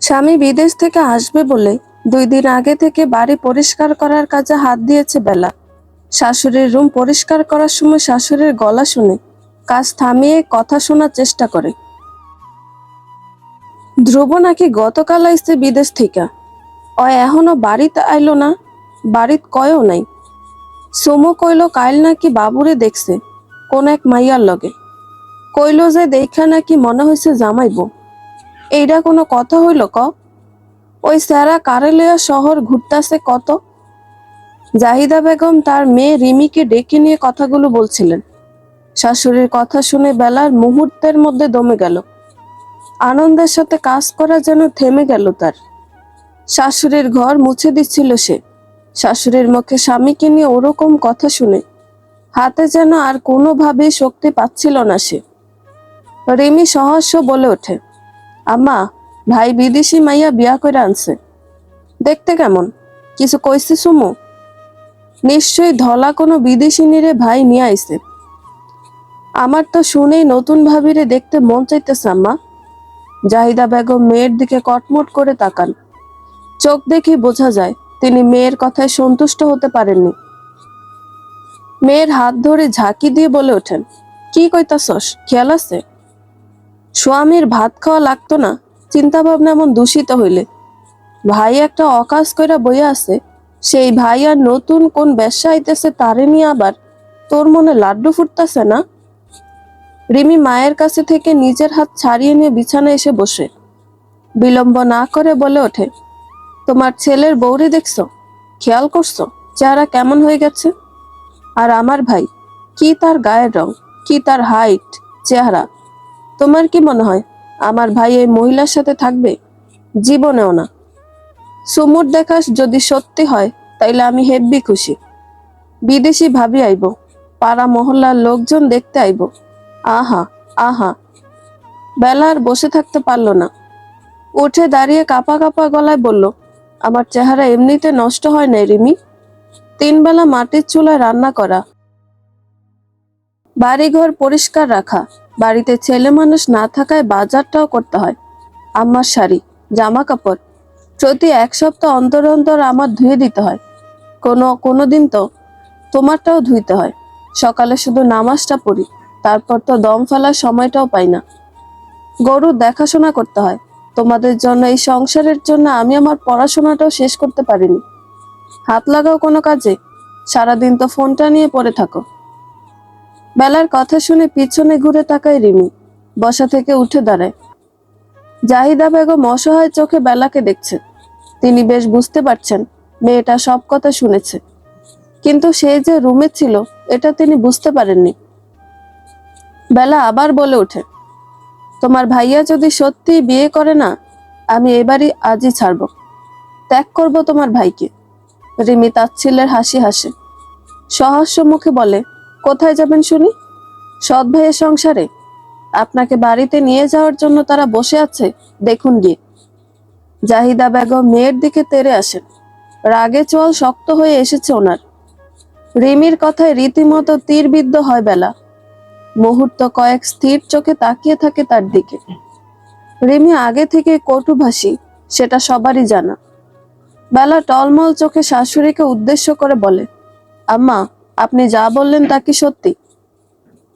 স্বামী বিদেশ থেকে আসবে বলে 2 দিন আগে থেকে বাড়ি পরিষ্কার করার কাজে হাত দিয়েছে বেলা। শাশুড়ির রুম পরিষ্কার করার সময় শাশুড়ির গলা শুনে কাজ থামিয়ে কথা শোনার চেষ্টা করে। ধ্রুব নাকি গতকাল আইছে বিদেশ থেকে, ও এখনো বাড়িতে আইলো না, বাড়িত কয়ও নাই। সুমু কইল কাইল নাকি বাবুরে দেখছে কোন এক মাইয়ার লগে, কইল যে দেখা নাকি মনে হয়েছে জামাইবো। এইটা কোনো কথা হইল ক? ওই স্যারা কারেলিয়া শহর ঘুরতাছে কত। জাহিদা বেগম তার মেয়ে রিমিকে ডেকে নিয়ে কথাগুলো বলছিলেন। শাশুড়ির কথা শুনে বেলার মুহূর্তের মধ্যে দমে গেল। আনন্দের সাথে কাজ করা যেন থেমে গেল তার। শাশুড়ির ঘর মুছে দিচ্ছিল সে। শাশুড়ির মুখে স্বামীকে নিয়ে ওরকম কথা শুনে হাতে যেন আর কোনোভাবেই শক্তি পাচ্ছিল না সে। রিমি সহস্য বলে ওঠে, আম্মা, ভাই বিদেশি মাইয়া বিয়া করে আনছে, দেখতে কেমন, কিছু কইছে সুমু? নিশ্চয়ই ধলা কোনো বিদেশিনীরে ভাই নিয়ে আইছে। আমার তো শুনেই নতুন ভাবিরে দেখতে মন চাইতেছে আম্মা। জাহিদা বেগম মেয়ের দিকে কটমট করে তাকান। চোখ দেখে বোঝা যায় তিনি মেয়ের কথায় সন্তুষ্ট হতে পারেননি। মেয়ের হাত ধরে ঝাঁকি দিয়ে বলে ওঠেন, কি কইতাছস, খেয়াল আছে? স্বামীর ভাত খাওয়া লাগতো না চিন্তা ভাবনা এমন দূষিত হইলে? ভাই একটা অকাজ কইরা বইয়া আছে, সেই ভাই আর নতুন কোন ব্যবসা আইতেছে তারে নিয়ে আবার তোর মনে লাড্ডু ফুটতেছে না? রিমি মায়ের কাছে থেকে নিজের হাত ছাড়িয়ে নিয়ে বিছানায় এসে বসে বিলম্ব না করে বলে ওঠে, তোমার ছেলের বউরে দেখছো, খেয়াল করছো চেহারা কেমন হয়ে গেছে? আর আমার ভাই, কি তার গায়ের রং, কি তার হাইট, চেহারা। তোমার কি মনে হয় আমার ভাই এই মহিলার সাথে থাকবে? জীবনেও না। সুমুর দেখা যদি সত্যি হয় তাইলে আমি হেব্বি খুশি। বিদেশি ভাবি আইব, পাড়া মহল্লার লোকজন দেখতে আইব। আহা আহা। বেলা আর বসে থাকতে পারলো না, উঠে দাঁড়িয়ে কাঁপা কাঁপা গলায় বলল, আমার চেহারা এমনিতে নষ্ট হয় নাই রিমি। 3 বেলা মাটির চুলায় রান্না করা, বাড়িঘর পরিষ্কার রাখা, বাড়িতে ছেলে মানুষ না থাকায় বাজারটাও করতে হয়। আমার শাড়ি, জামা কাপড় প্রতি 1 সপ্তাহ অন্তর অন্তর আমার ধুয়ে দিতে হয়। কোনোদিন তো তোমারটাও ধুইতে হয়। সকালে শুধু নামাজটা পড়ি, তারপর তো দম ফেলার সময়টাও পাই না। গরুর দেখাশোনা করতে হয়। তোমাদের জন্য, এই সংসারের জন্য আমি আমার পড়াশোনাটাও শেষ করতে পারিনি। হাত লাগাও কোনো কাজে, সারাদিন তো ফোনটা নিয়ে পড়ে থাকো। বেলার কথা শুনে পিছনে ঘুরে তাকায় রিমি, বসা থেকে উঠে দাঁড়ায়। জাহিদা বেগম অসহায় চোখে বেলাকে দেখছে। তিনি বেশ বুঝতে পারছেন মেয়েটা সব কথা শুনেছে, কিন্তু সে যে রুমে ছিল এটা তিনি বুঝতে পারেননি। বেলা আবার বলে ওঠে, তোমার ভাইয়া যদি সত্যি বিয়ে করে না, আমি এবারই আজই ছাড়ব, ত্যাগ করব তোমার ভাইকে। রিমি তাচ্ছিল্যের হাসি হাসে, সহস্য মুখে বলে, কোথায় যাবেন শুনি? সৎ ভাইয়ের সংসারে? আপনাকে বাড়িতে নিয়ে যাওয়ার জন্য তারা বসে আছে, দেখুন গিয়ে। জাহিদা বেগম মেয়ের দিকে তেড়ে আসেন। রাগে চোয়াল শক্ত হয়ে এসেছে ওনার। রিমির কথায় রীতিমতো তীরবিদ্ধ হয় বেলা। মুহূর্ত কয়েক স্থির চোখে তাকিয়ে থাকে তার দিকে। রিমি আগে থেকে কটুভাষী, সেটা সবারই জানা। বেলা টলমল চোখে শাশুড়িকে উদ্দেশ্য করে বলে, আম্মা, আপনি যা বললেন তা কি সত্যি?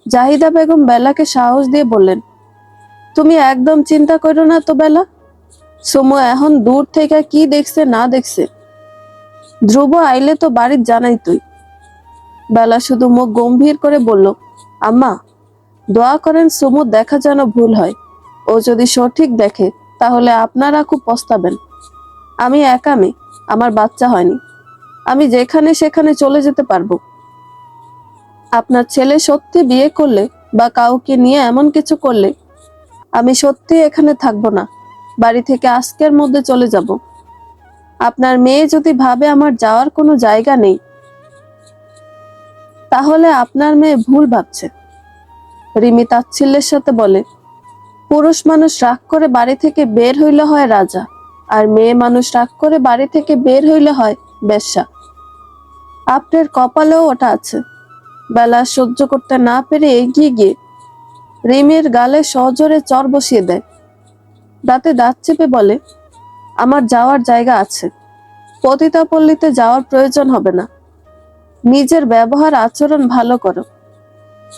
জাহিদা বেগম বেলাকে সাহস দিয়ে বললেন, তুমি একদম চিন্তা করো না তো বেলা। সুমু এখন দূর থেকে কি দেখছে না দেখছে, ধ্রুব আইলে তো বাড়ির জানাই তুই। বেলা শুধু মুখ গম্ভীর করে বলল, আম্মা, দোয়া করেন সুমুর দেখা যেন ভুল হয়। ও যদি সঠিক দেখে তাহলে আপনারা খুব পস্তাবেন। আমি একা মেয়ে, আমার বাচ্চা হয়নি, আমি যেখানে সেখানে চলে যেতে পারবো। আপনার ছেলে সত্যি বিয়ে করলে বা কাউকে নিয়ে এমন কিছু করলে আমি সত্যি এখানে থাকবো না, বাড়ি থেকে আজকের মধ্যে চলে যাব। আপনার মেয়ে যদি ভাবে আমার যাওয়ার কোনো জায়গা নেই, তাহলে আপনার মেয়ে ভুল ভাবছে। রিমি তাচ্ছিল্যের সাথে বলে, পুরুষ মানুষ রাগ করে বাড়ি থেকে বের হইলে হয় রাজা, আর মেয়ে মানুষ রাগ করে বাড়ি থেকে বের হইলে হয় বেশ্যা। আপনার কপালেও ওটা আছে। বেলা সহ্য করতে না পেরে এগিয়ে গিয়ে রিমির গালে সজোরে চর বসিয়ে দেয়। দাঁতে দাঁত চেপে বলে, আমার যাওয়ার জায়গা আছে। পতিতাপল্লীতে যাওয়ার প্রয়োজন হবে না। নিজের ব্যবহার আচরণ ভালো করো,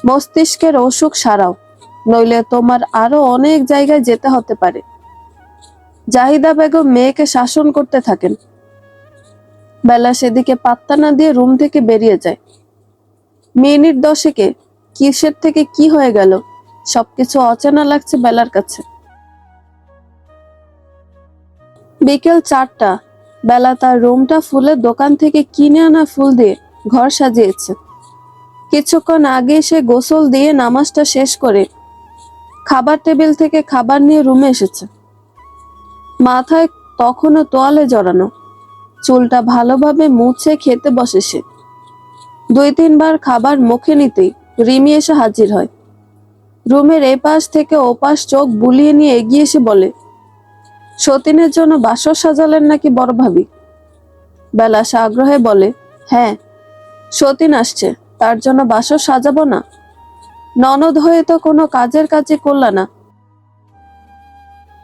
মস্তিষ্কের অসুখ সারাও, নইলে তোমার আরো অনেক জায়গায় যেতে হতে পারে। জাহিদা বেগম মেয়েকে শাসন করতে থাকেন। বেলা সেদিকে পাত্তা না দিয়ে রুম থেকে বেরিয়ে যায়। মিনিট 10 কিসের থেকে কি হয়ে গেল সবকিছু অচেনা লাগছে বেলার কাছে। বিকেল 4টা। বেলা তার রুমটা ফুলের দোকান থেকে কিনে আনা ফুল দিয়ে ঘর সাজিয়েছে। কিছুক্ষণ আগে সে গোসল দিয়ে নামাজটা শেষ করে খাবার টেবিল থেকে খাবার নিয়ে রুমে এসেছে। মাথায় তখনও তোয়ালে জড়ানো, চুলটা ভালোভাবে মুছে খেতে বসে সে। 2-3 বার খাবার মুখে নিতেই রিমি এসে হাজির হয়। রুমের এপাশ থেকে ওপাশ চোখ বুলিয়ে নিয়ে এগিয়ে এসে বলে, সতীনের জন্য বাসর সাজালেন নাকি বড় ভাবি? বেলা আগ্রহে বলে, হ্যাঁ, সতীন আসছে, তার জন্য বাসর সাজাবো না? ননদ হয়ে তো কোনো কাজের কাজই করলা না,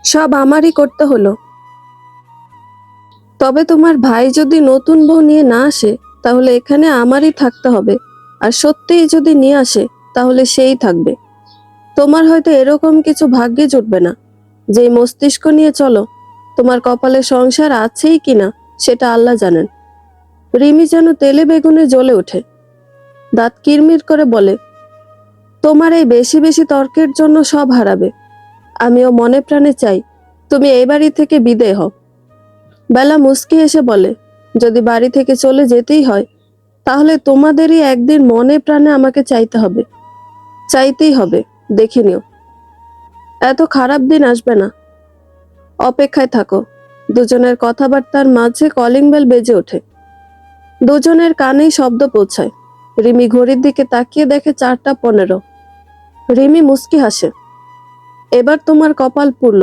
সব আমারই করতে হলো। তবে তোমার ভাই যদি নতুন বউ নিয়ে না আসে তাহলে এখানে আমারই থাকতে হবে, আর সত্যিই যদি নিয়ে আসে তাহলে সেই থাকবে। তোমার হয়তো এরকম কিছু ভাগ্যে জুটবে না। যে মস্তিষ্ক নিয়ে চলো, তোমার কপালে সংসার আছেই কিনা সেটা আল্লাহ জানেন। রিমি যেন তেলে বেগুনে জ্বলে ওঠে, দাঁত কিরমির করে বলে, তোমার এই বেশি বেশি তর্কের জন্য সব হারাবে। আমিও মনে প্রাণে চাই তুমি এই বাড়ি থেকে বিদেয় হও। বেলা মুচকি এসে বলে, যদি বাড়ি থেকে চলে যেতেই হয় তাহলে তোমাদেরই একদিন মনে প্রাণে আমাকে চাইতে হবে, চাইতেই হবে। দেখে নিও, এত খারাপ দিন আসবে না। অপেক্ষায় থাকো। দুজনের কথাবার্তার মাঝে কলিং বেল বেজে ওঠে। দুজনের কানেই শব্দ পৌঁছায়। রিমি ঘড়ির দিকে তাকিয়ে দেখে 4টা 15। রিমি মুচকি হাসে, এবার তোমার কপাল পুড়ল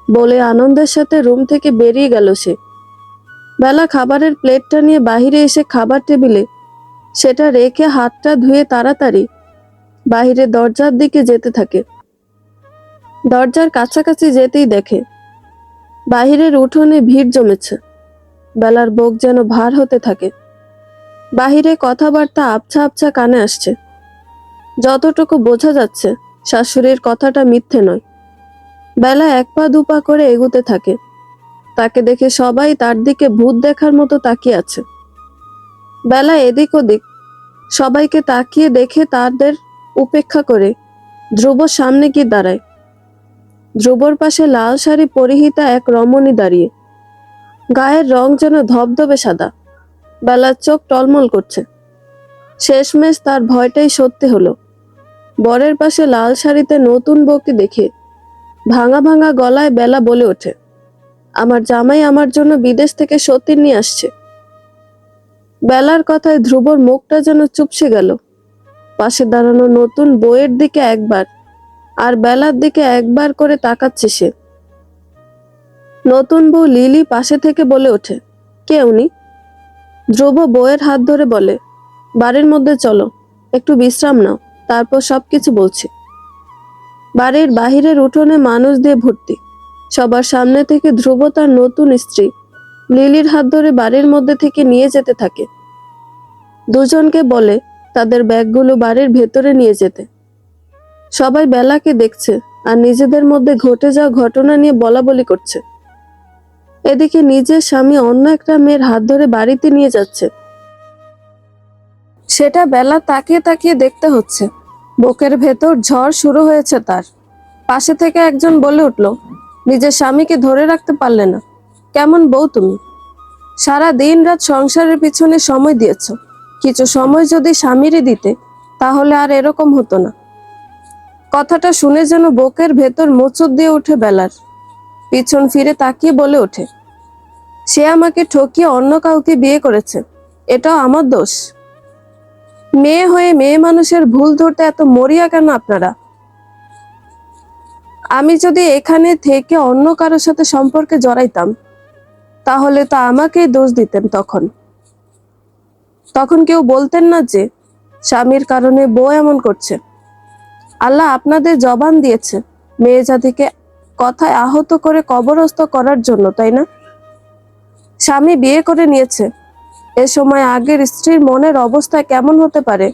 বলে আনন্দের সাথে রুম থেকে বেরিয়ে গেল সে। বেলা খাবারের প্লেটটা নিয়ে বাহিরে এসে খাবার টেবিলে সেটা রেখে হাতটা ধুয়ে তাড়াতাড়ি বাহিরে দরজার দিকে যেতে থাকে। দরজার কাছাকাছি যেতেই দেখে বাহিরের উঠোনে ভিড় জমেছে। বেলার বুক যেন ভার হতে থাকে। বাহিরে কথাবার্তা আবছা আবছা কানে আসছে। যতটুকু বোঝা যাচ্ছে শাশুড়ির কথাটা মিথ্যে নয়। বেলা 1 পা 2 পা করে এগুতে থাকে। তাকে দেখে সবাই তার দিকে ভূত দেখার মতো তাকিয়ে আছে। বেলা এদিক ওদিক সবাইকে তাকিয়ে দেখে তাদের উপেক্ষা করে ধ্রুবর সামনে গিয়ে দাঁড়ায়। ধ্রুবর পাশে লাল শাড়ি পরিহিতা এক রমণী দাঁড়িয়ে, গায়ের রং যেন ধবধবে সাদা। বেলার চোখ টলমল করছে। শেষমেশ তার ভয়টাই সত্যি হলো। বরের পাশে লাল শাড়িতে নতুন বউকে দেখে ভাঙা ভাঙা গলায় বেলা বলে ওঠে, আমার জামাই আমার জন্য বিদেশ থেকে সতীন নিয়ে আসছে। বেলার কথায় ধ্রুবর মুখটা যেন চুপসে গেল। পাশে দাঁড়ানো নতুন বউয়ের দিকে একবার আর বেলার দিকে একবার করে তাকাচ্ছে সে। নতুন বউ লিলি পাশে থেকে বলে ওঠে, কে উনি? ধ্রুব বউয়ের হাত ধরে বলে, বাড়ির মধ্যে চলো, একটু বিশ্রাম নাও, তারপর সবকিছু বলছি। বাড়ির বাহিরের উঠোনে মানুষ দিয়ে ভর্তি। সবার সামনে থেকে ধ্রুব তার নতুন স্ত্রী লিলির হাত ধরে বাড়ির মধ্যে থেকে নিয়ে যেতে থাকে। দুজনকে বলে তাদের ব্যাগগুলো বাড়ির ভেতরে নিয়ে যেতে। সবাই বেলাকে দেখছে আর নিজেদের মধ্যে ঘটে যাওয়া ঘটনা নিয়ে বলাবলি করছে। এদিকে নিজের স্বামী অন্য একটা মেয়ের হাত ধরে বাড়িতে নিয়ে যাচ্ছে, সেটা বেলা তাকিয়ে তাকিয়ে দেখতে হচ্ছে। বুকের ভেতর ঝড় শুরু হয়েছে তার। পাশে থেকে একজন বলে উঠল, নিজের স্বামীকে ধরে রাখতে পারলে না, কেমন বউ তুমি? সারা দিন রাত সংসারের পিছনে সময় দিয়েছ, কিছু সময় যদি স্বামীরই দিতে তাহলে আর এরকম হতো না। কথাটা শুনে যেন বুকের ভেতর মোচড় দিয়ে ওঠে বেলার। পিছন ফিরে তাকিয়ে বলে ওঠে, সে আমাকে ঠকিয়ে অন্য কাউকে বিয়ে করেছে, এটাও আমার দোষ? মেয়ে হয়ে মেয়ে মানুষের ভুল ধরতে এত মরিয়া কেন আপনারা? আমি যদি এখানে থেকে অন্য কারোর সাথে সম্পর্কে জড়াইতাম তাহলে তো আমাকেই দোষ দিতেন। তখন কেউ বলতেন না যে স্বামীর কারণে বউ এমন করছে। আল্লাহ আপনাদের জবান দিয়েছে মেয়ে জাতিকে কথায় আহত করে কবরস্থ করার জন্য, তাই না? স্বামী বিয়ে করে নিয়েছে, এ সময় আগের স্ত্রীর মনের অবস্থা কেমন হতে পারে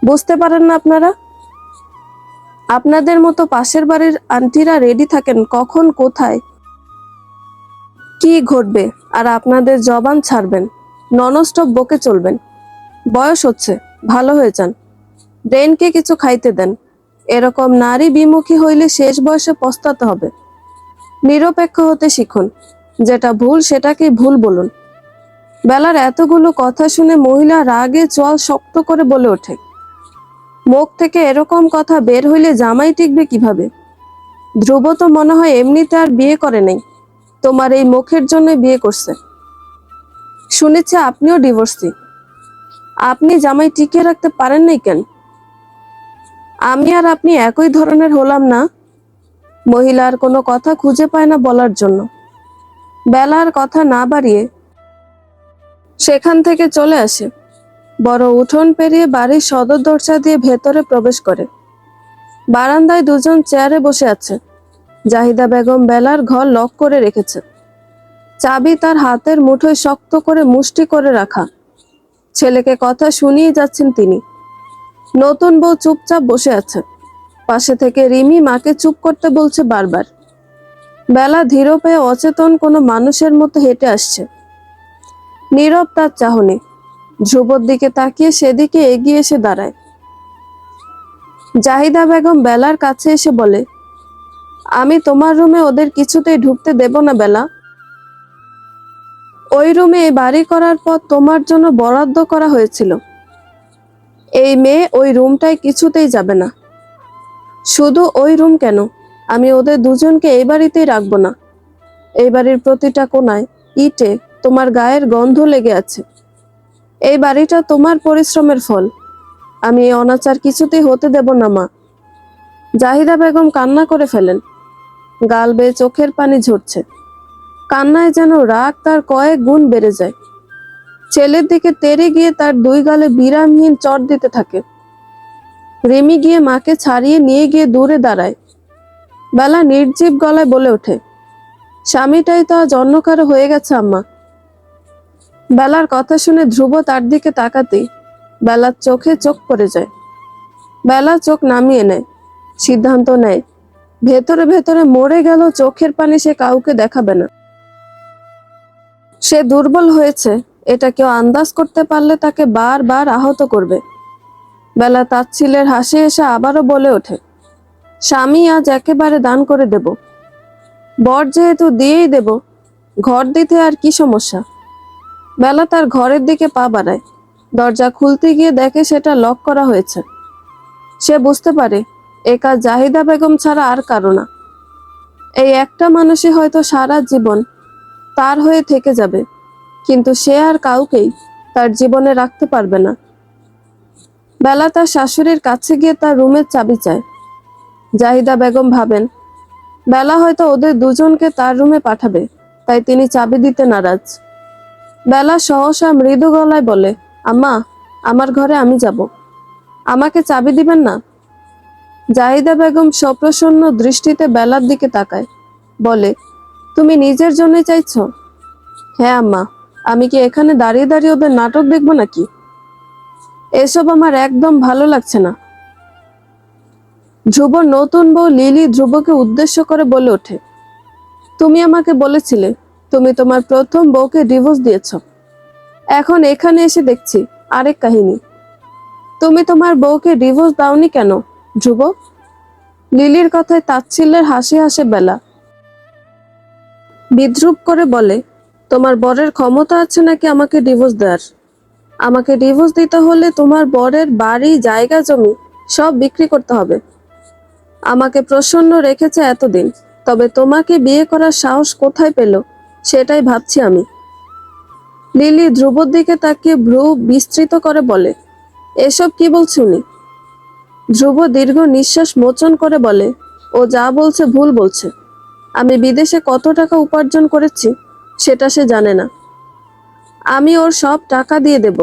বুঝতে পারেন না আপনারা? আপনাদের মতো পাশের বাড়ির আন্টিরা রেডি থাকেন কখন কোথায় কি ঘটবে, আর আপনাদের জবান ছাড়বেন, ননস্টপ বকে চলবেন। বয়স হচ্ছে, ভালো হয়ে যান, ব্রেনকে কিছু খাইতে দেন। এরকম নারী বিমুখী হইলে শেষ বয়সে পস্তাতে হবে। নিরপেক্ষ হতে শিখুন, যেটা ভুল সেটাকে ভুল বলুন। বেলার এতগুলো কথা শুনে মহিলা রাগে চোয়াল শক্ত করে বলে ওঠে, মুখ থেকে এরকম কথা বের হইলে জামাই টিকবে কিভাবে? ধ্রুব তো মনে হয় এমনিতে আর বিয়ে করে নাই, তোমার এই মুখের জন্য বিয়ে করছে। শুনেছি আপনিও ডিভোর্সি, আপনি জামাই টিকিয়ে রাখতে পারেন নাই কেন? আমি আর আপনি একই ধরনের হলাম না? মহিলার কোনো কথা খুঁজে পায় না বলার জন্য। বেলার কথা না বাড়িয়ে সেখান থেকে চলে আসে, বড় উঠোন পেরিয়ে বাড়ির সদর দরজা দিয়ে ভেতরে প্রবেশ করে। বারান্দায় দুজন চেয়ারে বসে আছে। জাহিদা বেগম বেলার ঘর লক করে রেখেছে, চাবি তার হাতের মুঠোয় শক্ত করে মুষ্টি করে রাখা। ছেলেকে কথা শুনিয়ে যাচ্ছেন তিনি। নতুন বউ চুপচাপ বসে আছে, পাশে থেকে রিমি মাকে চুপ করতে বলছে বারবার। বেলা ধীর পায়ে অচেতন কোনো মানুষের মতো হেঁটে আসছে, নীরব তার চাহনি। ধ্রুবর দিকে তাকিয়ে সেদিকে এগিয়ে এসে দাঁড়ায়। জাহিদা বেগম বেলার কাছে এসে বলে, আমি তোমার রুমে ওদের কিছুতেই ঢুকতে দেব না বেলা। ওই রুমে এই বাড়ি করার পর তোমার জন্য বরাদ্দ করা হয়েছিল। এই মেয়ে ওই রুমটায় কিছুতেই যাবে না। শুধু ওই রুম কেন, আমি ওদের দুজনকে এই বাড়িতেই রাখবো না। এই বাড়ির প্রতিটা কোনায় ইটে তোমার গায়ের গন্ধ লেগে আছে। এই বাড়িটা তোমার পরিশ্রমের ফল। আমি এই অনাচার কিছুতেই হতে দেব না মা। জাহিদা বেগম কান্না করে ফেলেন, গাল বেয়ে চোখের পানি ঝরছে। কান্নায় যেন রাগ তার কয়েক গুণ বেড়ে যায়। ছেলের দিকে তেড়ে গিয়ে তার দুই গালে বিরামহীন চড় দিতে থাকে। রিমি গিয়ে মাকে ছাড়িয়ে নিয়ে গিয়ে দূরে দাঁড়ায়। বেলা নির্জীব গলায় বলে ওঠে, স্বামীটাই তো আজ অন্য কারো হয়ে গেছে আম্মা। বেলার কথা শুনে ধ্রুব তার দিকে তাকাতেই বেলার চোখে চোখ পড়ে যায়। বেলা চোখ নামিয়ে নেয়, সিদ্ধান্ত নেয় ভেতরে ভেতরে মরে গেল চোখের পানি সে কাউকে দেখাবে না। সে দুর্বল হয়েছে, এটা কেউ আন্দাজ করতে পারলে তাকে বারবার আহত করবে। বেলা তাচ্ছিলের হাসি এসে আবারও বলে ওঠে, স্বামী আজ একেবারে দান করে দেব। বর যেহেতু দিয়েই দেব, ঘর দিতে আর কি সমস্যা? বেলা তার ঘরের দিকে পা বাড়ায়। দরজা খুলতে গিয়ে দেখে সেটা লক করা হয়েছে। সে বুঝতে পারে এ কাজ জাহিদা বেগম ছাড়া আর কারো না। এই একটা মানুষই হয়তো সারা জীবন তার হয়ে থেকে যাবে, কিন্তু সে আর কাউকেই তার জীবনে রাখতে পারবে না। বেলা তার শাশুড়ির কাছে গিয়ে তার রুমের চাবি চায়। জাহিদা বেগম ভাবেন বেলা হয়তো ওদের দুজনকে তার রুমে পাঠাবে, তাই তিনি চাবি দিতে নারাজ। বেলা সহসা মৃদু গলায় বলে, আম্মা, আমার ঘরে আমি যাব, আমাকে চাবি দিবেন না? জাহিদা বেগম সপ্রসন্ন দৃষ্টিতে বেলার দিকে তাকায়, বলে, তুমি নিজের জন্য চাইছো? হ্যাঁ আম্মা, আমি কি এখানে দাঁড়িয়ে দাঁড়িয়ে ওদের নাটক দেখবো নাকি? এসব আমার একদম ভালো লাগছে না। ধ্রুবর নতুন বউ লিলি ধ্রুবকে উদ্দেশ্য করে বলে ওঠে, তুমি আমাকে বলেছিলে তুমি তোমার প্রথম বউকে ডিভোর্স দিয়েছ। এখন এখানে এসে দেখছি আরেক কাহিনী। তুমি তোমার বউকে ডিভোর্স দাওনি কেন ধ্রুব? লিলির কথায় তাচ্ছিল্যের হাসি হাসে বেলা। বিদ্রুপ করে বলে, তোমার বরের ক্ষমতা আছে নাকি আমাকে ডিভোর্স দেওয়ার? আমাকে ডিভোর্স দিতে হলে তোমার বরের বাড়ি, জায়গা, জমি সব বিক্রি করতে হবে। আমাকে প্রসন্ন রেখেছে এতদিন, তবে তোমাকে বিয়ে করার সাহস কোথায় পেল সেটাই ভাবছি আমি। লিলি ধ্রুবর দিকে তাকিয়ে ভ্রু বিস্তৃত করে বলে, এসব কি বলছে উনি? ধ্রুব দীর্ঘ নিঃশ্বাস মোচন করে বলে, ও যা বলছে ভুল বলছে। আমি বিদেশে কত টাকা উপার্জন করেছি সেটা সে জানে না। আমি ওর সব টাকা দিয়ে দেব।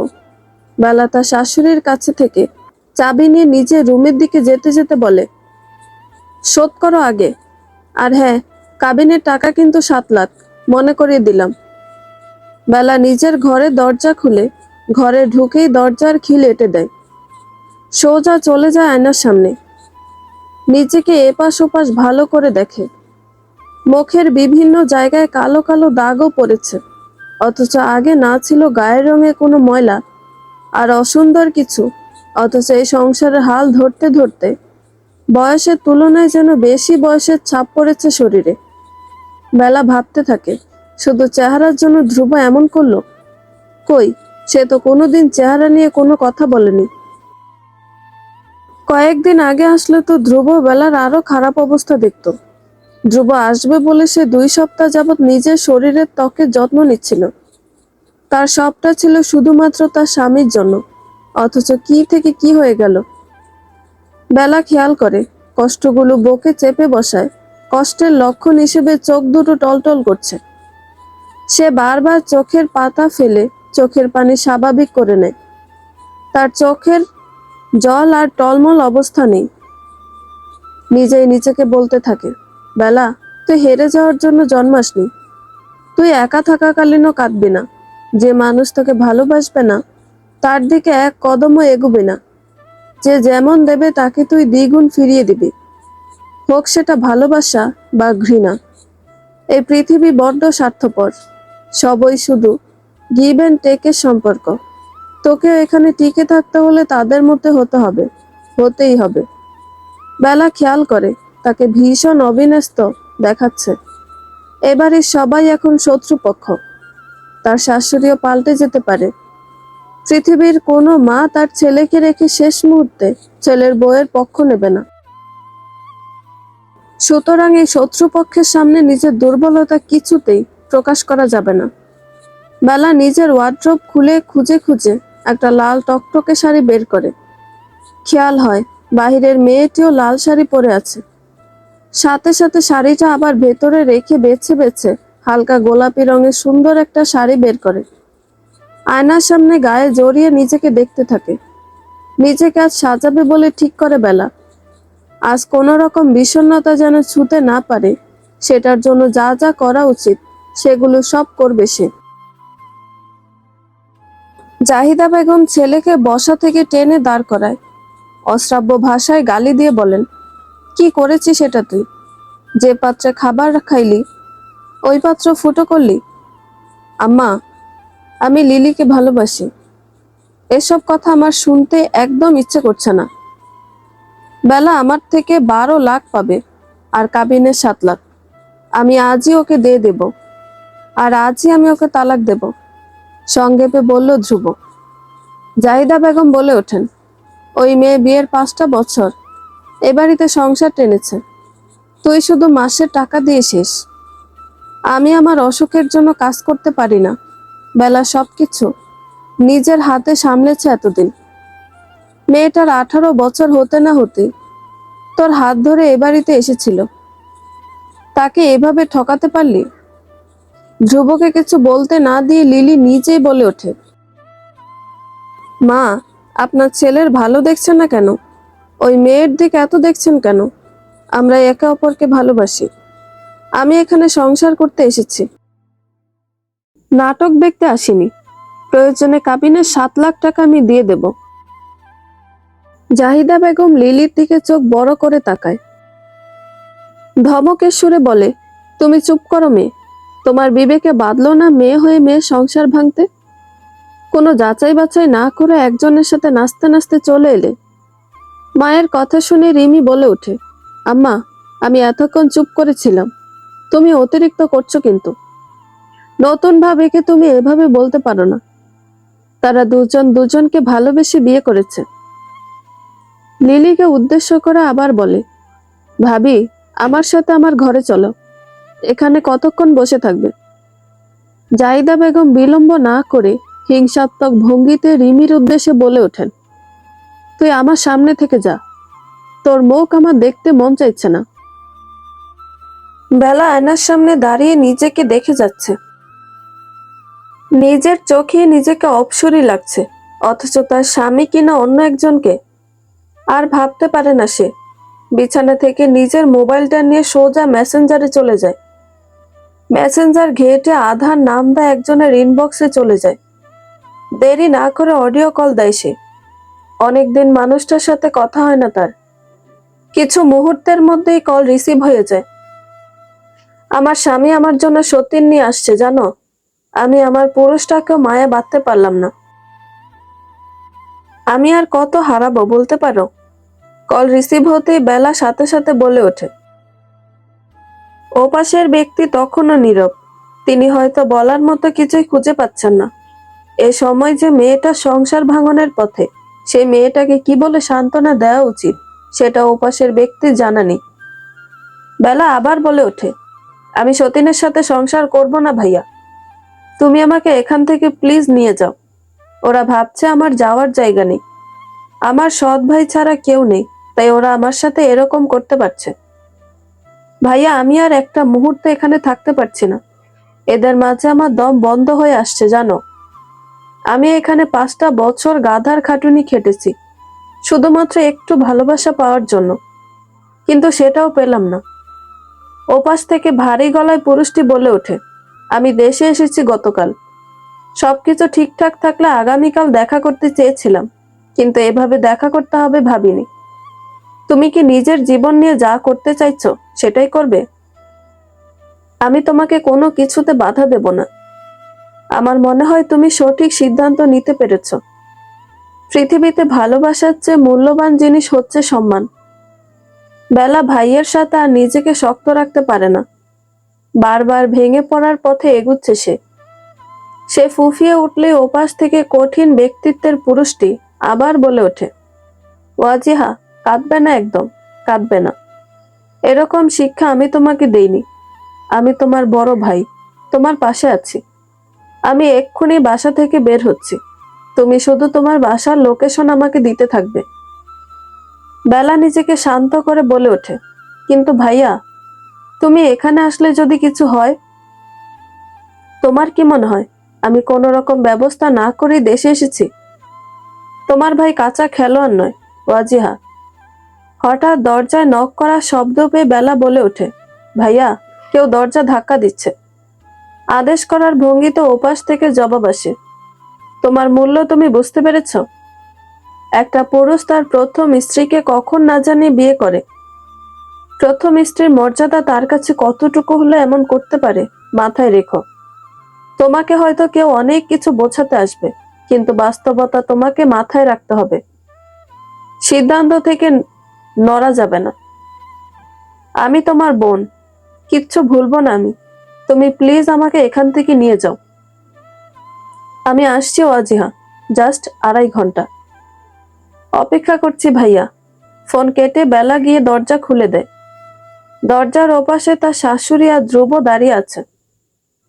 বেলা তার শাশুড়ির কাছে থেকে চাবি নিয়ে নিজে রুমের দিকে যেতে যেতে বলে, শোধ করো আগে। আর হ্যাঁ, কাবিনের টাকা কিন্তু 7 লাখ, মনে করিয়ে দিলাম। বেলা নিজের ঘরে দরজা খুলে ঘরে ঢুকেই দরজার খিল এঁটে দেয়। সোজা চলে যায় আয়নার সামনে। নিজেকে এপাশ ওপাশ ভালো করে দেখে। মুখের বিভিন্ন জায়গায় কালো কালো দাগও পড়েছে, অথচ আগে না ছিল গায়ের রঙে কোনো ময়লা আর অসুন্দর কিছু। অথচ এই সংসারের হাল ধরতে ধরতে বয়সের তুলনায় যেন বেশি বয়সের ছাপ পড়েছে শরীরে। বেলা ভাবতে থাকে, শুধু চেহারার জন্য ধ্রুব এমন করলো? কই, সে তো কোনোদিন চেহারা নিয়ে কোনো কথা বলেনি। কয়েকদিন আগে আসলে তো ধ্রুব বেলার আরো খারাপ অবস্থা দেখতো। ধ্রুব আসবে বলে সে 2 সপ্তাহ যাবৎ নিজের শরীরের ত্বকের যত্ন নিচ্ছিল। তার সবটা ছিল শুধুমাত্র তার স্বামীর জন্য। অথচ কি থেকে কি হয়ে গেল। বেলা খেয়াল করে, কষ্টগুলো বুকে চেপে বসায়। কষ্টের লক্ষণ হিসেবে চোখ দুটো টলটল করছে। সে বারবার চোখের পাতা ফেলে চোখের পানি স্বাভাবিক করে নেয়। তার চোখের জল আর টলমল অবস্থা নেই। নিজেই নিজেকে বলতে থাকে, বেলা, তুই হেরে যাওয়ার জন্য জন্মাসনি। তুই একা থাকাকালীনও কাঁদবি না। যে মানুষ তোকে ভালোবাসবে না তার দিকে এক কদমও এগোবি না। যে যেমন দেবে তাকে তুই দ্বিগুণ ফিরিয়ে দিবি, হোক সেটা ভালোবাসা বা ঘৃণা। এই পৃথিবী বড্ড স্বার্থপর। সবই শুধু গিভ অ্যান্ড টেকের সম্পর্ক। তোকেও এখানে টিকে থাকতে হলে তাদের মধ্যে হতে হবে, হতেই হবে। বেলা খেয়াল করে তাকে ভীষণ অবিন্যস্ত দেখাচ্ছে। এবারে সবাই এখন শত্রুপক্ষ। তার শাশুড়িও পাল্টে যেতে পারে। পৃথিবীর কোনো মা তার ছেলেকে রেখে শেষ মুহূর্তে ছেলের বউয়ের পক্ষ নেবে না। সুতরাং এই শত্রুপক্ষের সামনে নিজের দুর্বলতা কিছুতেই প্রকাশ করা যাবে না। বেলা নিজের ওয়ার্ড্রোব খুলে খুঁজে খুঁজে একটা লাল টকটকে শাড়ি বের করে। খেয়াল হয় বাহিরের মেয়েটিও লাল শাড়ি পরে আছে। সাথে সাথে শাড়িটা আবার ভেতরে রেখে বেছে বেছে হালকা গোলাপি রঙের সুন্দর একটা শাড়ি বের করে। আয়নার সামনে গায়ে জড়িয়ে নিজেকে দেখতে থাকে। নিজেকে আজ সাজাবে বলে ঠিক করে বেলা। আজ কোনো রকম বিষণ্ণতা যেন ছুঁতে না পারে, সেটার জন্য যা যা করা উচিত সেগুলো সব করবে সে। জাহিদা বেগম ছেলেকে বসা থেকে টেনে দাঁড় করায়। অশ্রাব্য ভাষায় গালি দিয়ে বলেন, কি করেছিস সেটা তুই? যে পাত্রে খাবার খাইলি ওই পাত্র ফুটো করলি? আম্মা, আমি লিলিকে ভালোবাসি। এসব কথা আমার শুনতে একদম ইচ্ছে করছে না। বেলা আমার থেকে 12 লাখ পাবে আর কাবিনের 7 লাখ। আমি আজই ওকে দিয়ে দেব, আর আজই আমি ওকে তালাক দেব, সংক্ষেপে বলল ধ্রুব। জাহিদা বেগম বলে ওঠেন, ওই মেয়ে বিয়ের 5টা বছর এ বাড়িতে সংসার টেনেছে, তুই শুধু মাসের টাকা দিয়ে শেষ। আমি আমার অসুখের জন্য কাজ করতে পারি না। বেলা সবকিছু নিজের হাতে সামলেছে এতদিন। মেয়েটার 18 বছর হতে না হতে তোর হাত ধরে এ বাড়িতে এসেছিল, তাকে এভাবে ঠকাতে পারলি? ধ্রুবকে কিছু বলতে না দিয়ে লিলি নিজেই বলে ওঠে, মা, আপনার ছেলের ভালো দেখছেন না কেন? ওই মেয়ের দিকে এত দেখছেন কেন? আমরা একে অপরকে ভালোবাসি। আমি এখানে সংসার করতে এসেছি, নাটক দেখতে আসিনি। প্রয়োজনে কাবিনের 7 লাখ টাকা আমি দিয়ে দেব। জাহিদা বেগম লিলির দিকে চোখ বড় করে তাকায়। ধমকের সুরে বলে, তুমি চুপ করো মেয়ে। তোমার বিবেকে বাঁধলো না মেয়ে হয়ে মেয়ে সংসার ভাঙতে? কোনো যাচাই বাছাই না করে একজনের সাথে নাচতে নাচতে চলে এলে। মায়ের কথা শুনে রিমি বলে ওঠে, আম্মা, আমি এতক্ষণ চুপ করেছিলাম, তুমি অতিরিক্ত করছো কিন্তু। নতুন ভাবিকে তুমি এভাবে বলতে পারো না। তারা দুজন দুজনকে ভালোবেসে বিয়ে করেছে। লিলিকে উদ্দেশ্য করে আবার বলে, ভাবি, আমার সাথে আমার ঘরে চলো। এখানে কতক্ষণ বসে থাকবে? জাহিদা বেগম বিলম্ব না করে হিংসাত্মক ভঙ্গিতে রিমির উদ্দেশ্যে বলে ওঠেন, তুই আমার সামনে থেকে যা, তোর মুখ আমার দেখতে মন চাইছে না। বেলা আয়নার সামনে দাঁড়িয়ে নিজেকে দেখে যাচ্ছে। নিজের চোখে নিজেকে অপসরী লাগছে, অথচ তার স্বামী কিনা অন্য একজনকে। আর ভাবতে পারে না সে। বিছানা থেকে নিজের মোবাইলটা নিয়ে সোজা মেসেঞ্জারে চলে যায়। মেসেঞ্জার ঘেটে আধার নাম দেয়, একজনের ইনবক্সে চলে যায়। দেরি না করে অডিও কল দেয় সে। অনেকদিন মানুষটার সাথে কথা হয় না তার, কিছু মুহূর্তের মধ্যেই কল রিসিভ হয়ে যায়। আমার স্বামী আমার জন্য সতীন নিয়ে আসছে জানো। আমি আমার পুরুষটাকেও মায়া বাঁধতে পারলাম না। আমি আর কত হারাবো বলতে পারো। কল রিসিভ হতেই বেলা সাথে সাথে বলে ওঠে। ওপাশের ব্যক্তি তখনও নীরব। তিনি হয়তো বলার মতো কিছুই খুঁজে পাচ্ছেন না। এ সময় যে মেয়েটা সংসার ভাঙনের পথে, সেই মেয়েটাকে কি বলে সান্ত্বনা দেওয়া উচিত সেটা ওপাশের ব্যক্তির জানা নেই। বেলা আবার বলে ওঠে, আমি সতীনের সাথে সংসার করব না ভাইয়া। তুমি আমাকে এখান থেকে প্লিজ নিয়ে যাও। ওরা ভাবছে আমার যাওয়ার জায়গা নেই। আমার সৎ ভাই ছাড়া কেউ নেই, তাই ওরা আমার সাথে এরকম করতে পারছে। ভাইয়া আমি আর একটা মুহূর্ত এখানে থাকতে পারছি না। এদের মাঝে আমার দম বন্ধ হয়ে আসছে জানো। আমি এখানে 5টা বছর গাধার খাটুনি খেটেছি, শুধুমাত্র একটু ভালোবাসা পাওয়ার জন্য, কিন্তু সেটাও পেলাম না। ওপাশ থেকে ভারী গলায় পুরুষটি বলে ওঠে, আমি দেশে এসেছি গতকাল। সবকিছু ঠিকঠাক থাকলে আগামীকাল দেখা করতে চেয়েছিলাম, কিন্তু এভাবে দেখা করতে হবে ভাবিনি। তুমি কি নিজের জীবন নিয়ে যা করতে চাইছো সেটাই করবে? আমি তোমাকে কোনো কিছুতে বাধা দেব না। আমার মনে হয় তুমি সঠিক সিদ্ধান্ত নিতে পেরেছ। পৃথিবীতে ভালোবাসার চেয়ে মূল্যবান জিনিস হচ্ছে সম্মান। বেলা ভাইয়ের সাথে আর নিজেকে শক্ত রাখতে পারে না। বারবার ভেঙে পড়ার পথে এগুচ্ছে সে ফুফিয়ে উঠলে ওপাশ থেকে কঠিন ব্যক্তিত্বের পুরুষটি আবার বলে ওঠে, ওয়াজিহা কাঁদবে না, একদম কাঁদবে না। এরকম শিক্ষা আমি তোমাকে দেইনি। আমি তোমার বড় ভাই, তোমার পাশে আছি। আমি এক্ষুনি বাসা থেকে বের হচ্ছি। তুমি শুধু তোমার বাসার লোকেশন আমাকে দিতে থাকবে। বেলা নিজেকে শান্ত করে বলে ওঠে, কিন্তু ভাইয়া তুমি এখানে আসলে যদি কিছু হয়? তোমার কি মনে হয় আমি কোনো রকম ব্যবস্থা না করে দেশে এসেছি? তোমার ভাই কাঁচা খেলোয়াড় নয় ওয়াজিহা। হঠাৎ দরজায় নক করার শব্দ পেয়ে বেলা বলে ওঠে, ভাইয়া কেউ দরজা ধাক্কা দিচ্ছে। আদেশ করার ভঙ্গিতে ওপাশ থেকে জবাব আসে, তোমার মূল্য তুমি বুঝতে পেরেছ? একটা পুরুষ তার প্রথম স্ত্রীকে কখন না জানিয়ে বিয়ে করে। প্রথম স্ত্রীর মর্যাদা তার কাছে কতটুকু হলে এমন করতে পারে মাথায় রেখো। তোমাকে হয়তো কেউ অনেক কিছু বোঝাতে আসবে, কিন্তু বাস্তবতা তোমাকে মাথায় রাখতে হবে। সিদ্ধান্ত থেকে নড়া যাবে না। আমি তোমার বোন, কিচ্ছু ভুলবো না আমি। তুমি প্লিজ আমাকে এখান থেকে নিয়ে যাও। আমি আসছি ওয়াজিহা, জাস্ট 2.5 ঘন্টা। অপেক্ষা করছি ভাইয়া। ফোন কেটে বেলা গিয়ে দরজা খুলে দেয়। দরজার ওপাশে তার শাশুড়ি আর ধ্রুব দাঁড়িয়ে আছে।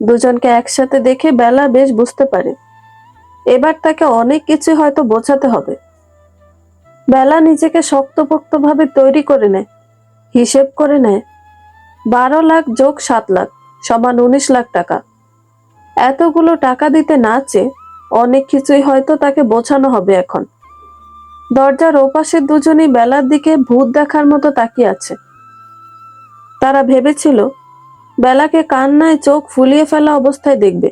দুজনকে একসাথে দেখে বেলা বেশ বুঝতে পারে এবার তাকে অনেক কিছু হয়তো বোঝাতে হবে। বেলা নিজেকে শক্তপোক্ত ভাবে তৈরি করে নেয়, হিসেব করে নেয়। 12 লাখ যোগ 7 লাখ সমান 19 লাখ টাকা। এতগুলো টাকা দিতে না চেয়ে অনেক কিছুই হয়তো তাকে বোঝানো হবে এখন। দরজার ওপাশে দুজনই বেলার দিকে ভূত দেখার মতো তাকিয়ে আছে। তারা ভেবেছিল বেলাকে কান্নায় চোখ ফুলিয়ে ফেলা অবস্থায় দেখবে।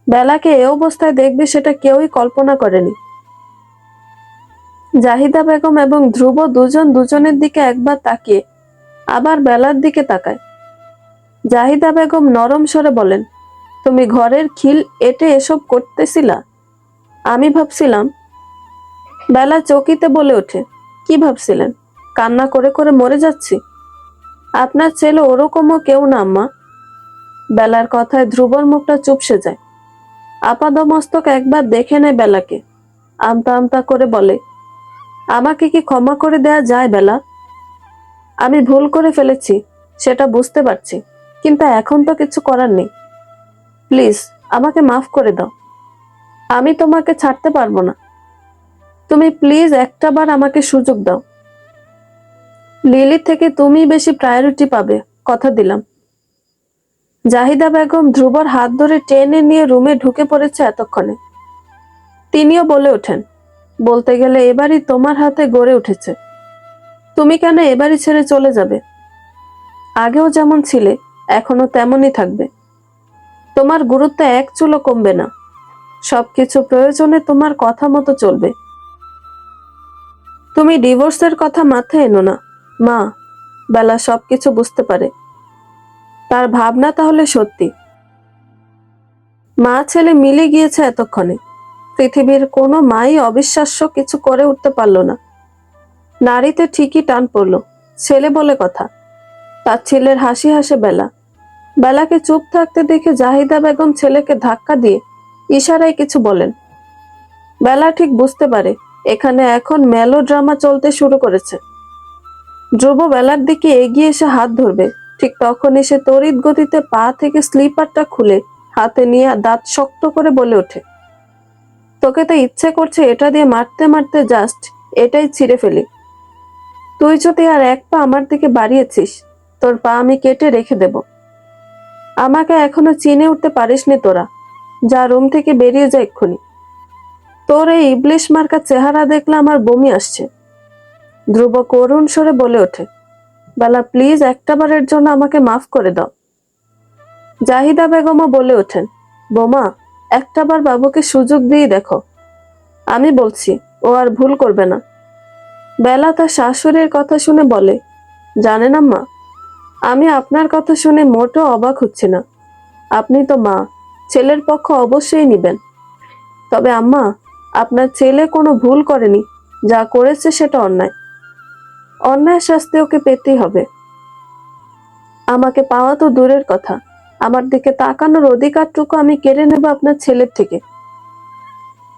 বেলাকে এ অবস্থায় দেখবে সেটা কেউই কল্পনা করেনি। জাহিদা বেগম এবং ধ্রুব দুজন দুজনের দিকে একবার তাকিয়ে আবার বেলার দিকে তাকায়। জাহিদা বেগম নরম স্বরে বলেন, তুমি ঘরের খিল এঁটে এসব করতেছিলা? আমি ভাবছিলাম। বেলা চকিতে বলে ওঠে, কি ভাবছিলেন? কান্না করে করে মরে যাচ্ছি? আপনার ছেলে ওরকমও কেউ না আম্মা। বেলার কথায় ধ্রুবর মুখটা চুপসে যায়। আপাদমস্তক একবার দেখে নেয় বেলাকে, আমতা আমতা করে বলে, আমাকে কি ক্ষমা করে দেয়া যায় বেলা? আমি ভুল করে ফেলেছি, সেটা বুঝতে পারছি, কিন্তু এখন তো কিছু করার নেই। প্লিজ আমাকে মাফ করে দাও। আমি তোমাকে ছাড়তে পারবো না। তুমি প্লিজ একটাবার আমাকে সুযোগ দাও। লিলির থেকে তুমি বেশি প্রায়োরিটি পাবে, কথা দিলাম। জাহিদা বেগম ধ্রুবর হাত ধরে টেনে নিয়ে রুমে ঢুকে পড়েছে এতক্ষণে। তিনিও বলে ওঠেন, বলতে গেলে এবারই তোমার হাতে গড়ে উঠেছে। তুমি কেন এবারই ছেড়ে চলে যাবে? আগেও যেমন ছিলে এখনো তেমনই থাকবে। তোমার গুরুত্ব এক চুলও কমবে না। সবকিছু প্রয়োজনে তোমার কথা মতো চলবে। তুমি ডিভোর্সের কথা মাথায় এনো না মা। বেলা সবকিছু বুঝতে পারে। তার ভাবনা তাহলে সত্যি। মা ছেলে মিলে গিয়েছে এতক্ষণে। পৃথিবীর কোনো মাই অবিশ্বাস্য কিছু করে উঠতে পারলো না। নারীতে ঠিকই টান পড়লো, ছেলে বলে কথা। তার ছেলের হাসি হাসে বেলা। বেলাকে চুপ থাকতে দেখে জাহিদা বেগম ছেলেকে ধাক্কা দিয়ে ইশারায় কিছু বলেন। বেলা ঠিক বুঝতে পারে এখানে এখন মেলো ড্রামা চলতে শুরু করেছে। ধ্রুব বেলার দিকে এগিয়ে এসে হাত ধরবে, ঠিক তখনই সে তড়িৎ গতিতে পা থেকে স্লিপারটা খুলে হাতে নিয়ে দাঁত শক্ত করে বলে ওঠে, তোকে তো ইচ্ছে করছে এটা দিয়ে মারতে মারতে জাস্ট এটাই ছিঁড়ে ফেলি। তুই যদি আর এক পা আমার দিকে বাড়িয়েছিস, তোর পা আমি কেটে রেখে দেব। আমাকে এখনো চিনে উঠতে পারিসনি তোরা। যা, রুম থেকে বেরিয়ে যা এক্ষুনি। তোর এই ইবলিশ মার্কা চেহারা দেখলে আমার বমি আসছে। ধ্রুব করুণ স্বরে বলে ওঠে, বেলা প্লিজ একটাবারের জন্য আমাকে মাফ করে দাও। জাহিদা বেগমও বলে ওঠেন, বোমা একটাবার বাবুকে সুযোগ দিয়ে দেখো। আমি বলছি ও আর ভুল করবে না। বেলা তার শাশুড়ির কথা শুনে বলে, জানেন আম্মা, আমি আপনার কথা শুনে মোটেও অবাক হচ্ছি না। আপনি তো মা, ছেলের পক্ষ অবশ্যই নিবেন। তবে আম্মা, আপনার ছেলে কোনো ভুল করেনি। যা করেছে সেটা অন্যায়। অন্যায় শাস্তি ওকে পেতেই হবে। আমাকে পাওয়া তো দূরের কথা, আমার দিকে তাকানোর অধিকারটুকু আমি কেড়ে নেব আপনার ছেলের থেকে।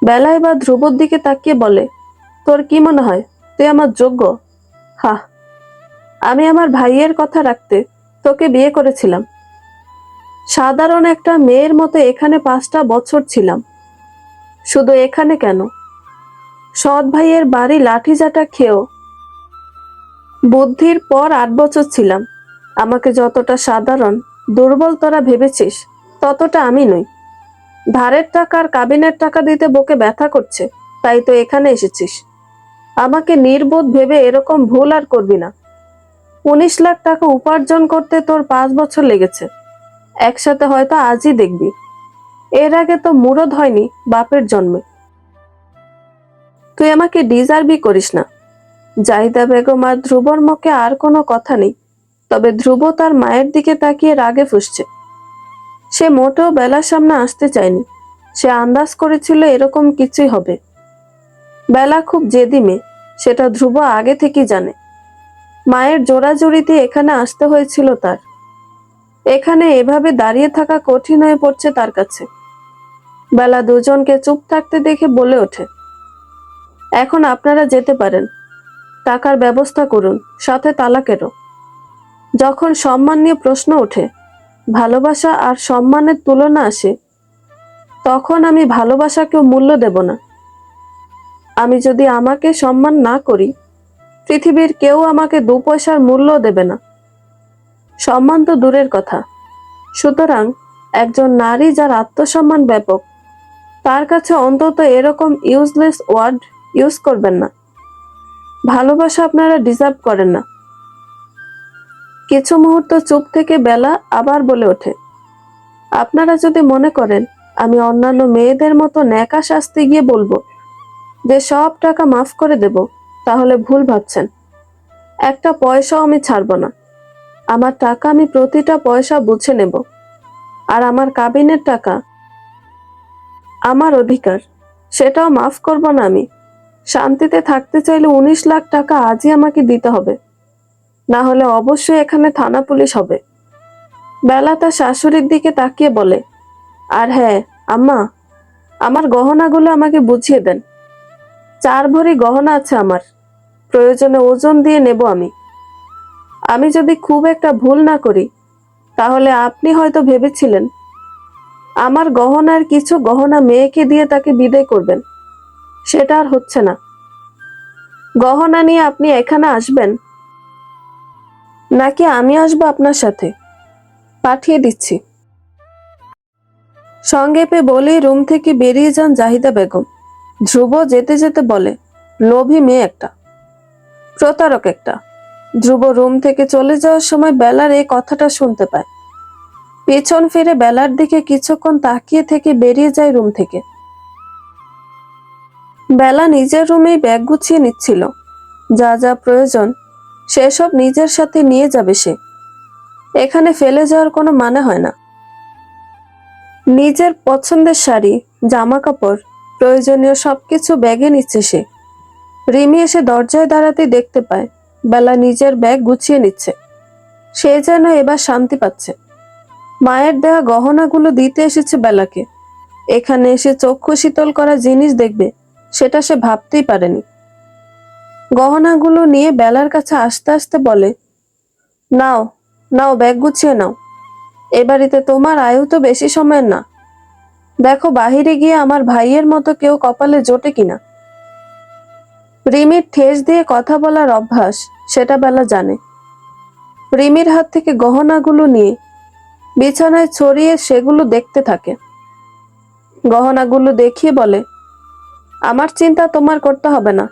বেলা এবার ধ্রুবর দিকে তাকিয়ে বলে, তোর কি মনে হয় তুই আমার যোগ্য? হা, আমি আমার ভাইয়ের কথা রাখতে তোকে বিয়ে করেছিলাম। সাধারণ একটা মেয়ের মতো এখানে 5টা বছর ছিলাম। শুধু এখানে কেন, সৎ ভাইয়ের বাড়ি লাঠিচাটা খেয়েও বুদ্ধির পর 8 বছর ছিলাম। আমাকে যতটা সাধারণ দুর্বল তোরা ভেবেছিস, ততটা আমি নই। ধারের টাকা আর কাবিনের টাকা দিতে বুকে ব্যথা করছে, তাই তো এখানে এসেছিস। আমাকে নির্বোধ ভেবে এরকম ভুল আর করবি না। 19 লাখ টাকা উপার্জন করতে তোর 5 বছর লেগেছে। একসাথে হয়তো আজই দেখবি। এর আগে তো মুরদ হয়নি বাপের জন্মে। তুই আমাকে ডিজার্ভই করিস না। জাহিদা বেগম আর ধ্রুবর মুখে আর কোনো কথা নেই, তবে ধ্রুব তার মায়ের দিকে তাকিয়ে রাগে ফুঁসছে। সে মোটেও বেলার সামনে আসতে চায়নি। সে আন্দাজ করেছিল এরকম কিছুই হবে। বেলা খুব জেদি মেয়ে, সেটা ধ্রুব আগে থেকেই জানে। মায়ের জোরাজুরিতে এখানে আসতে হয়েছিল তার। এখানে এভাবে দাঁড়িয়ে থাকা কঠিন হয়ে পড়ছে তার কাছে। বেলা দুজনকে চুপ থাকতে দেখে বলে ওঠে, এখন আপনারা যেতে পারেন। টাকার ব্যবস্থা করুন, সাথে তালাকেরও। যখন সম্মান নিয়ে প্রশ্ন ওঠে, ভালোবাসা আর সম্মানের তুলনা আসে, তখন আমি ভালোবাসাকেও মূল্য দেব না। আমি যদি আমাকে সম্মান না করি, পৃথিবীর কেউ আমাকে 2 পয়সার মূল্য দেবে না। সম্মান তো দূরের কথা। সুতরাং একজন নারী যার আত্মসম্মান ব্যাপক, তার কাছে অন্তত এরকম ইউজলেস ওয়ার্ড ইউজ করবেন না। ভালোবাসা আপনারা ডিজার্ভ করেন না। কিছু মুহূর্ত চুপ থেকে বেলা আবার বলে ওঠে, আপনারা যদি মনে করেন আমি অন্যান্য মেয়েদের মতো ন্যাকা শাস্তি গিয়ে বলবো যে সব টাকা মাফ করে দেব, তাহলে ভুল ভাবছেন। একটা পয়সাও আমি ছাড়বো না। আমার টাকা আমি প্রতিটা পয়সা বুঝে নেব। আর আমার কাবিনের টাকা আমার অধিকার, সেটাও মাফ করব না আমি। শান্তিতে থাকতে চাইলে 19 লাখ টাকা আজই আমাকে দিতে হবে, না হলে অবশ্যই এখানে থানা পুলিশ হবে। বেলা তার শাশুড়ির দিকে তাকিয়ে বলে, আর হ্যাঁ আম্মা, আমার গহনাগুলো আমাকে বুঝিয়ে দেন। 4 ভরি গহনা আছে আমার, প্রয়োজনে ওজন দিয়ে নেব আমি। আমি যদি খুব একটা ভুল না করি, তাহলে আপনি হয়তো ভেবেছিলেন আমার গহনার কিছু গহনা মেয়েকে দিয়ে তাকে বিদায় করবেন। সেটা আর হচ্ছে না। গহনা নিয়ে আপনি এখানে আসবেন, নাকি আমি আসবো আপনার সাথে? পাঠিয়ে দিচ্ছি। সঙ্গে পেয়ে বলেই রুম থেকে বেরিয়ে যান জাহিদা বেগম। ধ্রুব যেতে যেতে বলে, লোভী মেয়ে একটা, প্রতারক একটা। ধ্রুব রুম থেকে চলে যাওয়ার সময় বেলার এই কথাটা শুনতে পায়। পেছন ফিরে বেলার দিকে কিছুক্ষণ তাকিয়ে থেকে বেরিয়ে যায় রুম থেকে। বেলা নিজের রুমেই ব্যাগ গুছিয়ে নিচ্ছিল। যা যা প্রয়োজন সেসব নিজের সাথে নিয়ে যাবে সে। এখানে ফেলে যাওয়ার কোনো মানে হয় না। নিজের পছন্দের শাড়ি, জামা কাপড়, প্রয়োজনীয় সবকিছু ব্যাগে নিচ্ছে সে। রিমি এসে দরজায় দাঁড়াতেই দেখতে পায় বেলা নিজের ব্যাগ গুছিয়ে নিচ্ছে। সে যেন এবার শান্তি পাচ্ছে। মায়ের দেয়া গহনাগুলো দিতে এসেছে বেলাকে। এখানে এসে চক্ষু শীতল করা জিনিস দেখবে সেটা সে ভাবতেই পারেনি। গহনাগুলো নিয়ে বেলার কাছে আস্তে আস্তে বলে, নাও নাও, ব্যাগ গুছিয়ে নাও। এ বাড়িতে তোমার আয়ু তো বেশি সময়ের না। দেখো বাহিরে গিয়ে আমার ভাইয়ের মতো কেউ কপালে জোটে কিনা। রিমির ঠেস দিয়ে কথা বলার অভ্যাস, সেটা বেলা জানে। রিমির হাত থেকে গহনাগুলো নিয়ে বিছানায় ছড়িয়ে সেগুলো দেখতে থাকে। গহনাগুলো দেখিয়ে বলে, আমার চিন্তা তোমার করতে হবে না।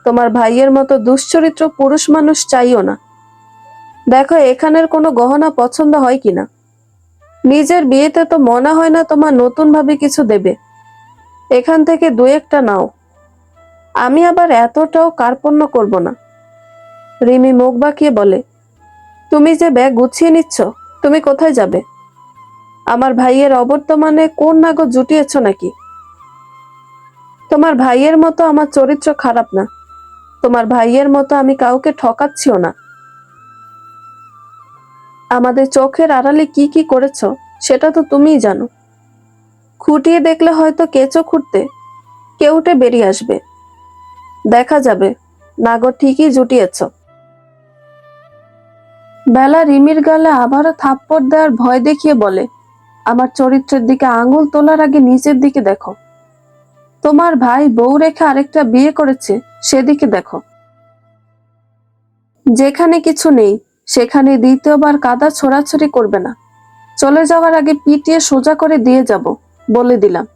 তোমার ভাইয়ের মতো দুশ্চরিত্র পুরুষ মানুষ চাইও না। দেখো এখানের কোনো গহনা পছন্দ হয় কিনা। নিজের বিয়েতে তো মনে হয় না তোমার নতুন ভাবে কিছু দেবে। এখান থেকে দু একটা নাও। আমি আবার এতটাও কার্পণ্য করব না। রিমি মুখ বাঁকিয়ে বলে, তুমি যে ব্যাগ গুছিয়ে নিচ্ছ, তুমি কোথায় যাবে? আমার ভাইয়ের অবর্তমানে কোন নাগর জুটিয়েছ নাকি? তোমার ভাইয়ের মতো আমার চরিত্র খারাপ না। তোমার ভাইয়ের মতো আমি কাউকে ঠকাচ্ছিও না। আমাদের চোখের আড়ালে কি কি করেছ সেটা তো তুমিই জানো। খুঁটিয়ে দেখলে হয়তো কেঁচো খুঁড়তে কেউটে বেরিয়ে আসবে। দেখা যাবে নাগর ঠিকই জুটিয়েছ। বেলা রিমির গালে আবারও থাপ্পড় দেওয়ার ভয় দেখিয়ে বলে, আমার চরিত্রের দিকে আঙুল তোলার আগে নিজের দিকে দেখো। তোমার ভাই বউ রেখে আরেকটা বিয়ে করেছে, সেদিকে দেখো। যেখানে কিছু নেই সেখানে দ্বিতীয়বার কাদা ছোড়াছড়ি করবে না। চলে যাওয়ার আগে পিটিয়ে সোজা করে দিয়ে যাব, বলে দিলাম।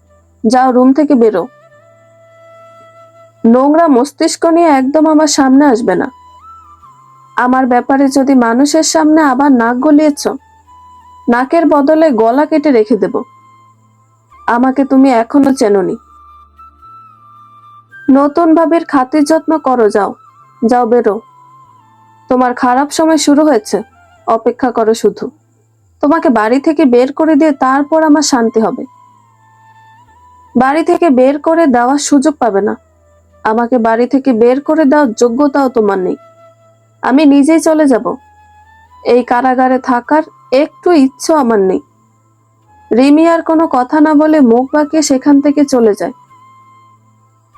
যাও, রুম থেকে বেরো। নোংরা মস্তিষ্ক নিয়ে একদম আমার সামনে আসবে না। আমার ব্যাপারে যদি মানুষের সামনে আবার নাক গলিয়েছ, নাকের বদলে গলা কেটে রেখে দেব। আমাকে তুমি এখনো চেনোনি। নতুন ভাবের খাতির যত্ন করো, যাও যাও, বেরো। তোমার খারাপ সময় শুরু হয়েছে, অপেক্ষা করো শুধু। তোমাকে বাড়ি থেকে বের করে দিয়ে তারপর আমার শান্তি হবে। বাড়ি থেকে বের করে দেওয়ার সুযোগ পাবে না। আমাকে বাড়ি থেকে বের করে দেওয়ার যোগ্যতাও তোমার নেই। আমি নিজেই চলে যাব। এই কারাগারে থাকার একটু ইচ্ছা আমার নেই। রিমি আর কোনো কথা না বলে মুখ বাঁকিয়ে সেখান থেকে চলে যায়।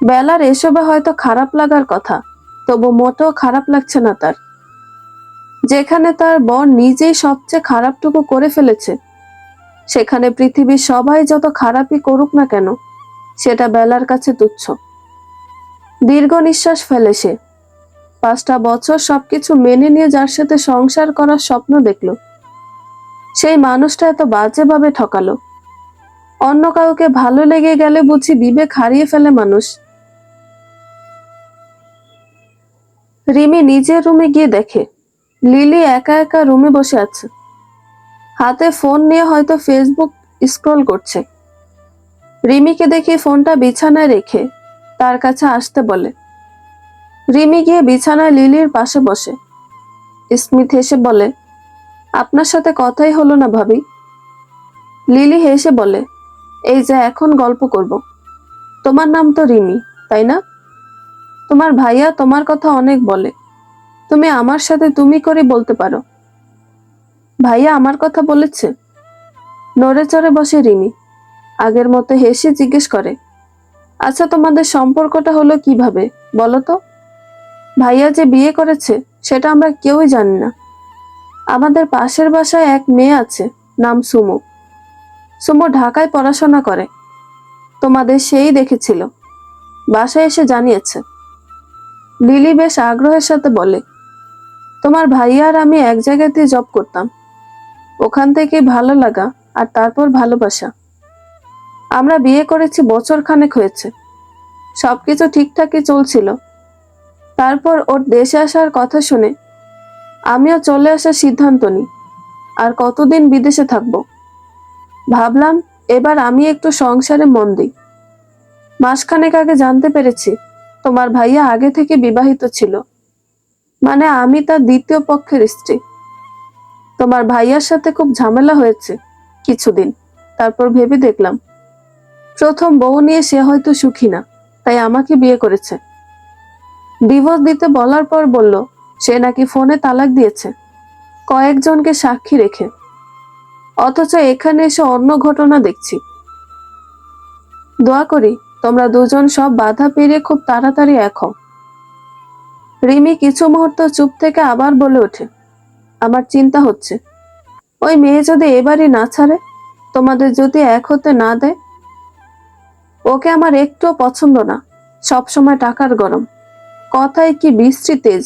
বেলার এসবে হয়তো খারাপ লাগার কথা, তবু মোটেও খারাপ লাগছে না তার। যেখানে তার বর নিজেই সবচেয়ে খারাপটুকু করে ফেলেছে, সেখানে পৃথিবীর সবাই যত খারাপই করুক না কেন, সেটা বেলার কাছে তুচ্ছ। দীর্ঘ নিঃশ্বাস ফেলে সে। 5টা বছর সবকিছু মেনে নিয়ে যার সাথে সংসার করার স্বপ্ন দেখলো, সেই মানুষটা এত বাজেভাবে ঠকালো। অন্য কাউকে ভালো লেগে গেলে বুঝি বিবেক হারিয়ে ফেলে মানুষ। রিমি নিজের রুমে গিয়ে দেখে লিলি একা একা রুমে বসে আছে। হাতে ফোন নিয়ে হয়তো ফেসবুক স্ক্রল করছে। রিমিকে দেখে ফোনটা বিছানায় রেখে তার কাছে আসতে বলে। রিমি গিয়ে বিছানায় লিলির পাশে বসে। স্মিথ হেসে বলে, আপনার সাথে কথাই হলো না ভাবি। লিলি হেসে বলে, এই যে এখন গল্প করব। তোমার নাম তো রিমি, তাই না? তোমার ভাইয়া তোমার কথা অনেক বলে। তুমি আমার সাথে তুমি করে বলতে পারো। ভাইয়া আমার কথা বলেছে? নড়ে চড়ে বসে রিমি। আগের মতো হেসে জিজ্ঞেস করে, আচ্ছা তোমাদের সম্পর্কটা হলো কিভাবে বলো তো? ভাইয়া যে বিয়ে করেছে সেটা আমরা কেউই জানি না। আমাদের পাশের বাসায় এক মেয়ে আছে, নাম সুমু। সুমু ঢাকায় পড়াশোনা করে। তোমাদের সেই দেখেছিল, বাসায় এসে জানিয়েছে। লিলি বেশ আগ্রহের সাথে বলে, তোমার ভাইয়া আর আমি এক জায়গাতে জব করতাম। ওখান থেকে ভালো লাগা আর তারপর ভালোবাসা। আমরা বিয়ে করেছি, বছর খানেক হয়েছে। সবকিছু ঠিকঠাকই চলছিল। তারপর ওর দেশে আসার কথা শুনে আমিও চলে আসার সিদ্ধান্ত নিই। আর কতদিন বিদেশে থাকবো? ভাবলাম এবার আমি একটু সংসারে মন দিই। মাসখানেক আগে জানতে পেরেছি তোমার ভাইয়া আগে থেকে বিবাহিত ছিল, মানে আমি তার দ্বিতীয় পক্ষের স্ত্রী। তোমার ভাইয়ার সাথে খুব ঝামেলা হয়েছে কিছুদিন, তারপর ভেবে দেখলাম প্রথম বউ নিয়ে সে হয়তো সুখী না, তাই আমাকে বিয়ে করেছে। ডিভোর্স দিতে বলার পর বলল সে নাকি ফোনে তালাক দিয়েছে, কয়েকজনকে সাক্ষী রেখে। অথচ এখানে এসে অন্য ঘটনা দেখছি। দোয়া করি তোমরা দুজন সব বাধা পেরিয়ে খুব তাড়াতাড়ি এক হও। রিমি কিছু মুহূর্ত চুপ থেকে আবার বলে ওঠে, আমার চিন্তা হচ্ছে ওই মেয়ে যদি এবারই না ছাড়ে, তোমাদের যদি এক হতে না দেয়। ওকে আমার একটুও পছন্দ না, সবসময় টাকার গরম, কথায় কি বিশ্রী তেজ।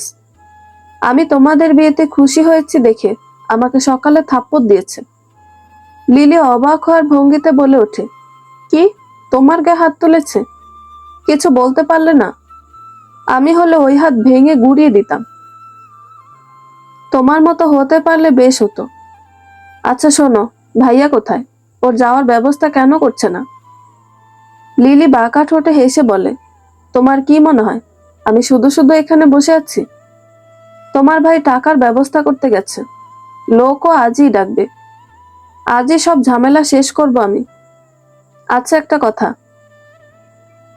আমি তোমাদের বিয়েতে খুশি হয়েছি দেখে আমাকে সকালে থাপ্পড় দিয়েছে। লিলি অবাক হওয়ার ভঙ্গিতে বলে ওঠে, কি তোমার গায়ে হাত তুলেছে? কিছু বলতে পারলে না? আমি হলে ওই হাত ভেঙে গুড়িয়ে দিতাম। তোমার মতো হতে পারলে বেশ হতো। আচ্ছা শোনো, ভাইয়া কোথায়? ওর যাওয়ার ব্যবস্থা কেন করছে না? লিলি বাঁকা ঠোঁটে হেসে বলে, তোমার কি মনে হয় আমি শুধু শুধু এখানে বসে আছি? তোমার ভাই টাকার ব্যবস্থা করতে গেছে, লোকও আজই ডাকবে। আজই সব ঝামেলা শেষ করব আমি। আচ্ছা একটা কথা।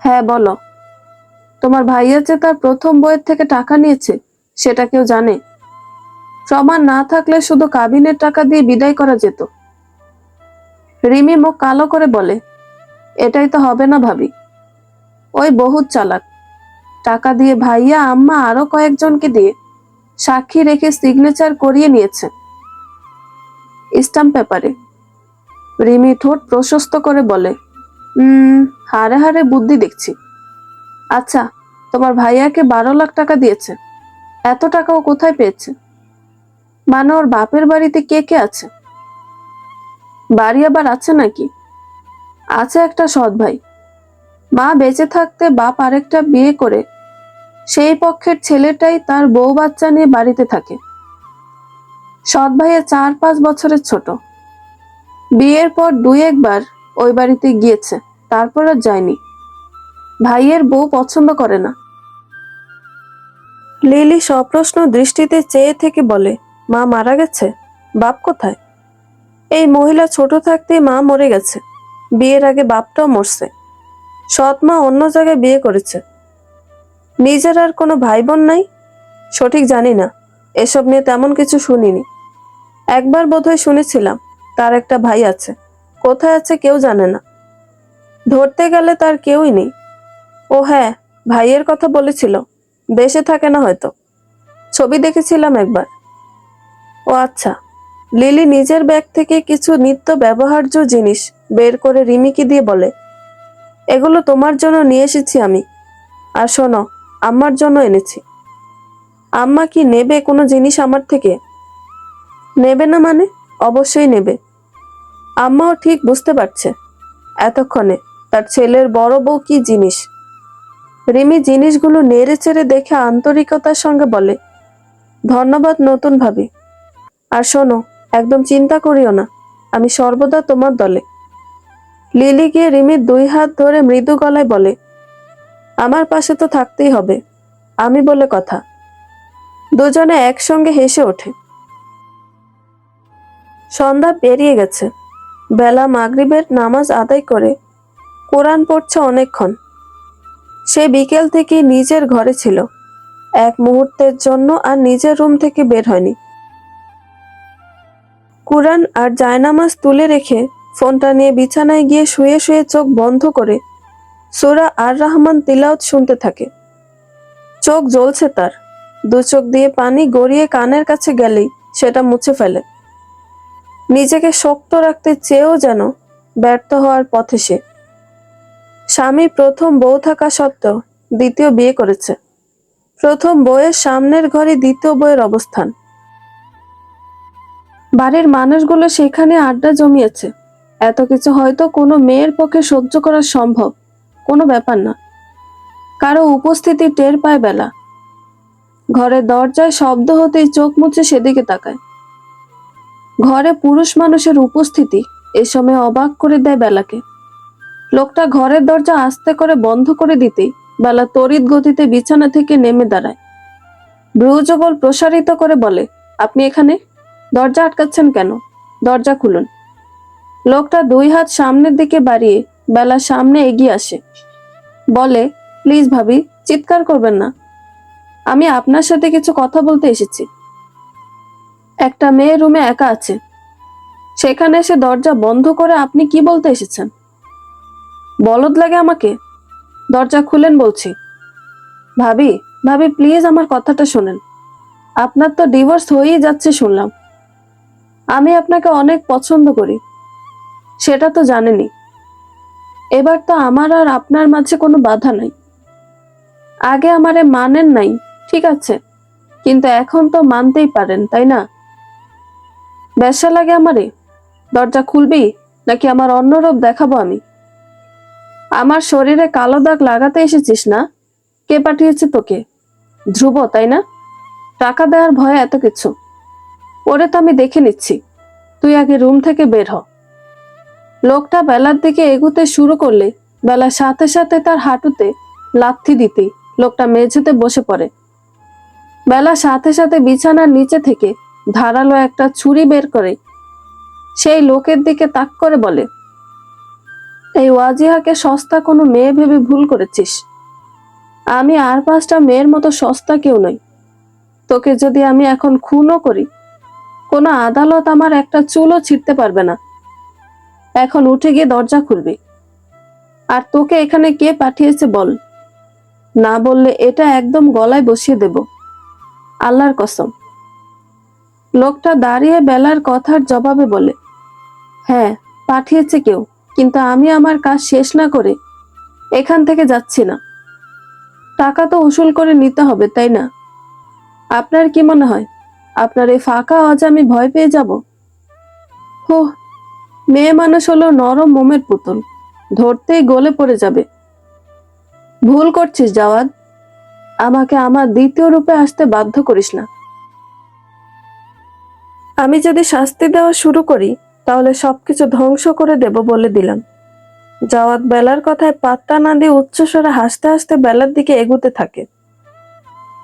হ্যাঁ বলো। তোমার ভাইয়া যে তার প্রথম বইয়ের থেকে টাকা নিয়েছে সেটা কেউ জানে? প্রমাণ না থাকলে শুধু কাবিনের টাকা দিয়ে বিদায় করা যেত। রিমি মুখ কালো করে বলে, এটাই তো হবে না ভাবি। ওই বহুত চালাক, টাকা দিয়ে ভাইয়া আম্মা আরো কয়েকজনকে দিয়ে সাক্ষী রেখে সিগনেচার করিয়ে নিয়েছে স্টাম্প পেপারে। রিমি ঠোঁট প্রশস্ত করে বলে, হারে হারে বুদ্ধি দেখছি। আচ্ছা, তোমার ভাইয়াকে 12 লাখ টাকা দিয়েছে, এত টাকা ও কোথায় পেয়েছে? মানে ওর বাপের বাড়িতে কে কে আছে? বাড়ি আবার আছে নাকি? আছে একটা সৎ ভাই, মা বেঁচে থাকতে বাপ আরেকটা বিয়ে করে সেই পক্ষের ছেলেটাই তার বউ বাচ্চা নিয়ে বাড়িতে থাকে। সৎ ভাইয়ের 4-5 বছরের ছোট। বিয়ের পর 2-1 বার ওই বাড়িতে গিয়েছে, তারপর আর যায়নি। ভাইয়ের বউ পছন্দ করে না। লিলি সপ্রশ্ন দৃষ্টিতে চেয়ে থেকে বলে, মা মারা গেছে? বাপ কোথায়? এই মহিলা ছোট থাকতেই মা মরে গেছে, বিয়ের আগে বাপটাও মরছে। সৎ মা অন্য জায়গায় বিয়ে করেছে। নিজের আর কোনো ভাই বোন নাই? সঠিক জানি না, এসব নিয়ে তেমন কিছু শুনিনি। একবার বোধহয় শুনেছিলাম তার একটা ভাই আছে, কোথায় আছে কেউ জানে না। ধরতে গেলে তার কেউই নেই। ও হ্যাঁ, ভাইয়ের কথা বলেছিল, দেশে থাকে না হয়তো, ছবি দেখেছিলাম একবার। ও আচ্ছা। লিলি নিজের ব্যাগ থেকে কিছু নিত্য ব্যবহার্য জিনিস বের করে রিমিকে দিয়ে বলে, এগুলো তোমার জন্য নিয়ে এসেছি আমি। আর শোনো, আম্মার জন্য এনেছি। আম্মা কি নেবে কোনো জিনিস আমার থেকে? নেবে না মানে? অবশ্যই নেবে। আম্মাও ঠিক বুঝতে পারছে এতক্ষণে তার ছেলের বড় বউ কি জিনিস। রিমি জিনিসগুলো নেড়ে চেড়ে দেখে আন্তরিকতার সঙ্গে বলে, ধন্যবাদ নতুন ভাবি। আর শোনো, একদম চিন্তা করিও না, আমি সর্বদা তোমার দলে। লিলি গিয়ে রিমির 2 হাত ধরে মৃদু গলায় বলে, আমার পাশে তো থাকতেই হবে, আমি বলে কথা। দুজনে একসঙ্গে হেসে ওঠে। সন্ধ্যা পেরিয়ে গেছে। বেলা মাগরিবের নামাজ আদায় করে কোরআন পড়ছে অনেকক্ষণ। সে বিকেল থেকে নিজের ঘরে ছিল, এক মুহূর্তের জন্য আর নিজের রুম থেকে বের হয়নি। কুরআন আর জায়নামাজ তুলে রেখে ফোনটা নিয়ে বিছানায় গিয়ে শুয়ে শুয়ে চোখ বন্ধ করে সূরা আর রহমান তিলাওয়াত শুনতে থাকে। চোখ জ্বলছে তার, 2 চোখ দিয়ে পানি গড়িয়ে কানের কাছে গেলেই সেটা মুছে ফেলে। নিজেকে শক্ত রাখতে চেয়েও যেন ব্যর্থ হওয়ার পথে সে। স্বামী প্রথম বউ থাকা সত্ত্বেও দ্বিতীয় বিয়ে করেছে। প্রথম বউয়ের সামনের ঘরে দ্বিতীয় বউয়ের অবস্থান। বাড়ির মানুষগুলো সেখানে আড্ডা জমিয়েছে। এত কিছু হয়তো কোনো মেয়ের পক্ষে সহ্য করা সম্ভব কোনো ব্যাপার না। কারো উপস্থিতি টের পায় বেলা। ঘরের দরজায় শব্দ হতেই চোখ মুছে সেদিকে তাকায়। ঘরে পুরুষ মানুষের উপস্থিতি এ সময় অবাক করে দেয় বেলাকে। লোকটা ঘরের দরজা আস্তে করে বন্ধ করে দিতেই বেলা তড়িৎ গতিতে বিছানা থেকে নেমে দাঁড়ায়। ভ্রুযুগল প্রসারিত করে বলে, আপনি এখানে? দরজা আটকাচ্ছেন কেন? দরজা খুলুন। লোকটা 2 হাত সামনের দিকে বাড়িয়ে বেলার সামনে এগিয়ে আসে। বলে, প্লিজ ভাবি, চিৎকার করবেন না। আমি আপনার সাথে কিছু কথা বলতে এসেছি। একটা মেয়ে রুমে একা আছে, সেখানে এসে দরজা বন্ধ করে আপনি কি বলতে এসেছেন? বলদ লাগে আমাকে? দরজা খুলেন বলছি। ভাবি, ভাবি প্লিজ আমার কথাটা শোনেন। আপনার তো ডিভোর্স হয়েই যাচ্ছে শুনলাম। আমি আপনাকে অনেক পছন্দ করি, সেটা তো জানেনই। এবার তো আমার আর আপনার মাঝে কোনো বাধা নাই। আগে আমারে মানেন নাই, ঠিক আছে, কিন্তু এখন তো মানতেই পারেন, তাই না? বেশ্যা লাগে আমারে? দরজা খুলবি নাকি আমার অন্য রূপ দেখাবো আমি? আমার শরীরে কালো দাগ লাগাতে এসেছিস না? কে পাঠিয়েছে তোকে? ধ্রুব, তাই না? টাকা দেওয়ার ভয়ে এত কিছু। ওরে তো আমি দেখে নিচ্ছি, তুই আগে রুম থেকে বের হ। লোকটা বেলার দিকে এগুতে শুরু করলে বেলার সাথে সাথে তার হাঁটুতে লাথি দিতেই লোকটা মেঝেতে বসে পড়ে। বেলার সাথে সাথে বিছানার নিচে থেকে ধারালো একটা ছুরি বের করে সেই লোকের দিকে তাক করে বলে, এই ওয়াজিহাকে সস্তা কোনো মেয়ে ভেবে ভুল করেছিস। আমি আর 5টা মেয়ের মতো সস্তা কেউ নই। তোকে যদি আমি এখন খুনও করি, কোনো আদালত আমার একটা চুলও ছিঁড়তে পারবে না। এখন উঠে গিয়ে দরজা খুলবি। আর তোকে এখানে কে পাঠিয়েছে বল। না বললে এটা একদম গলায় বসিয়ে দেব, আল্লাহর কসম। লোকটা দাঁড়িয়ে বেলার কথার জবাবে বলে, হ্যাঁ পাঠিয়েছে কেউ, কিন্তু আমি আমার কাজ শেষ না করে এখান থেকে যাচ্ছি না। টাকা তো উসুল করে নিতে হবে, তাই না? আপনার কি মনে হয় আপনার এই ফাঁকা আওয়াজে আমি ভয় পেয়ে যাব? হো, মেয়ে মানুষ হলো নরম মোমের পুতুল, ধরতেই গলে পড়ে যাবে। ভুল করছিস জাওয়াদ, আমাকে আমার দ্বিতীয় রূপে আসতে বাধ্য করিস না। আমি যদি শাস্তি দেওয়া শুরু করি তাহলে সবকিছু ধ্বংস করে দেব বলে দিলাম। জাওয়াদ বেলার কথায় পাত্তা না দিয়ে উচ্চস্বরে হাসতে হাসতে বেলার দিকে এগুতে থাকে।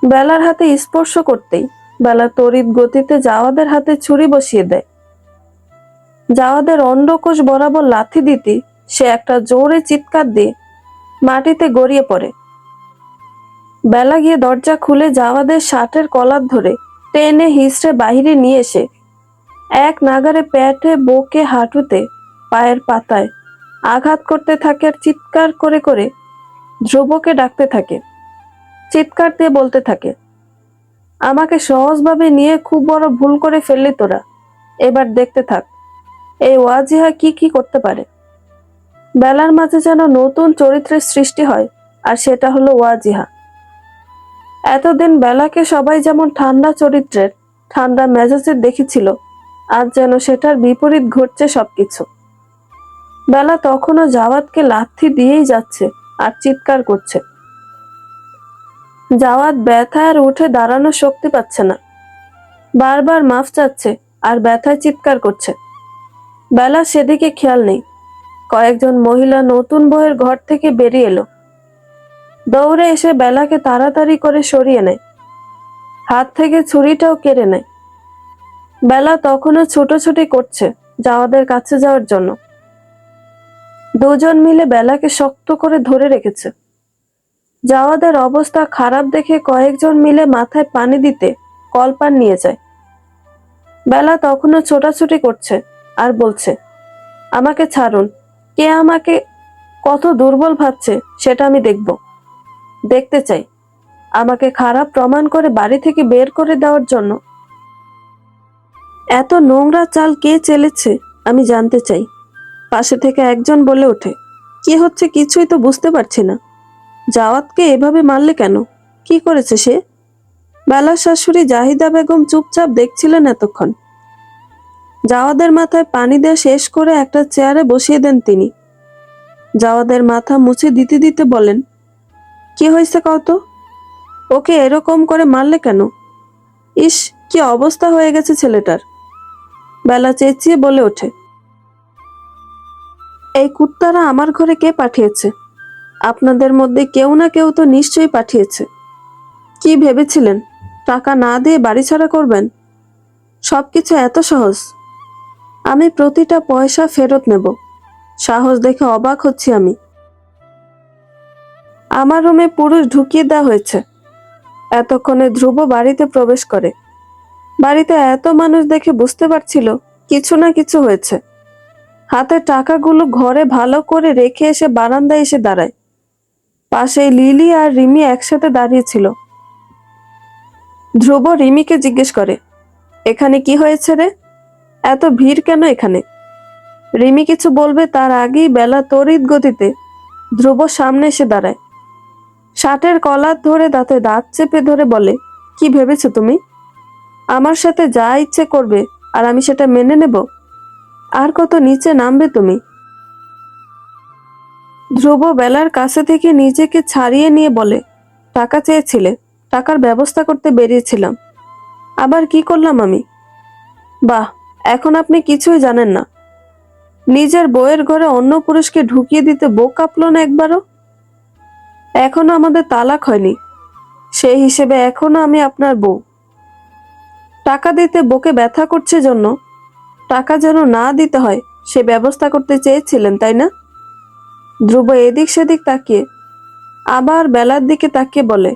বেলার হাতে স্পর্শ করতেই বেলা তড়িৎ গতিতে জাওয়াদের হাতে ছুরি বসিয়ে দেয়। জাওয়াদের অন্ডকোষ বরাবর লাথি দিতে সে একটা জোরে চিৎকার দিয়ে মাটিতে গড়িয়ে পড়ে। বেলা গিয়ে দরজা খুলে জাওয়াদের শার্টের কলার ধরে টেনে হিঁচড়ে বাহিরে নিয়ে এসে এক নাগারে পেটে, বুকে, হাঁটুতে, পায়ের পাতায় আঘাত করতে থাকে আর চিৎকার করে করে ধ্রুবকে ডাকতে থাকে। চিৎকার দিয়ে বলতে থাকে, আমাকে সহজভাবে নিয়ে খুব বড় ভুল করে ফেললি তোরা। এবার দেখতে থাক এই ওয়াজিহা কি কি করতে পারে। বেলার মাঝে যেন নতুন চরিত্রের সৃষ্টি হয়, আর সেটা হলো ওয়াজিহা। এতদিন বেলাকে সবাই যেমন ঠান্ডা চরিত্রের, ঠান্ডা মেজাজের দেখেছিল, আজ যেন সেটার বিপরীত ঘটছে সবকিছু। বেলা তখনও জাওয়াদকে লাথি দিয়েই যাচ্ছে আর চিৎকার করছে। জাওয়াদ ব্যথায় আর উঠে দাঁড়ানোর শক্তি পাচ্ছে না, বারবার মাফ চাচ্ছে আর ব্যথায় চিৎকার করছে। বেলা সেদিকে খেয়াল নেই। কয়েকজন মহিলা নতুন বউয়ের ঘর থেকে বেরিয়ে এলো। দৌড়ে এসে বেলাকে তাড়াতাড়ি করে সরিয়ে নেয়, হাত থেকে ছুরিটাও কেড়ে নেয়। বেলা তখনও ছুটোছুটি করছে জাওয়াদের কাছে যাওয়ার জন্য। দুজন মিলে বেলাকে শক্ত করে ধরে রেখেছে। জাওয়াদের অবস্থা খারাপ দেখে কয়েকজন মিলে মাথায় পানি দিতে কলপান নিয়ে যায়। বেলা তখনও ছোটাছুটি করছে আর বলছে, আমাকে ছাড়ুন, কে আমাকে কত দুর্বল ভাবছে সেটা আমি দেখব, দেখতে চাই। আমাকে খারাপ প্রমাণ করে বাড়ি থেকে বের করে দেওয়ার জন্য এত নোংরা চাল কে চেলেছে আমি জানতে চাই। পাশে থেকে একজন বলে ওঠে, কি হচ্ছে কিছুই তো বুঝতে পারছি না। জাওয়াতকে এভাবে মারলে কেন? কি করেছে সে? বেলার শাশুড়ি জাহিদা বেগম চুপচাপ দেখছিলেন এতক্ষণ। জাওয়াদের মাথায় পানি দেওয়া শেষ করে একটা চেয়ারে বসিয়ে দেন তিনি। জাওয়াদের মাথা মুছে দিতে দিতে বলেন, কি হয়েছে কত? ওকে এরকম করে মারলে কেন? ইস, কি অবস্থা হয়ে গেছে ছেলেটার। বেলা চেঁচিয়ে বলে ওঠে, এই কুত্তারা আমার ঘরে কে পাঠিয়েছে? আপনাদের মধ্যে কেউ না কেউ তো নিশ্চয়ই পাঠিয়েছে। কি ভেবেছিলেন টাকা না দিয়ে বাড়ি ছাড়া করবেন? সবকিছু এত সহজ? আমি প্রতিটা পয়সা ফেরত নেব। সাহস দেখে অবাক হচ্ছি আমি। আমার রুমে পুরুষ ঢুকিয়ে দেওয়া হয়েছে। এতক্ষণে ধ্রুব বাড়িতে প্রবেশ করে। বাড়িতে এত মানুষ দেখে বুঝতে পারছিল কিছু না কিছু হয়েছে। হাতে টাকাগুলো ঘরে ভালো করে রেখে এসে বারান্দায় এসে দাঁড়ায়। পাশেই লিলি আর রিমি একসাথে দাঁড়িয়েছিল। ধ্রুব রিমিকে জিজ্ঞেস করে, এখানে কি হয়েছে রে? এত ভিড় কেন এখানে? রিমি কিছু বলবে তার আগেই বেলা তড়িৎ গতিতে ধ্রুব সামনে এসে দাঁড়ায়। শার্টের কলার ধরে দাঁতে দাঁত চেপে ধরে বলে, কি ভেবেছো তুমি? আমার সাথে যা ইচ্ছে করবে আর আমি সেটা মেনে নেব? আর কত নিচে নামবে তুমি? ধ্রুব বেলার কাছে থেকে নিজেকে ছাড়িয়ে নিয়ে বলে, টাকা চেয়েছিলে, টাকার ব্যবস্থা করতে বেরিয়েছিলাম। আবার কি করলাম আমি? বাহ, এখন আপনি কিছুই জানেন না। নিজের বউয়ের ঘরে অন্য পুরুষকে ঢুকিয়ে দিতে বউ কাঁপলো না একবারও? এখনো আমাদের তালাক হয়নি, সেই হিসেবে এখনো আমি আপনার বউ। টাকা দিতে বউকে ব্যথা করছে জন্য টাকা যেন না দিতে হয় সে ব্যবস্থা করতে চেয়েছিলেন, তাই না? ধ্রুব এদিক সেদিক তাকিয়ে আবার বেলার দিকে তাকিয়ে বলে,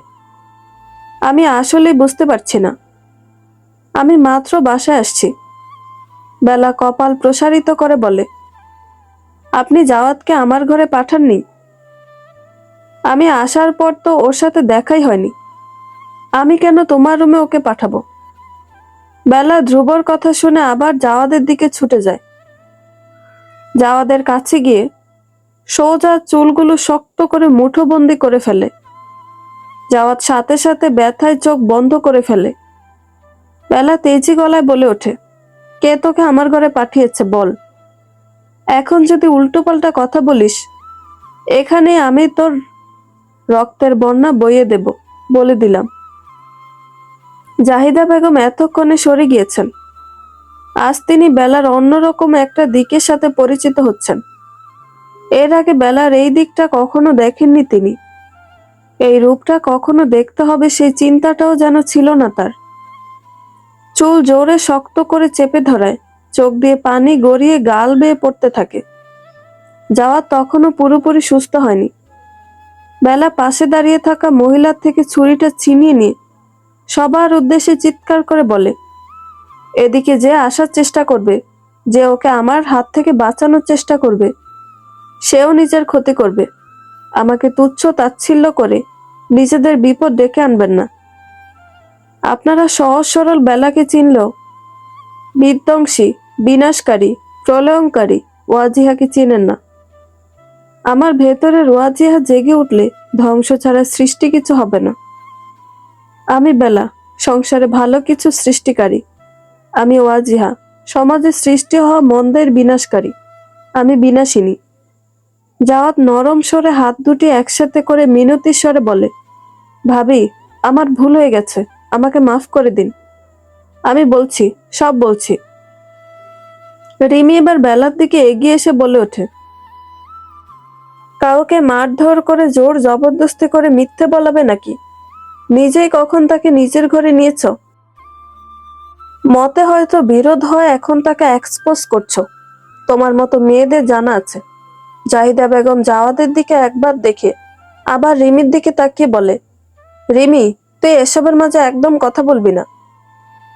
আমি আসলেই বুঝতে পারছি না। আমি মাত্র বাসায় আসছি। বেলা কপাল প্রসারিত করে বলে, আপনি জাওয়াতকে আমার ঘরে পাঠাননি? আমি আসার পর তো ওর সাথে দেখাই হয়নি। আমি কেন তোমার রুমে ওকে পাঠাবো? বেলা ধ্রুবর কথা শুনে আবার জাওয়াদের দিকে ছুটে যায়। জাওয়াদের কাছে গিয়ে সোজা চুলগুলো শক্ত করে মুঠোবন্দি করে ফেলে। জাওয়াদ সাথে সাথে ব্যথায় চোখ বন্ধ করে ফেলে। বেলা তেজি গলায় বলে ওঠে, কে তোকে আমার ঘরে পাঠিয়েছে বল? এখন যদি উল্টোপাল্টা কথা বলিস, এখানে আমি তোর রক্তের বন্যা বইয়ে দেব, বলে দিলাম। জাহিদা বেগম এতক্ষণে সরে গিয়েছেন। আজ তিনি বেলার অন্যরকম একটা দিকের সাথে পরিচিত হচ্ছেন। এর আগে বেলার এই দিকটা কখনো দেখেননি তিনি। এই রূপটা কখনো দেখতে হবে সেই চিন্তাটাও যেন ছিল না তার। চুল জোরে শক্ত করে চেপে ধরায়, চোখ দিয়ে পানি গড়িয়ে গাল বেয়ে পড়তে থাকে। জাওয়াদ তখনও পুরোপুরি সুস্থ হয়নি। বেলা পাশে দাঁড়িয়ে থাকা মহিলার থেকে ছুরিটা ছিনিয়ে নিয়ে সবার উদ্দেশ্যে চিৎকার করে বলে, এদিকে যে আসার চেষ্টা করবে, যে ওকে আমার হাত থেকে বাঁচানোর চেষ্টা করবে, সেও নিজের ক্ষতি করবে। আমাকে তুচ্ছ তাচ্ছিল্য করে নিজেদের বিপদ ডেকে আনবেন না। আপনারা সহজ সরল বেলাকে চিনলেও বিধ্বংসী, বিনাশকারী, প্রলয়ঙ্কারী ওয়াজিহাকে চিনেন না। আমার ভেতরের ওয়াজিহা জেগে উঠলে ধ্বংস ছাড়া সৃষ্টি কিছু হবে না। আমি বেলা, সংসারে ভালো কিছু সৃষ্টিকারী। আমি ওয়াজিহা, সমাজে সৃষ্টি হওয়া মন্দের বিনাশকারী। আমি বিনাশিনী। জাওয়াত নরম স্বরে হাত দুটি একসাথে করে মিনতির স্বরে বলে, ভাবি, আমার ভুল হয়ে গেছে, আমাকে মাফ করে দিন। আমি বলছি, সব বলছি। রিমি এবার বেলার দিকে এগিয়ে এসে বলে ওঠে, কাউকে মারধর করে জোর জবরদস্তি করে মিথ্যে বলাবে নাকি? নিজেই কখন তাকে নিজের ঘরে নিয়েছ? মতে হয়তো বিরোধ হয়, এখন তাকে এক্সপোজ করছো। তোমার মতো মেয়েদের জানা আছে। জাহিদা বেগম জাওয়াদের দিকে একবার দেখে আবার রিমির দিকে তাকিয়ে বলে, রিমি, তুই এসবের মাঝে একদম কথা বলবি না।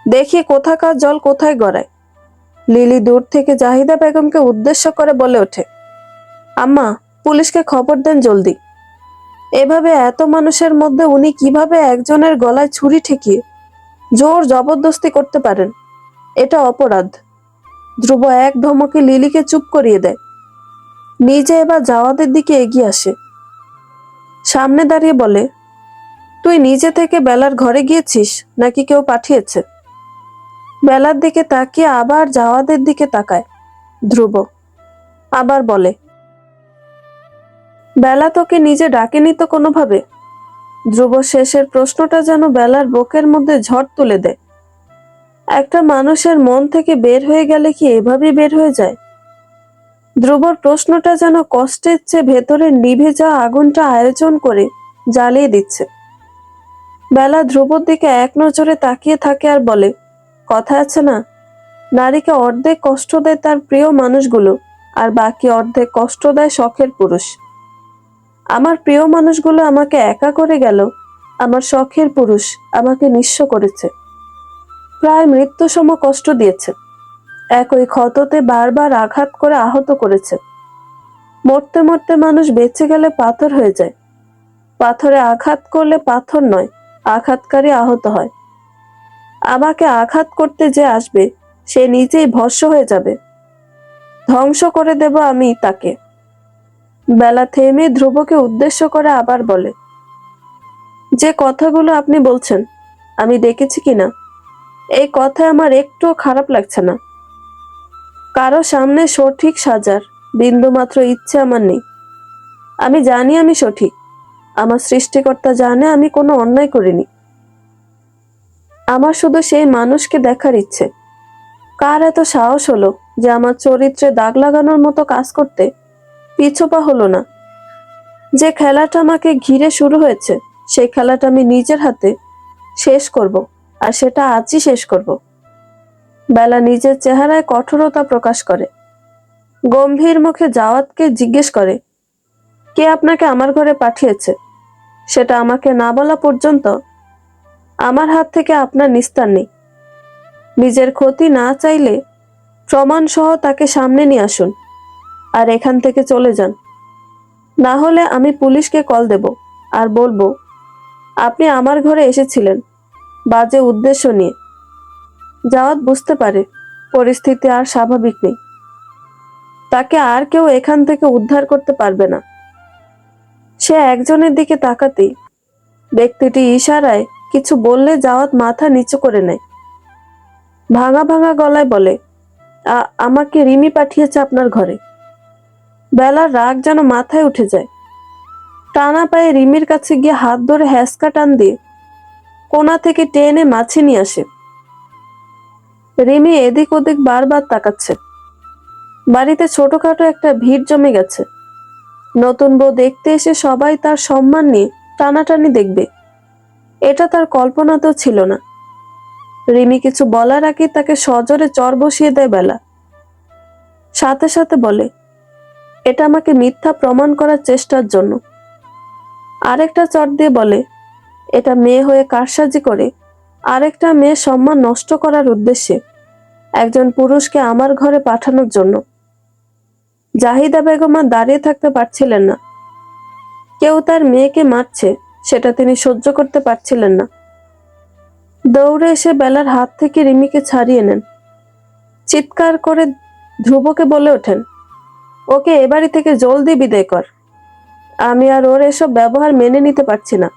দেখি কোথাকার জল কোথায় গড়ায়। লিলি দূর থেকে জাহিদা বেগমকে উদ্দেশ্য করে বলে ওঠে, আম্মা, পুলিশকে খবর দেন জলদি। এভাবে এত মানুষের মধ্যে উনি কিভাবে একজনের গলায় ছুরি ঠেকিয়ে জোর জবরদস্তি করতে পারেন? এটা অপরাধ। ধ্রুব এক ধমকে লিলিকে চুপ করিয়ে দেয়। নিজে এবার জাওয়াদের দিকে এগিয়ে আসে। সামনে দাঁড়িয়ে বলে, তুই নিজে থেকে বেলার ঘরে গিয়েছিস নাকি কেউ পাঠিয়েছে? বেলার দিকে তাকিয়ে আবার জাওয়াদের দিকে তাকায় ধ্রুব। আবার বলে, বেলা তোকে নিজে ডাকেনি তো কোনোভাবে? ধ্রুব শেষের প্রশ্নটা যেন বেলার বুকের মধ্যে ঝড় তুলে দেয়। একটা মানুষের মন থেকে বের হয়ে গেলে কি এভাবেই বের হয়ে যায়? ধ্রুবর প্রশ্নটা যেন কষ্টের চেয়ে ভেতরে নিভে যাওয়া আগুনটা আয়োজন করে জ্বালিয়ে দিচ্ছে। বেলা ধ্রুবর দিকে এক নজরে তাকিয়ে থাকে আর বলে, কথা আছে না, নারীকে অর্ধেক কষ্ট দেয় তার প্রিয় মানুষগুলো, আর বাকি অর্ধেক কষ্ট দেয় শখের পুরুষ। আমার প্রিয় মানুষগুলো আমাকে একা করে গেল, আমার শখের পুরুষ আমাকে নিঃস্ব করেছে, প্রায় মৃত্যুসম কষ্ট দিয়েছে, একই ক্ষততে বারবার আঘাত করে আহত করেছে। মরতে মরতে মানুষ বেঁচে গেলে পাথর হয়ে যায়, পাথরে আঘাত করলে পাথর নয়, আঘাতকারী আহত হয়। আমাকে আঘাত করতে যে আসবে সে নিজেই ভস্ম হয়ে যাবে, ধ্বংস করে দেব আমি তাকে। বেলা থেমে ধ্রুবকে উদ্দেশ্য করে আবার বলে, যে কথাগুলো আপনি বলছেন আমি দেখেছি কিনা, এই কথায় আমার একটুও খারাপ লাগছে না। কারো সামনে সঠিক সাজার বিন্দুমাত্র ইচ্ছে আমার নেই। আমি জানি আমি সঠিক, আমার সৃষ্টিকর্তা জানে আমি কোনো অন্যায় করিনি। আমার শুধু সেই মানুষকে দেখার ইচ্ছে, কার এত সাহস হলো যে আমার চরিত্রে দাগ লাগানোর মতো কাজ করতে পিছপা হলো না। যে খেলাটা আমাকে ঘিরে শুরু হয়েছে সেই খেলাটা আমি নিজের হাতে শেষ করব, আর সেটা আজই শেষ করব। বেলা নিজের চেহারায় কঠোরতা প্রকাশ করে, গম্ভীর মুখে জাওয়াতকে জিজ্ঞেস করে, কে আপনাকে আমার ঘরে পাঠিয়েছে? সেটা আমাকে না বলা পর্যন্ত আমার হাত থেকে আপনার নিস্তার নেই। নিজের ক্ষতি না চাইলে প্রমাণ সহ তাকে সামনে নিয়ে আসুন আর এখান থেকে চলে যান, না হলে আমি পুলিশকে কল দেব আর বলবো আপনি আমার ঘরে এসেছিলেন বাজে উদ্দেশ্য নিয়ে। জাওয়াত বুঝতে পারে পরিস্থিতি আর স্বাভাবিক নেই, তাকে আর কেউ এখান থেকে উদ্ধার করতে পারবে না। সে একজনের দিকে তাকাতেই ব্যক্তিটি ইশারায় কিছু বললে জাওয়াত মাথা নিচু করে নেয়, ভাঙা ভাঙা গলায় বলে, আমাকে রিমি পাঠিয়েছে আপনার ঘরে। বেলার রাগ যেন মাথায় উঠে যায়, টানা পায়ে রিমির কাছে গিয়ে হাত ধরে হ্যাসকা টান দিয়ে কোনা থেকে টেনে মাছি নিয়ে আসে। রিমি এদিক ওদিক বারবার তাকাচ্ছে। বাড়িতে ছোটখাটো একটা ভিড় জমে গেছে। নতুন বউ দেখতে এসে সবাই তার সম্মান নিয়ে টানাটানি দেখবে, এটা তার কল্পনাতেও ছিল না। রিমি কিছু বলার আগে তাকে সজোরে চর বসিয়ে দেয় বেলা। সাথে সাথে বলে, এটা আমাকে মিথ্যা প্রমাণ করার চেষ্টার জন্য। আরেকটা চর দিয়ে বলে, এটা মেয়ে হয়ে কারসাজি করে আরেকটা মেয়ের সম্মান নষ্ট করার উদ্দেশ্যে একজন পুরুষকে আমার ঘরে পাঠানোর জন্য। জাহিদা বেগম আর দাঁড়িয়ে থাকতে পারছিলেন না। কেউ তার মেয়েকে মারছে সেটা তিনি সহ্য করতে পারছিলেন না। দৌড়ে এসে বেলার হাত থেকে রিমিকে ছাড়িয়ে নেন। চিৎকার করে ধ্রুবকে বলে ওঠেন, ওকে এ বাড়ি থেকে জলদি বিদায় কর, আমি আর ওর এসব ব্যবহার মেনে নিতে পারছি না।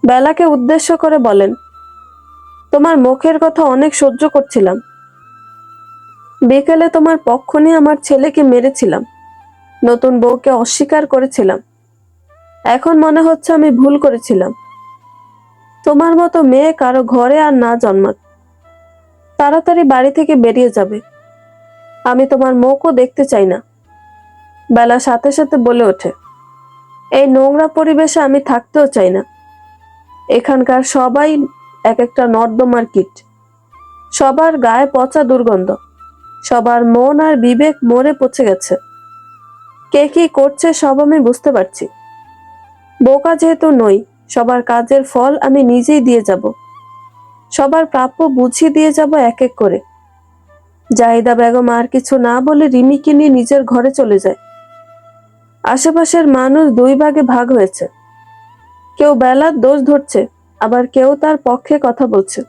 বেলাকে উদ্দেশ্য করে বলেন, তোমার মুখের কথা অনেক সহ্য করছিলাম, বিকেলে তোমার পক্ষ নিয়ে আমার ছেলেকে মেরেছিলাম, নতুন বউকে অস্বীকার করেছিলাম, এখন মনে হচ্ছে আমি ভুল করেছিলাম। তোমার মতো মেয়ে কারো ঘরে আর না জন্মাক, তাড়াতাড়ি বাড়ি থেকে বেরিয়ে যাবে, আমি তোমার মুখও দেখতে চাই না। বেলা সাথে সাথে বলে ওঠে, এই নোংরা পরিবেশে আমি থাকতেও চাই না। এখানকার সবাই এক একটা নর্দমার কীট, সবার গায়ে পচা দুর্গন্ধ, সবার মন আর বিবেক মরে পচে গেছে। কে কি করছে সব আমি বুঝতে পারছি। বোকা যেহেতু নই, সবার কাজের ফল আমি নিজেই দিয়ে যাব, সবার প্রাপ্য বুঝিয়ে দিয়ে যাব এক এক করে। জাহিদা বেগম আর কিছু না বলে রিমিকে নিয়ে নিজের ঘরে চলে যায়। আশেপাশের মানুষ দুই ভাগে ভাগ হয়েছে, কেউ বেলার দোষ ধরছে, আবার কেউ তার পক্ষে কথা বলছে।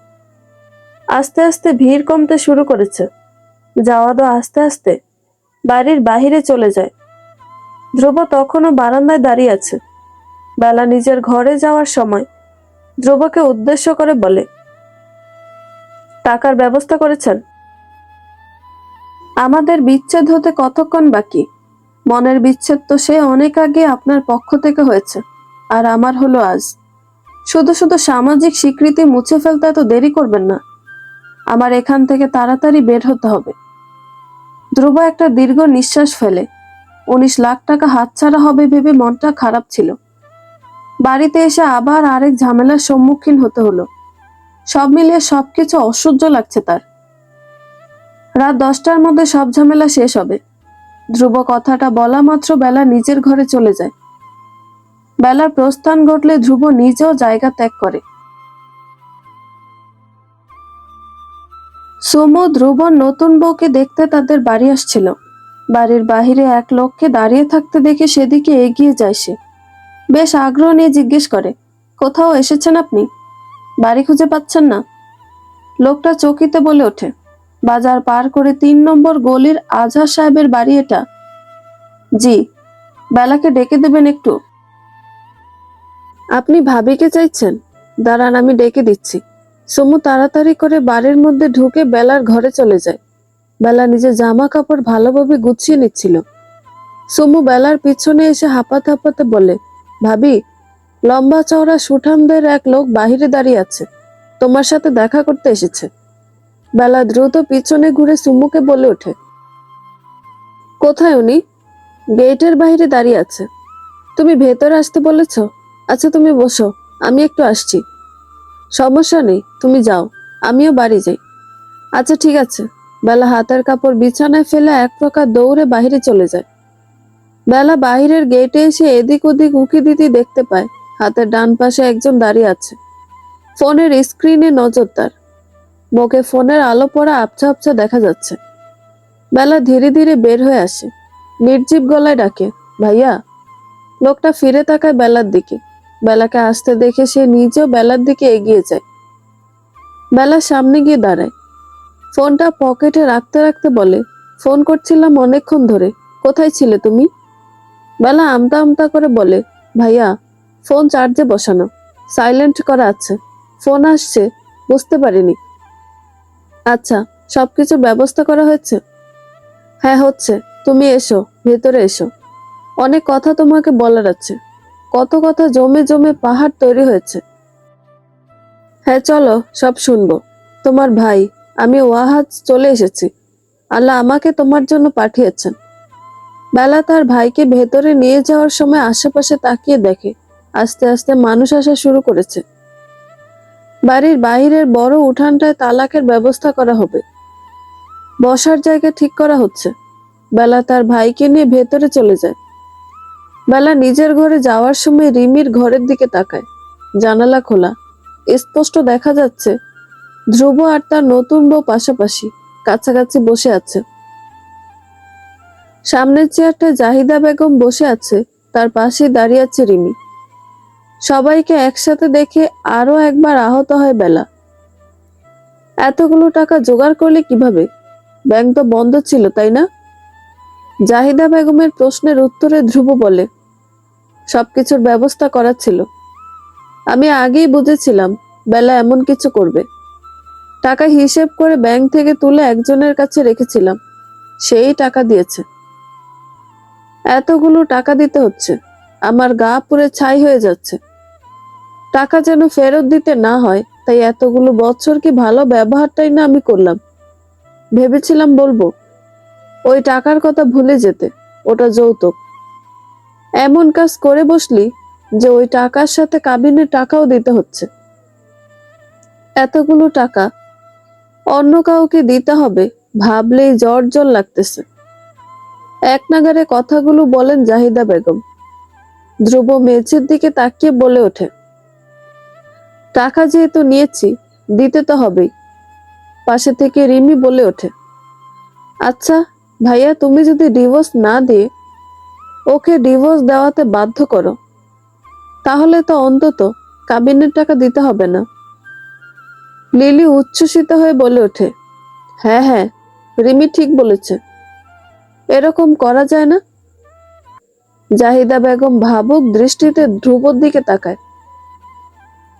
আস্তে আস্তে ভিড় কমতে শুরু করেছে। জাওয়াদও আস্তে আস্তে বাড়ির বাহিরে চলে যায়। ধ্রুব তখনও বারান্দায় দাঁড়িয়ে আছে। বেলা নিজের ঘরে যাওয়ার সময় ধ্রুবকে উদ্দেশ্য করে বলে, টাকার ব্যবস্থা করেছেন? আমাদের বিচ্ছেদ হতে কতক্ষণ বাকি? মনের বিচ্ছেদ তো সে অনেক আগে আপনার পক্ষ থেকে হয়েছে, আর আমার হলো আজ। শুধু শুধু সামাজিক স্বীকৃতি মুছে ফেলতে এত দেরি করবেন না, আমার এখান থেকে তাড়াতাড়ি বের হতে হবে। ধ্রুব একটা দীর্ঘ নিঃশ্বাস ফেলে। 19 লাখ টাকা হাতছাড়া হবে ভেবে মনটা খারাপ ছিল। বাড়িতে এসে আবার আরেক ঝামেলার সম্মুখীন হতে হলো। সব মিলিয়ে সবকিছু অসহ্য লাগছে তার। রাত 10টার মধ্যে সব ঝামেলা শেষ হবে। ধ্রুব কথাটা বলা মাত্র বেলা নিজের ঘরে চলে যায়। বেলার প্রস্থান ঘটলে ধ্রুব নিজেও জায়গা ত্যাগ করে। সুমু ধ্রুবর নতুন বউকে দেখতে তাদের বাড়ি আসছিল। বাড়ির বাহিরে এক লোককে দাঁড়িয়ে থাকতে দেখে সেদিকে এগিয়ে যায় সে। বেশ আগ্রহ নিয়ে জিজ্ঞেস করে, কোথাও এসেছেন আপনি? বাড়ি খুঁজে পাচ্ছেন না? লোকটা চকিতে বলে ওঠে, বাজার পার করে 3 নম্বর গলির আজহার সাহেবের বাড়ি এটা। জি। বেলাকে ডেকে দেবেন একটু? আপনি ভাবিকে চাইছেন? দাঁড়ান, আমি ডেকে দিচ্ছি। সুমু তাড়াতাড়ি করে বাড়ির মধ্যে ঢুকে বেলার ঘরে চলে যায়। বেলা নিজের জামা কাপড় ভালোভাবে গুছিয়ে নিচ্ছিল। সুমু বেলার পিছনে এসে হাঁপাতে হাঁপাতে বলে, ভাবি, লম্বা চওড়া সুঠামদের এক লোক বাহিরে দাঁড়িয়ে আছে, তোমার সাথে দেখা করতে এসেছে। বেলা দ্রুত পিছনে ঘুরে সুমুকে বলে ওঠে, কোথায় উনি? গেটের বাইরে দাঁড়িয়ে আছে। তুমি ভেতরে আসতে বলেছ? আচ্ছা তুমি বসো, আমি একটু আসছি। সমস্যা নেই, তুমি যাও, আমিও বাড়ি যাই। আচ্ছা ঠিক আছে। বেলা হাতের কাপড় বিছানায় ফেলে এক প্রকার দৌড়ে বাহিরে চলে যায়। বেলা বাহিরের গেটে এসে এদিক ওদিক উঁকি দিতে দেখতে পায় হাতের ডান পাশে একজন দাঁড়িয়ে আছে। ফোনের স্ক্রিনে নজর তার। মুখে ফোনের আলো পড়া আবছা আবছা দেখা যাচ্ছে। বেলা ধীরে ধীরে বের হয়ে আসে। নির্জীব গলায় ডাকে, ভাইয়া। লোকটা ফিরে তাকায় বেলার দিকে। বেলাকে আসতে দেখে সে নিজেও বেলার দিকে এগিয়ে যায়। বেলার সামনে গিয়ে দাঁড়ায়। ফোনটা পকেটে রাখতে রাখতে বলে, ফোন করছিলাম অনেকক্ষণ ধরে, কোথায় ছিলে তুমি? বেলা আমতা আমতা করে বলে, ভাইয়া, ফোন চার্জে বসানো, সাইলেন্ট করা আছে, ফোন আসছে, বুঝতে পারিনি। আচ্ছা, সবকিছুর ব্যবস্থা করা হয়েছে? হ্যাঁ হচ্ছে, তুমি এসো, ভেতরে এসো, অনেক কথা তোমাকে বলার আছে। কত কথা জমে জমে পাহাড় তৈরি হয়েছে। হ্যাঁ চলো, সব শুনবো। তোমার ভাই, আমি ওয়াহাজ চলে এসেছি। আল্লাহ আমাকে তোমার জন্য পাঠিয়েছেন। বেলা তার ভাইকে ভেতরে নিয়ে যাওয়ার সময় আশেপাশে তাকিয়ে দেখে আস্তে আস্তে মানুষ আসা শুরু করেছে। বাড়ির বাইরের বড় উঠানটায় তালাকের ব্যবস্থা করা হবে। বসার জায়গা ঠিক করা হচ্ছে। বেলা তার ভাইকে নিয়ে ভেতরে চলে যায়। বেলা নিজের ঘরে যাওয়ার সময় রিমির ঘরের দিকে তাকায়। জানালা খোলা, স্পষ্ট দেখা যাচ্ছে ধ্রুব আর তার নতুন বউ পাশাপাশি কাছাকাছি বসে আছে। সামনের চেয়ারটায় জাহিদা বেগম বসে আছে, তার পাশে দাঁড়িয়ে আছে রিমি। সবাইকে একসাথে দেখে আরো একবার আহত হয় বেলা। এতগুলো টাকা জোগাড় করলে কিভাবে? ব্যাংক তো বন্ধ ছিল, তাই না? জাহিদা বেগমের প্রশ্নের উত্তরে ধ্রুব বলে, সবকিছুর ব্যবস্থা করা ছিল। আমি আগেই বুঝেছিলাম বেলা এমন কিছু করবে। টাকা হিসেব করে ব্যাংক থেকে তুলে একজনের কাছে রেখেছিলাম, সেই টাকা দিয়েছে। এতগুলো টাকা দিতে হচ্ছে, আমার গা পুড়ে ছাই হয়ে যাচ্ছে। টাকা যেন ফেরত দিতে না হয়, তাই এতগুলো বছর কি ভালো ব্যবহারটাই না আমি করলাম। ভেবেছিলাম বলবো, ওই টাকার কথা ভুলে যেতে, ওটা যৌতুক। এমন কাজ করে বসলি যে ওই টাকার সাথে কাবিনের টাকাও দিতে হচ্ছে। এতগুলো টাকা অন্য কাউকে দিতে হবে ভাবলেই জ্বর জ্বর লাগতেছে। এক নাগারে কথাগুলো বলেন জাহিদা বেগম। ধ্রুব মেঝের দিকে তাকিয়ে বলে ওঠে, টাকা যেহেতু নিয়েছি, দিতে তো হবেই। পাশে থেকে রিমি বলে ওঠে, আচ্ছা ভাইয়া, তুমি যদি ডিভোর্স না দিয়ে ওকে ডিভোর্স দেওয়াতে বাধ্য করো, তাহলে তো অন্তত কাবিনের টাকা দিতে হবে না। লিলি উচ্ছ্বসিত হয়ে বলে ওঠে, হ্যাঁ হ্যাঁ, রিমি ঠিক বলেছে, এরকম করা যায় না? জাহিদা বেগম ভাবুক দৃষ্টিতে ধ্রুবর দিকে তাকায়।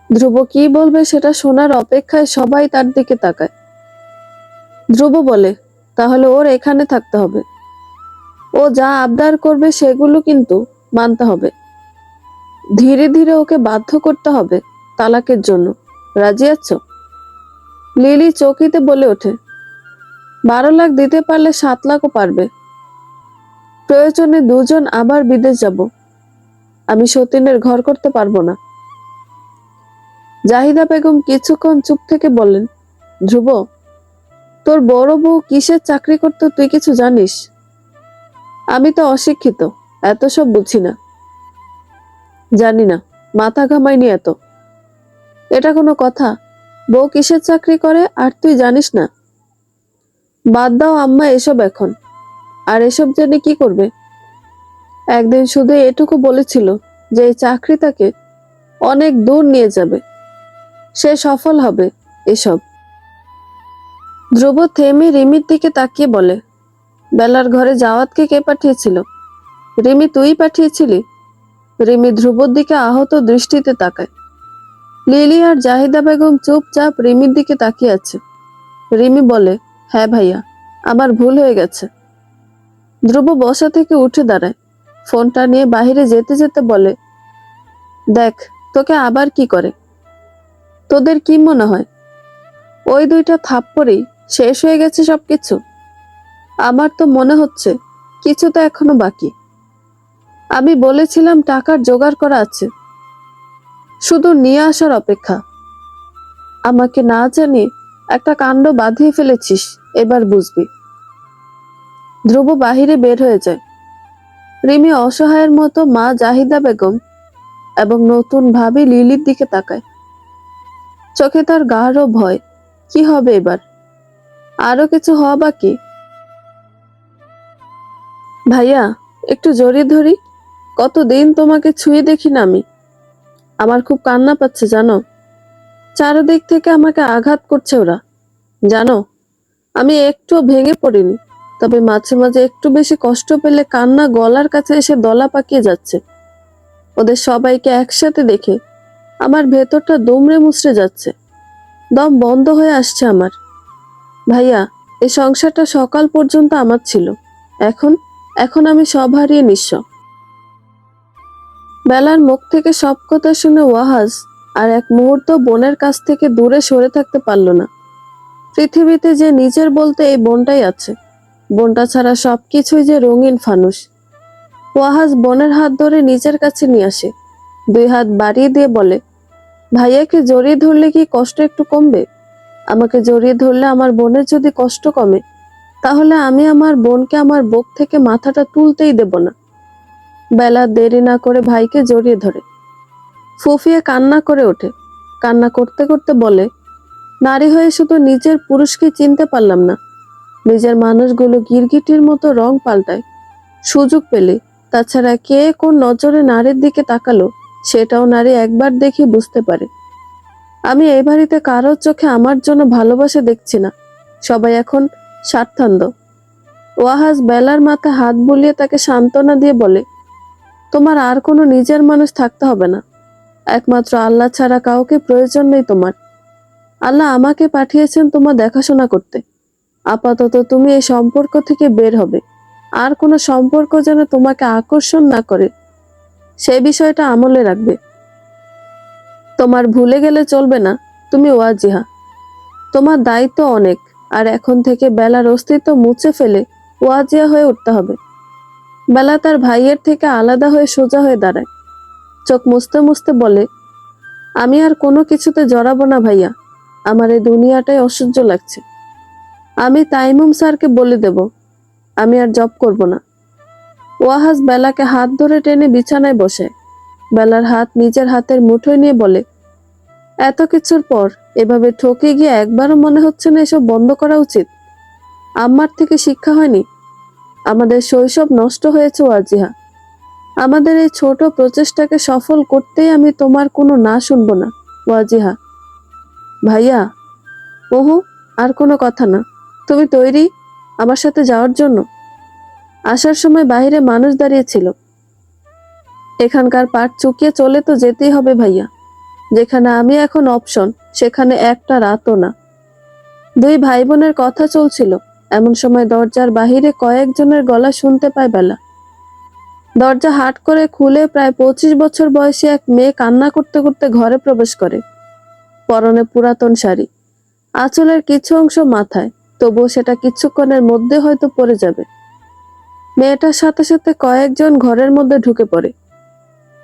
ধ্রুব কি বলবে সেটা শোনার অপেক্ষায় সবাই তার দিকে তাকায়। ধ্রুব বলে, তাহলে ওর এখানে থাকতে হবে। ও যা আবদার করবে সেগুলো কিন্তু মানতে হবে। ধীরে ধীরে ওকে বাধ্য করতে হবে তালাকের জন্য। রাজি আছো? লিলি চকিতে বলে ওঠে, 12 লাখ দিতে পারলে 7 লাখও পারবে। প্রয়োজনে দুজন আবার বিদেশ যাব। আমি সতীনের ঘর করতে পারবো না। জাহিদা বেগম কিছুক্ষণ চুপ থেকে বললেন, ধ্রুব, তোর বড় বউ কিসের চাকরি করতো তুই কিছু জানিস? আমি তো অশিক্ষিত, এত সব বুঝি না। জানি না, মাথা ঘামাইনি এত। এটা কোনো কথা? বউ কিসের চাকরি করে আর তুই জানিস না? বাদ দাও আম্মা এসব এখন। আর এসব জেনে কি করবে? একদিন শুধু এটুকু বলেছিল যে এই চাকরি তাকে অনেক দূর নিয়ে যাবে, সে সফল হবে। এসব। ধ্রুব থেমে রিমির দিকে তাকিয়ে বলে, বেলার ঘরে জাওয়াতকে কে পাঠিয়েছিল? রিমি তুই পাঠিয়েছিলি? রিমি ধ্রুবর দিকে আহত দৃষ্টিতে তাকায়। লিলি আর জাহিদা বেগম চুপচাপ রিমির দিকে তাকিয়ে আছে। রিমি বলে, হ্যাঁ ভাইয়া, আমার ভুল হয়ে গেছে। ধ্রুব বসা থেকে উঠে দাঁড়ায়, ফোনটা নিয়ে বাহিরে যেতে যেতে বলে, দেখ তোকে আবার কি করে। তোদের কি মনে হয় ওই 2টা থাপ্পড়েই শেষ হয়ে গেছে সবকিছু? আমার তো মনে হচ্ছে কিছু তো এখনো বাকি। আমি বলেছিলাম টাকার জোগাড় করা আছে, শুধু নিয়ে আসার অপেক্ষা। আমাকে না জানিয়ে একটা কাণ্ড বাঁধিয়ে ফেলেছিস, এবার বুঝবি। ধ্রুব বাহিরে বের হয়ে যায়। রিমি অসহায়ের মতো মা জাহিদা বেগম এবং নতুন ভাবি লিলির দিকে তাকায়। চোখে তার গাঢ় ভয়, কি হবে এবার? আরো কিছু হওয়া বাকি। ভাইয়া, একটু জড়িয়ে ধরি। কতদিন তোমাকে ছুঁয়ে দেখি না আমি। আমার খুব কান্না পাচ্ছে জানো। চারদিক থেকে আমাকে আঘাত করছে ওরা। জানো, আমি একটু ভেঙে পড়িনি, তবে মাঝে মাঝে একটু বেশি কষ্ট পেলে কান্না গলার কাছে এসে দলা পাকিয়ে যাচ্ছে। ওদের সবাইকে একসাথে দেখে আমার ভেতরটা দুমড়ে মুচড়ে যাচ্ছে, দম বন্ধ হয়ে আসছে আমার। ভাইয়া, এই সংসারটা সকাল পর্যন্ত আমার ছিল, এখন এখন আমি সব হারিয়ে নিঃস্ব। বেলার মুখ থেকে সব কথা শুনে ওয়াহাজ আর এক মুহূর্ত বোনের কাছ থেকে দূরে সরে থাকতে পারল না। পৃথিবীতে যে নিজের বলতে এই বোনটাই আছে। বোনটা ছাড়া সবকিছুই যে রঙিন ফানুস। ওয়াহাজ বোনের হাত ধরে নিজের কাছে নিয়ে আসে, 2 হাত বাড়িয়ে দিয়ে বলে, ভাইয়াকে জড়িয়ে ধরলে কি কষ্ট একটু কমবে? আমাকে জড়িয়ে ধরলে আমার বোনের যদি কষ্ট কমে, তাহলে আমি আমার বোনকে আমার বুক থেকে মাথাটা তুলতেই দেব না। বেলা দেরি না করে ভাইকে জড়িয়ে ধরে। ফুফিয়ে কান্না করে ওঠে। কান্না করতে করতে বলে, নারী হয়ে শুধু নিজের পুরুষকে চিনতে পারলাম না, নিজের মানুষগুলো গিরগিটির মতো রং পাল্টায় সুযোগ পেলে। তাছাড়া কে কোন নজরে নারীর দিকে তাকালো সেটাও নারী একবার দেখে বুঝতে পারে। আমি এই বাড়িতে কারোর চোখে আমার জন্য ভালোবাসা দেখছি না, সবাই এখন স্বার্থান্ধ। ওয়াহাজ বেলার মাথায় হাত বুলিয়ে তাকে সান্ত্বনা দিয়ে বলে, তোমার আর কোনো নিজের মানুষ থাকতে হবে না। একমাত্র আল্লাহ ছাড়া কাউকে প্রয়োজন নেই তোমার। আল্লাহ আমাকে পাঠিয়েছেন তোমার দেখাশোনা করতে। আপাতত তুমি এই সম্পর্ক থেকে বের হবে। আর কোনো সম্পর্ক যেন তোমাকে আকর্ষণ না করে, সে বিষয়টা আমলে রাখবে। তোমার ভুলে গেলে চলবে না, তুমি ওয়াজিহা। তোমার দায়িত্ব অনেক, আর এখন থেকে বেলার অস্তিত্ব মুছে ফেলে ওয়াজিহা হয়ে উঠতে হবে। বেলা তার ভাইয়ের থেকে আলাদা হয়ে সোজা হয়ে দাঁড়ায়। চোখ মুছতে মুছতে বলে, আমি আর কোনো কিছুতে জড়াবো না ভাইয়া। আমার এই দুনিয়াটাই অসহ্য লাগছে। আমি তাইমুম স্যারকে বলে দেব আমি আর জব করব না। ওয়াহাজ বেলাকে হাত ধরে টেনে বিছানায় বসে। বেলার হাত নিজের হাতের মুঠোয় নিয়ে বলে, এত কিছুর পর এভাবে ঠকে গিয়ে একবারও মনে হচ্ছে না এসব বন্ধ করা উচিত? আম্মার থেকে শিক্ষা হয়নি? আমাদের শৈশব নষ্ট হয়েছে ওয়াজিহা। আমাদের এই ছোট প্রচেষ্টাকে সফল করতেই আমি তোমার কোনো না শুনবো না ওয়াজিহা। ভাইয়া, ওহো, আর কোনো কথা না। তুমি তৈরি আমার সাথে যাওয়ার জন্য? আসার সময় বাইরে মানুষ দাঁড়িয়েছিল। এখানকার পাট চুকিয়ে চলে তো যেতেই হবে ভাইয়া। যেখানে আমি এখন অপশন, সেখানে একটা রাতও না। 2 ভাই বোনের কথা চলছিল, এমন সময় দরজার বাহিরে কয়েকজনের গলা শুনতে পায় বেলা। দরজা হাট করে খুলে প্রায় 25 বছর বয়সী এক মেয়ে কান্না করতে করতে ঘরে প্রবেশ করে। পরনে পুরাতন শাড়ি, আঁচলের কিছু অংশ মাথায়, তবুও সেটা কিছুক্ষণের মধ্যে হয়তো পড়ে যাবে। মেয়েটার সাথে সাথে কয়েকজন ঘরের মধ্যে ঢুকে পড়ে।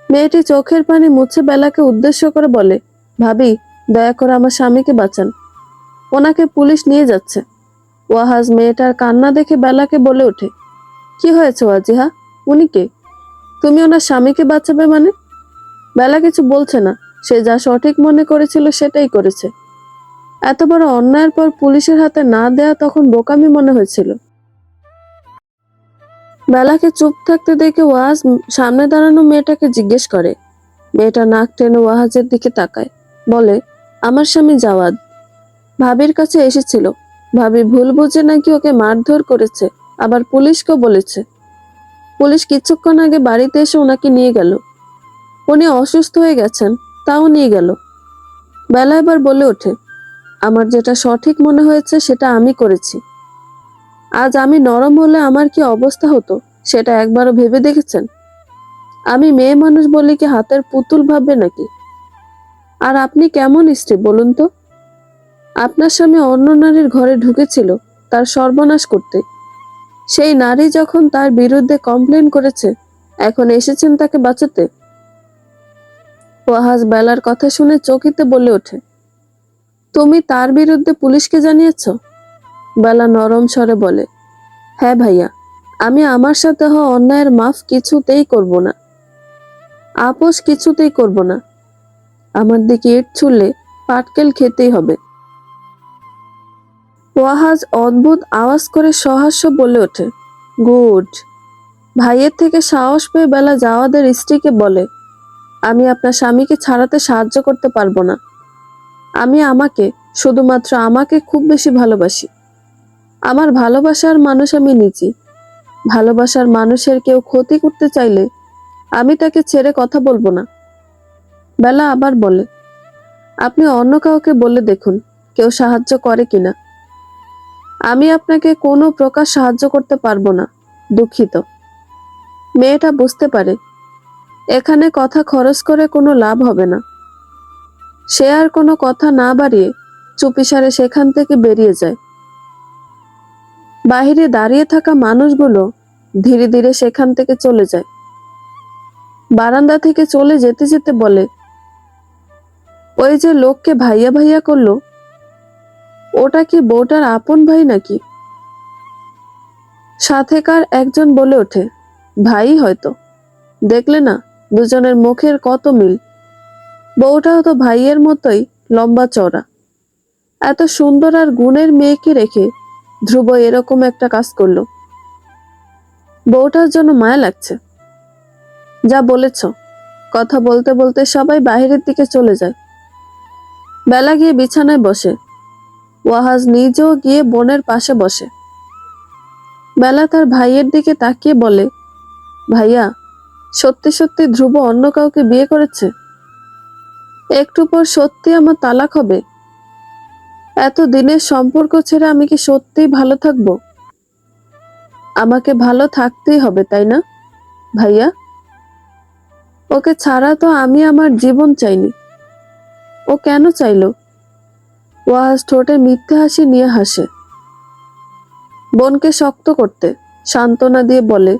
মেয়েটি চোখের পানি মুছে বেলাকে উদ্দেশ্য করে বলে, ভাবি, দয়া করে আমার স্বামীকে বাঁচান, ওনাকে পুলিশ নিয়ে যাচ্ছে। ওয়াহাজ মেয়েটার কান্না দেখে বেলাকে বলে ওঠে, কি হয়েছে ওয়াজিহা, উনি কে? তুমি ওনার স্বামীকে বাঁচাবে মানে? বেলা কিছু বলছে না, সে যা সঠিক মনে করেছিল সেটাই করেছে। এত বড় অন্যায়ের পর পুলিশের হাতে না দেয়া তখন বোকামি মনে হয়েছিল। বেলাকে চুপ থাকতে দেখে ওয়াজ সামনে দাঁড়ানো মেয়েটাকে জিজ্ঞেস করে। মেয়েটা নাক টেনে ওয়াহাজের দিকে তাকায়, বলে, আমার স্বামী জাওয়াদ ভাবির কাছে এসেছিল। ভাবি ভুল বুঝে নাকি ওকে মারধর করেছে, আবার পুলিশকেও বলেছে। পুলিশ কিছুক্ষণ আগে বাড়িতে এসে ওনাকে নিয়ে গেল। উনি অসুস্থ হয়ে গেছেন, তাও নিয়ে গেল। বেলা এবার বলে ওঠে, আমার যেটা সঠিক মনে হয়েছে সেটা আমি করেছি। আজ আমি নরম হলে আমার কি অবস্থা হতো সেটা একবারও ভেবে দেখেছেন? আমি মেয়ে মানুষ বলে কি হাতের পুতুল ভাববে নাকি? আর আপনি কেমন স্ত্রী বলুন তো? আপনার স্বামী অন্য নারীর ঘরে ঢুকেছিল তার সর্বনাশ করতে। সেই নারী যখন তার বিরুদ্ধে কমপ্লেন করেছে, এখন এসেছেন তাকে বাঁচাতে। ওয়াহাজ বেলার কথা শুনে চকিতে বলে ওঠে, তুমি তার বিরুদ্ধে পুলিশকে জানিয়েছ? বেলা নরম স্বরে বলে, হ্যাঁ ভাইয়া, আমি আমার সাথে হওয়া অন্যায়ের মাফ কিছুতেই করব না, আপোষ কিছুতেই করব না। আমার দিকে ইট ছুড়লে পাটকেল খেতেই হবে। ওয়াহাজ অদ্ভুত আওয়াজ করে সহাস্য বলে ওঠে, গুড। ভাইয়ের থেকে সাহস পেয়ে বেলা জাওয়াদের স্ত্রীকে বলে, আমি আপনার স্বামীকে ছাড়াতে সাহায্য করতে পারবো না। আমি শুধুমাত্র আমাকে খুব বেশি ভালোবাসি। আমার ভালোবাসার মানুষ আমি নিজে। ভালোবাসার মানুষের কেউ ক্ষতি করতে চাইলে আমি তাকে ছেড়ে কথা বলবো না। বেলা আবার বলে, আপনি অন্য কাউকে বলে দেখুন কেউ সাহায্য করে কিনা। আমি আপনাকে কোনো প্রকার সাহায্য করতে পারবো না, দুঃখিত। মেয়েটা বুঝতে পারে এখানে কথা খরচ করে কোনো লাভ হবে না। সে আর কোনো কথা না বাড়িয়ে চুপিসারে সেখান থেকে বেরিয়ে যায়। বাহিরে দাঁড়িয়ে থাকা মানুষগুলো ধীরে ধীরে সেখান থেকে চলে যায়। বারান্দা থেকে চলে যেতে যেতে বলে, ওই যে লোককে ভাইয়া ভাইয়া করলো, ওটা কি বউটার আপন ভাই নাকি? সাথেকার একজন বলে ওঠে, ভাই হয়তো, দেখলে না দুজনের মুখের কত মিল। বউটাও তো ভাইয়ের মতোই লম্বা চওড়া। এত সুন্দর আর গুণের মেয়েকে রেখে ধ্রুব এরকম একটা কাজ করলো। বউটার জন্য মায়া লাগছে। যা বলেছ। কথা বলতে বলতে সবাই বাহিরের দিকে চলে যায়। বেলা গিয়ে বিছানায় বসে। ওয়াহাজ নিজেও গিয়ে বোনের পাশে বসে। বেলা তার ভাইয়ের দিকে তাকিয়ে বলে, ভাইয়া, সত্যি সত্যি ধ্রুব অন্য কাউকে বিয়ে করেছে? একটু পর সত্যি আমার তালাক হবে? এত দিনের সম্পর্ক ছেড়ে আমি কি সত্যিই ভালো থাকবো? আমাকে ভালো থাকতেই হবে, তাই না ভাইয়া? ওকে ছাড়া তো আমি আমার জীবন চাইনি। ও কেন চাইলো? ওয়াহাজ ঠোঁটে মিথ্যে হাসি নিয়ে হাসে। বোনকে শক্ত করতে সান্ত্বনা দিয়ে বলে,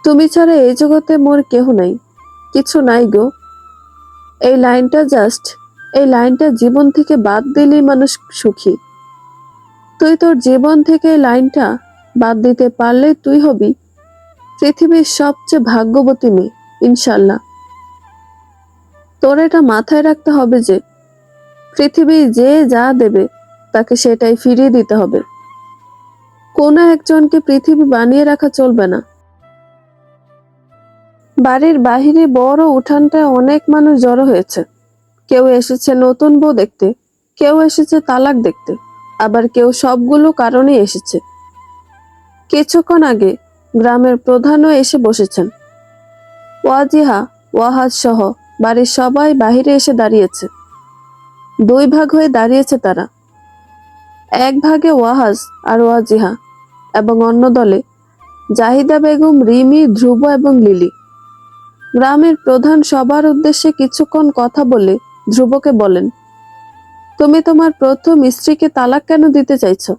তুমি ছাড়া এই জগতে মোর কেহ নাই, কিছু নাই গো। এই লাইনটা জীবন থেকে বাদ দিলেই মানুষ সুখী। তুই তোর জীবন থেকে এই লাইনটা বাদ দিতে পারলে তুই হবি পৃথিবীর সবচেয়ে ভাগ্যবতী মেয়ে, ইনশাল্লাহ। তোর এটা মাথায় রাখতে হবে যে পৃথিবী যে যা দেবে তাকে সেটাই ফিরিয়ে দিতে হবে। কোনো একজনকে পৃথিবী বানিয়ে রাখা চলবে না। বাড়ির বাহিরে বড় উঠানটায় অনেক মানুষ জড়ো হয়েছে। কেউ এসেছে নতুন বউ দেখতে, কেউ এসেছে তালাক দেখতে, আবার কেউ সবগুলো কারণে এসেছে। কিছুক্ষণ আগে গ্রামের প্রধানও এসে বসেছেন। ওয়াজিহা, ওয়াহাজ সহ বাড়ির সবাই বাহিরে এসে দাঁড়িয়েছে। দুই ভাগ হয়ে দাঁড়িয়েছে তারা। এক ভাগে ওয়াহাজ আর ওয়াজিহা এবং অন্য দলে জাহিদা বেগম, রিমি, ধ্রুব এবং লিলি। গ্রামের প্রধান সবার উদ্দেশ্যে কিছুক্ষণ কথা বলে ধ্রুবকে বলেন, তুমি তোমার প্রথম স্ত্রীকে তালাক কেন দিতে চাইছো?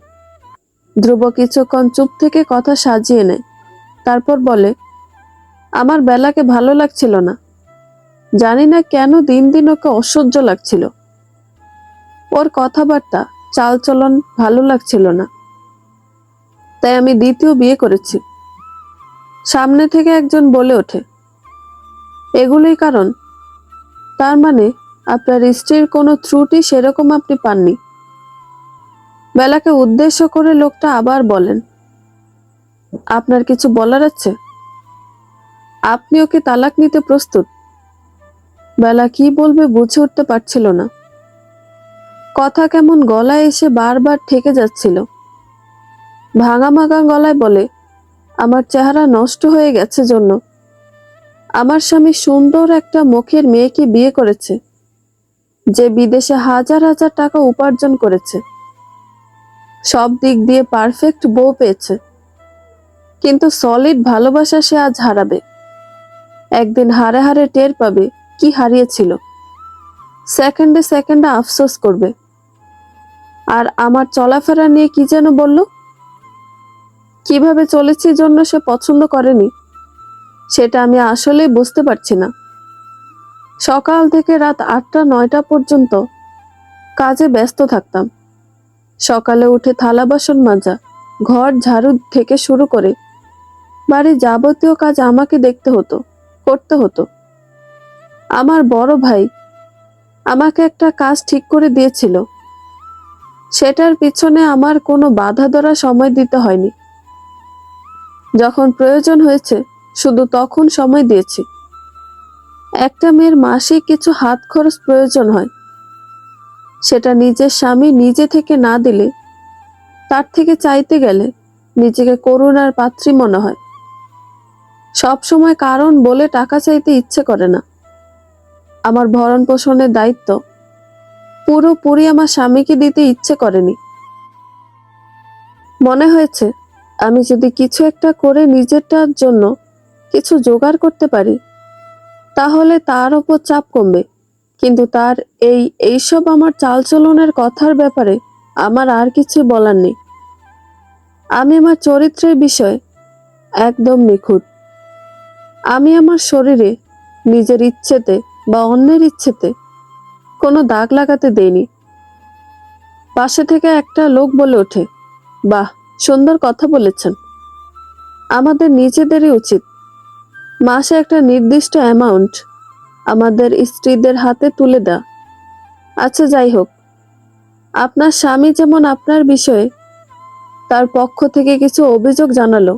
ধ্রুব কিছুক্ষণ চুপ থেকে কথা সাজিয়ে নেয়, তারপর বলে, আমার বেলাকে ভালো লাগছিল না। জানি না কেন দিন দিন ওকে অসহ্য লাগছিল। ওর কথাবার্তা, চালচলন ভালো লাগছিল না। তাই আমি দ্বিতীয় বিয়ে করেছি। সামনে থেকে একজন বলে ওঠে, এগুলোই কারণ? তার মানে আপনার স্ত্রীর কোনো ত্রুটি সেরকম আপনি পাননি। বেলাকে উদ্দেশ্য করে লোকটা আবার বলেন, আপনার কিছু বলার আছে? আপনি ওকে তালাক নিতে প্রস্তুত? বেলা কি বলবে বুঝে উঠতে পারছিল না। কথা কেমন গলায় এসে বারবার ঠেকে যাচ্ছিল। ভাঙা ভাঙা গলায় বলে, আমার চেহারা নষ্ট হয়ে গেছে জন্য আমার স্বামী সুন্দর একটা মুখের মেয়েকে বিয়ে করেছে, যে বিদেশে হাজার হাজার টাকা উপার্জন করেছে, সব দিক দিয়ে পারফেক্ট বউ পেয়েছে। কিন্তু সলিড ভালোবাসা সে আজ হারাবে। একদিন হারে হারে টের পাবে কি হারিয়েছিল। সেকেন্ডে সেকেন্ডে আফসোস করবে। আর আমার চলাফেরা নিয়ে কি যেন বলল, কিভাবে চলেছি জন্য সে পছন্দ করেনি, সেটা আমি আসলেই বুঝতে পারছি না। সকাল থেকে রাত 8টা-9টা পর্যন্ত কাজে ব্যস্ত থাকতাম। সকালে উঠে থালা বাসন মাজা, ঘর ঝাড়ু থেকে শুরু করে বাড়ির যাবতীয় কাজ আমাকে করতে হতো। আমার বড় ভাই আমাকে একটা কাজ ঠিক করে দিয়েছিল, সেটার পিছনে আমার কোনো বাধা ধরা সময় দিতে হয়নি। যখন প্রয়োজন হয়েছে শুধু তখন সময় দিয়েছি। একটা মেয়ের মাসিক কিছু হাত খরচ প্রয়োজন হয়, সেটা নিজের স্বামী নিজে থেকে না দিলে, তার থেকে চাইতে গেলে নিজেকে করুণার পাত্রী মনে হয়। সব সময় কারণ বলে টাকা চাইতে ইচ্ছে করে না। আমার ভরণ পোষণের দায়িত্ব পুরোপুরি আমার স্বামীকে দিতে ইচ্ছে করেনি। মনে হয়েছে আমি যদি কিছু একটা করে নিজেরটার জন্য কিছু জোগাড় করতে পারি, তাহলে তার ওপর চাপ কমবে। কিন্তু তার এইসব আমার চালচলনের কথার ব্যাপারে আমার আর কিছু বলার নেই। আমি আমার চরিত্রের বিষয়ে একদম নিখুঁত। আমি আমার শরীরে নিজের ইচ্ছেতে বা অন্যের ইচ্ছেতে কোনো দাগ লাগাতে দেইনি। পাশে থেকে একটা লোক বলে ওঠে, বাহ, সুন্দর কথা বলেছেন। আমাদের নিজেদেরই উচিত মাসে একটা নির্দিষ্ট অ্যামাউন্ট আমাদের স্ত্রীদের হাতে তুলে দেয়া। আচ্ছা, যাই হোক, আপনার স্বামী যেমন আপনার বিষয়ে তার পক্ষ থেকে কিছু অভিযোগ জানালো,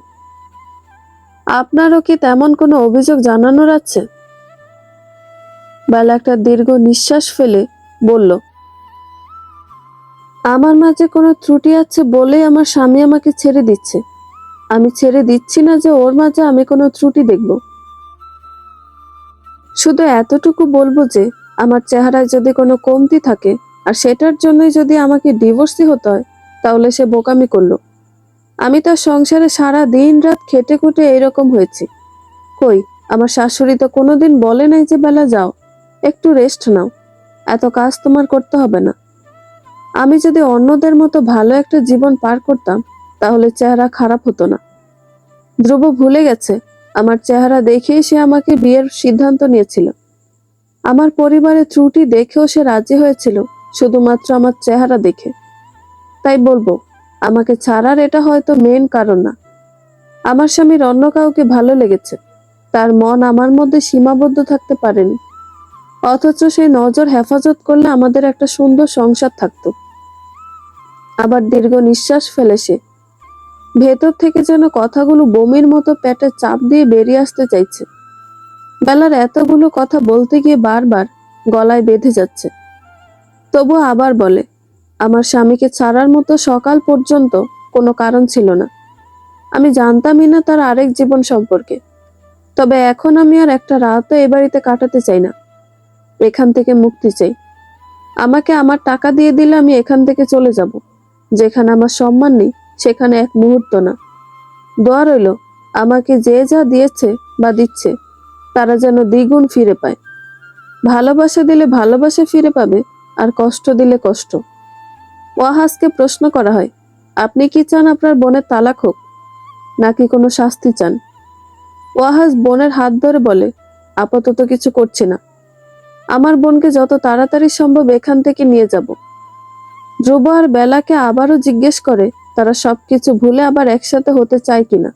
আপনারও কি তেমন কোনো অভিযোগ জানানোর আছে? বেলা একটা দীর্ঘ নিঃশ্বাস ফেলে বলল, আমার মাঝে কোনো ত্রুটি আছে বলেই আমার স্বামী আমাকে ছেড়ে দিচ্ছে। আমি ছেড়ে দিচ্ছি না যে ওর মাঝে আমি কোনো ত্রুটি দেখব। শুধু এতটুকু বলবো যে আমার চেহারায় যদি কোনো কমতি থাকে আর সেটার জন্যই যদি আমাকে ডিভোর্সি হতে হয়, তাহলে সে বোকামি করলো। আমি তার সংসারে সারা দিন রাত খেটে খুটে এইরকম হয়েছি। কই, আমার শাশুড়ি তো কোনোদিন বলে নাই যে বেলা যাও, একটু রেস্ট নাও, এত কাজ তোমার করতে হবে না। আমি যদি অন্যদের মতো ভালো একটা জীবন পার করতাম, তাহলে চেহারা খারাপ হতো না। ধ্রুব ভুলে গেছে আমার চেহারা দেখেই সে আমাকে বিয়ের সিদ্ধান্ত নিয়েছিল। আমার পরিবারের ত্রুটি দেখেও সে রাজি হয়েছিল শুধুমাত্র আমার চেহারা দেখে। তাই বলবো, আমাকে ছাড়ার এটা হয়তো মেন কারণ না। আমার স্বামীর অন্য কাউকে ভালো লেগেছে, তার মন আমার মধ্যে সীমাবদ্ধ থাকতে পারেনি। অথচ সেই নজর হেফাজত করলে আমাদের একটা সুন্দর সংসার থাকতো। আবার দীর্ঘ নিঃশ্বাস ফেলে সে ভেতর থেকে যেন কথাগুলো বমির মতো পেটে চাপ দিয়ে বেরিয়ে আসতে চাইছে। বেলার এতগুলো কথা বলতে গিয়ে বারবার গলায় বেঁধে যাচ্ছে। তবু আবার বলে, আমার স্বামীকে ছাড়ার মতো সকাল পর্যন্ত কোনো কারণ ছিল না। আমি জানতামই না তার আরেক জীবন সম্পর্কে। তবে এখন আমি আর একটা রাতও এ বাড়িতে কাটাতে চাই না। এখান থেকে মুক্তি চাই। আমাকে আমার টাকা দিয়ে দিলে আমি এখান থেকে চলে যাব। যেখানে আমার সম্মান নেই সেখানে এক মুহূর্ত না। দোয়া রইল, আমাকে যে যা দিয়েছে বা দিচ্ছে তারা যেন দ্বিগুণ ফিরে পায়। ভালোবাসা দিলে ভালোবাসা ফিরে পাবে, আর কষ্ট দিলে কষ্ট। ওয়াহাজকে প্রশ্ন করা হয়, আপনি কি চান আপনার বোনের তালাক হোক, নাকি কোনো শাস্তি চান? ওয়াহাজ বোনের হাত ধরে বলে, আপাতত কিছু করছি না। আমার বোনকে যত তাড়াতাড়ি সম্ভব এখান থেকে নিয়ে যাব। ধ্রুব আর বেলাকে আবারও জিজ্ঞেস করে তারা সবকিছু ভুলে আবার একসাথে হতে চায় কিনা।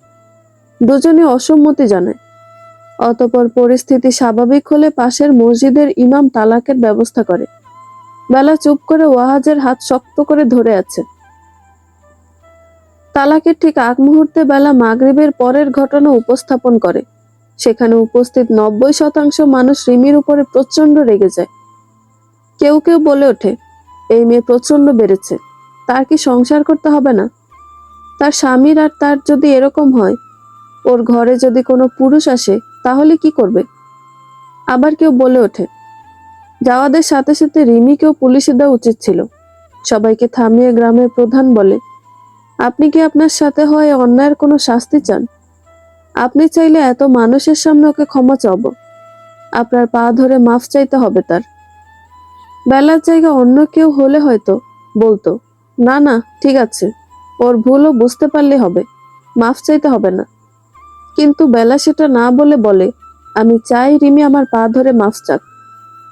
দুজনে অসম্মতি জানায়। অতঃপর পরিস্থিতি স্বাভাবিক হলে পাশের মসজিদের ইমাম তালাকের ব্যবস্থা করে। বেলা চুপ করে ওয়াহাজের হাত শক্ত করে ধরে আছে। তালাকের ঠিক আগ মুহূর্তে বেলা মাগরিবের পরের ঘটনা উপস্থাপন করে। সেখানে উপস্থিত 90% মানুষ রিমির উপরে প্রচন্ড রেগে যায়। কেউ কেউ বলে ওঠে, এই মেয়ে প্রচন্ড বেড়েছে, তার কি সংসার করতে হবে না? তার স্বামীর আর তার যদি এরকম হয়, ওর ঘরে যদি কোনো পুরুষ আসে তাহলে কি করবে? আবার কেউ বলে ওঠে, যাওয়াদের সাথে সাথে রিমিকেও পুলিশে দেওয়া উচিত ছিল। সবাইকে থামিয়ে গ্রামের প্রধান বলে, আপনি কি আপনার সাথে হয় অন্যায়ের কোনো শাস্তি চান? আপনি চাইলে এত মানুষের সামনে ওকে ক্ষমা চাব, আপনার পা ধরে মাফ চাইতে হবে তার। বেলার জায়গা অন্য কেউ হলে হয়তো বলতো, না না ঠিক আছে, ওর ভুলও বুঝতে পারলে হবে, মাফ চাইতে হবে না। কিন্তু বেলা সেটা না বলে বলে, আমি চাই রিমি আমার পা ধরে মাফ চাক,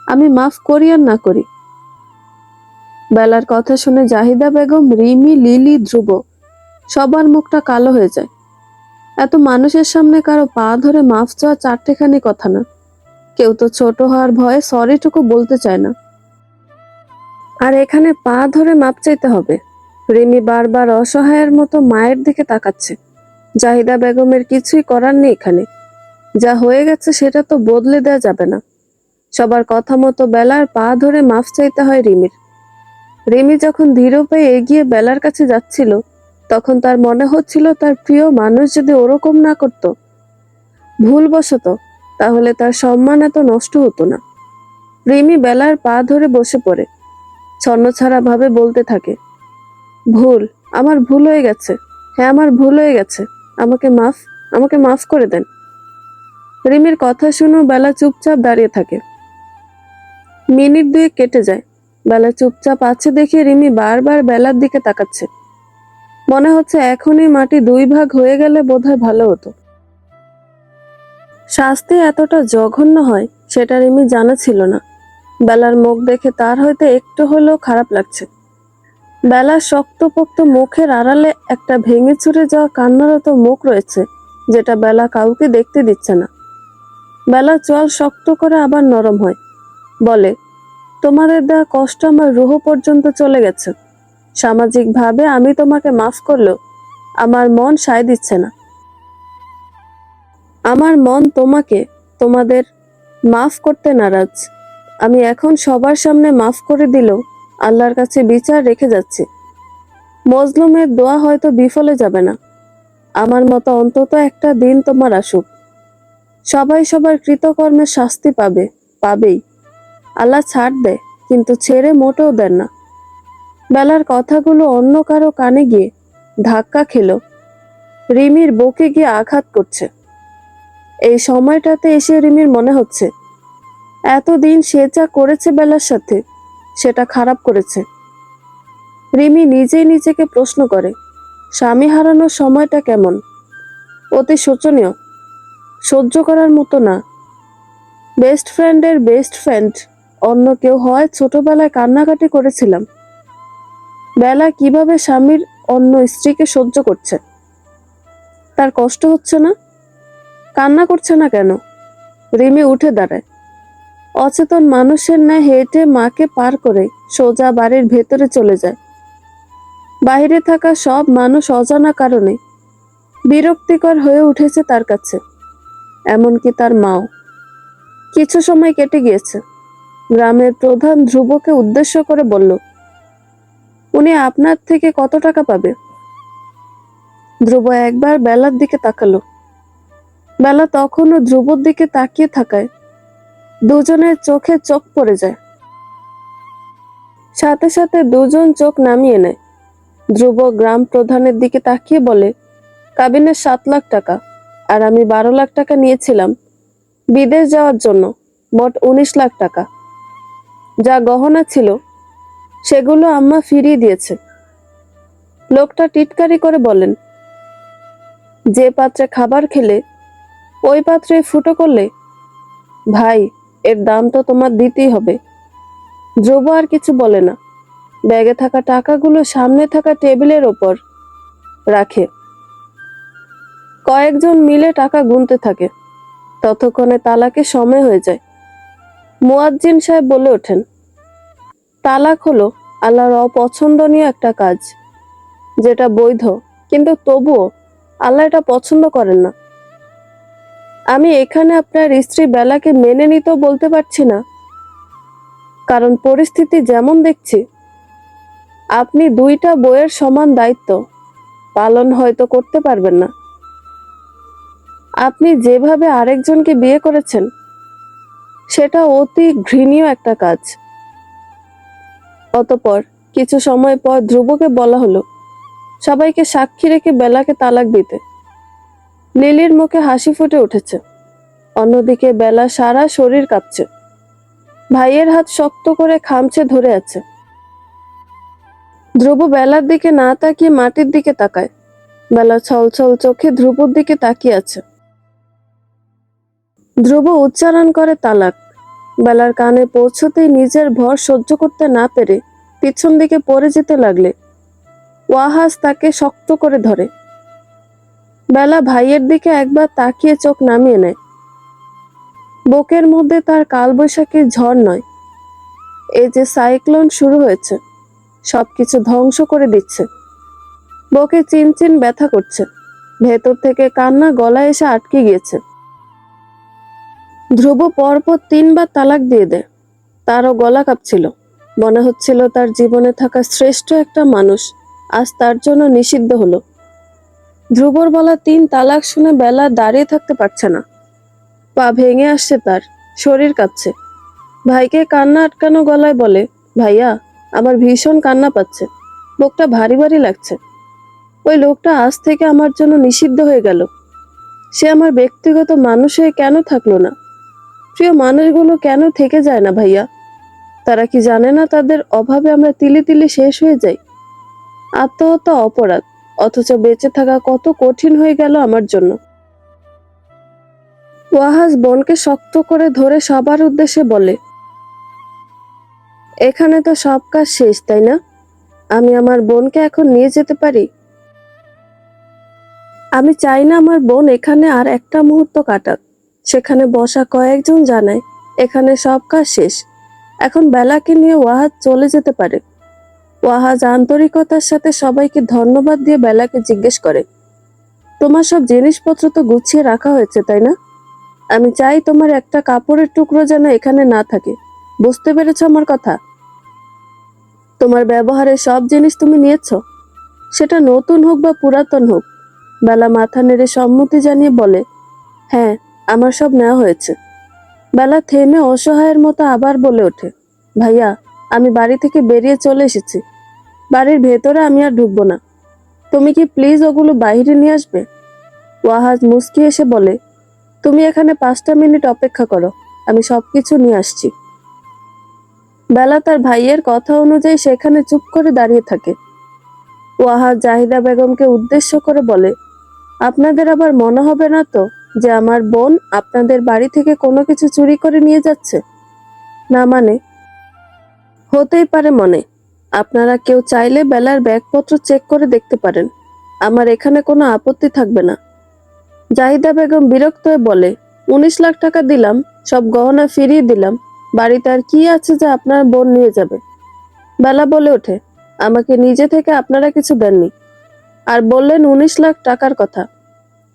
আমি মাফ করি আর না করি। বেলার কথা শুনে জাহিদা বেগম, রিমি, লিলি, ধ্রুব সবার মুখটা কালো হয়ে যায়। এত মানুষের সামনে কারো পা ধরে মাফ চাওয়া চারটেখানি কথা না। কেউ তো ছোট হওয়ার ভয়ে সরিটুকু বলতে চায় না, আর এখানে পা ধরে মাপ চাইতে হবে। রিমি বারবার অসহায়ের মতো মায়ের দিকে তাকাচ্ছে। জাহিদা বেগমের কিছুই করার নেই এখানে। যা হয়ে গেছে সেটা তো বদলে দেওয়া যাবে না। সবার কথা মতো বেলার পা ধরে মাফ চাইতে হয় রিমির। রিমি যখন ধীর পায়ে এগিয়ে বেলার কাছে যাচ্ছিল, তখন তার মনে হচ্ছিল তার প্রিয় মানুষ যদি ওরকম না করত, ভুলবশত, তাহলে তার সম্মান এত নষ্ট হতো না। রিমি বেলার পা ধরে বসে পড়ে ছন্নছাড়া ভাবে বলতে থাকে, ভুল, আমার ভুল হয়ে গেছে, হ্যাঁ আমার ভুল হয়ে গেছে, আমাকে মাফ করে দেন। রিমির কথা শুনে বেলা চুপচাপ দাঁড়িয়ে থাকে। মিনিট দুয়ে কেটে যায়। বেলা চুপচাপ আছে দেখে রিমি বারবার বেলার দিকে তাকাচ্ছে। মনে হচ্ছে এখনই মাটি দুই ভাগ হয়ে গেলে বোধহয় ভালো হতো। শাস্তি এতটা জঘন্য হয় সেটা রিমি জানা ছিল না। বেলার মুখ দেখে তার হয়তো একটু হলেও খারাপ লাগছে। বেলার শক্তপোক্ত মুখের আড়ালে একটা ভেঙে চুরে যাওয়া কান্নারত মুখ রয়েছে, যেটা বেলা কাউকে দেখতে দিচ্ছে না। বেলা চোয়াল শক্ত করে আবার নরম হয়, বলে, তোমাদের দেওয়া কষ্ট আমার রুহ পর্যন্ত চলে গেছে। সামাজিকভাবে আমি তোমাকে মাফ করলেও আমার মন সায় দিচ্ছে না। আমার মন তোমাদের মাফ করতে নারাজ। আমি এখন সবার সামনে মাফ করে দিলেও আল্লাহর কাছে বিচার রেখে যাচ্ছি। মজলুমের দোয়া হয়তো বিফলে যাবে না। আমার মতো অন্তত একটা দিন তোমার আসুক। সবাই সবার কৃতকর্মের শাস্তি পাবেই। আল্লাহ ছাড় দেয়, কিন্তু ছেড়ে মোটেও দেন না। বেলার কথাগুলো অন্য কারো কানে গিয়ে ধাক্কা খেলো, রিমির বুকে গিয়ে আঘাত করছে। এই সময়টাতে এসে রিমির মনে হচ্ছে, এতদিন সে যা করেছে বেলার সাথে, সেটা খারাপ করেছে। রিমি নিজেই নিজেকে প্রশ্ন করে, স্বামী হারানোর সময়টা কেমন? অতি শোচনীয়, সহ্য করার মতো না। বেস্ট ফ্রেন্ডের বেস্ট ফ্রেন্ড অন্য কেউ হয় ছোটবেলায় কান্নাকাটি করেছিলাম। বেলা কিভাবে স্বামীর অন্য স্ত্রীকে সহ্য করছে? তার কষ্ট হচ্ছে না? কান্না করছে না কেন? রিমি উঠে দাঁড়ায়। অচেতন মানুষের ন্যায় হেঁটে মাকে পার করে সোজা বাড়ির ভেতরে চলে যায়। বাইরে থাকা সব মানুষ অজানা কারণে বিরক্তিকর হয়ে উঠেছে তার কাছে, এমনকি তার মাও। কিছু সময় কেটে গিয়েছে। গ্রামের প্রধান ধ্রুবকে উদ্দেশ্য করে বলল, উনি আপনার থেকে কত টাকা পাবে? ধ্রুব একবার বেলার দিকে তাকালো। বেলা তখনও ধ্রুবর দিকে তাকিয়ে থাকায় দুজনের চোখে চোখ পড়ে যায়। সাথে সাথে দুজন চোখ নামিয়ে নেয়। ধ্রুব গ্রাম প্রধানের দিকে তাকিয়ে বলে, কাবিনের 7 লাখ টাকা, আর আমি 12 লাখ টাকা নিয়েছিলাম বিদেশ যাওয়ার জন্য, মোট 19 লাখ টাকা। যা গহনা ছিল সেগুলো আম্মা ফিরিয়ে দিয়েছে। লোকটা টিটকারি করে বলেন, যে পাত্রে খাবার খেলে ওই পাত্রে ফুটো করলে ভাই, এর দাম তো তোমার দিতেই হবে। ধ্রুব আর কিছু বলে না, ব্যাগে থাকা টাকাগুলো সামনে থাকা টেবিলের ওপর রাখে। কয়েকজন মিলে টাকা গুনতে থাকে। ততক্ষণে তালাকে সময় হয়ে যায়। মুয়াজ্জিন সাহেব বলে ওঠেন, তালাক হলো আল্লাহর অপছন্দনীয় একটা কাজ, যেটা বৈধ, কিন্তু তবুও আল্লাহ এটা পছন্দ করেন না। আমি এখানে আপনার স্ত্রী বেলাকে মেনে নিতেও বলতে পারছি না, কারণ পরিস্থিতি যেমন দেখছি আপনি দুইটা বইয়ের সমান দায়িত্ব পালন হয়তো করতে পারবেন না। আপনি যেভাবে আরেকজনকে বিয়ে করেছেন সেটা অতি ঘৃণীয় একটা কাজ। অতঃপর কিছু সময় পর ধ্রুবকে বলা হলো সবাইকে সাক্ষী রেখে বেলাকে তালাক দিতে। লিলির মুখে হাসি ফুটে উঠেছে। অন্যদিকে বেলা সারা শরীর কাঁপছে, ভাইয়ের হাত শক্ত করে খামচে ধরে আছে। ধ্রুব বেলার দিকে না তাকিয়ে মাটির দিকে তাকায়। বেলা ছলছল চোখে ধ্রুবর দিকে তাকিয়ে আছে। ধ্রুব উচ্চারণ করে তালাক। বেলার কানে পৌঁছতেই নিজের ভর সহ্য করতে না পেরে পিছন দিকে পড়ে যেতে লাগলে ওয়াহাজ তাকে শক্ত করে ধরে। বেলা ভাইয়ের দিকে একবার তাকিয়ে চোখ নামিয়ে নেয়। বুকের মধ্যে তার কালবৈশাখীর ঝড় নয়, এই যে সাইক্লোন শুরু হয়েছে সবকিছু ধ্বংস করে দিচ্ছে। বুকে চিনচিন ব্যথা করছে, ভেতর থেকে কান্না গলায় এসে আটকে গিয়েছে। ধ্রুব পরপর 3বার তালাক দিয়ে দেয়। তারও গলা কাঁপছিল। মনে হচ্ছিল তার জীবনে থাকা শ্রেষ্ঠ একটা মানুষ আজ তার জন্য নিষিদ্ধ হলো। ধ্রুবর বলা 3 তালাক শুনে বেলা দাঁড়িয়ে থাকতে পারছে না। পা ভেঙে আসছে তার, শরীর কাঁপছে। ভাইকে কান্না আটকানো গলায় বলে, ভাইয়া, আমার ভীষণ কান্না পাচ্ছে, বুকটা ভারী ভারী লাগছে। ওই লোকটা আজ থেকে আমার জন্য নিষিদ্ধ হয়ে গেল। সে আমার ব্যক্তিগত মানুষ হয়ে কেন থাকলো না? প্রিয় মানুষগুলো কেন থেকে যায় না ভাইয়া? তারা কি জানে না তাদের অভাবে আমরা তিলে তিলে শেষ হয়ে যাই? আত্মহত্যা অপরাধ, অথচ বেঁচে থাকা কত কঠিন হয়ে গেল আমার জন্য। ওয়াহাজ বোনকে শক্ত করে ধরে সবার উদ্দেশ্যে বলে, এখানে তো সব কাজ শেষ, তাই না? আমি আমার বোনকে এখন নিয়ে যেতে পারি? আমি চাই না আমার বোন এখানে আর একটা মুহূর্ত কাটাক। সেখানে বসা কয়েকজন জানায় এখানে সব কাজ শেষ, এখন বেলাকে নিয়ে ওয়াহাজ চলে যেতে পারে। ওয়াহাজ আন্তরিকতার সাথে সবাইকে ধন্যবাদ দিয়ে বেলাকে জিজ্ঞেস করে, তোমার সব জিনিসপত্র তো গুছিয়ে রাখা হয়েছে, তাই না? আমি চাই তোমার একটা কাপড়ের টুকরো যেন এখানে না থাকে। বুঝতে পেরেছ আমার কথা? তোমার ব্যবহারের সব জিনিস তুমি নিয়েছ, সেটা নতুন হোক বা পুরাতন হোক। বেলা মাথা নেড়ে সম্মতি জানিয়ে বলে, হ্যাঁ, আমার সব নেওয়া হয়েছে। বেলা থেমে অসহায়ের মতো আবার বলে ওঠে, ভাইয়া, আমি বাড়ি থেকে বেরিয়ে চলে এসেছি। বাড়ির ভেতরে আমি আর ঢুকবো না। তুমি কি প্লিজ ওগুলো বাইরে নিয়ে আসবে? ওয়াহাজ মুস্কি এসে বলে, তুমি এখানে 5টা মিনিট অপেক্ষা করো, আমি সবকিছু নিয়ে আসছি। বেলা তার ভাইয়ের কথা অনুযায়ী সেখানে চুপ করে দাঁড়িয়ে থাকে। ওয়াহাজ জাহিদা বেগমকে উদ্দেশ্য করে বলে, আপনাদের আবার মনে হবে না তো যে আমার বোন আপনাদের বাড়ি থেকে কোনো কিছু চুরি করে নিয়ে যাচ্ছে? না মানে? হতেই পারে মনে। আপনারা কেউ চাইলে বেলার ব্যাগপত্র চেক করে দেখতে পারেন, আমার এখানে কোনো আপত্তি থাকবে না। জাহিদা বেগম বিরক্ত হয়ে বলে, 19 লাখ টাকা দিলাম, সব গহনা ফিরিয়ে দিলাম, বাড়িতে আর কি আছে যে আপনার বোন নিয়ে যাবে? বেলা বলে ওঠে, আমাকে নিজে থেকে আপনারা কিছু দেননি। আর বললেন 19 লাখ টাকার কথা,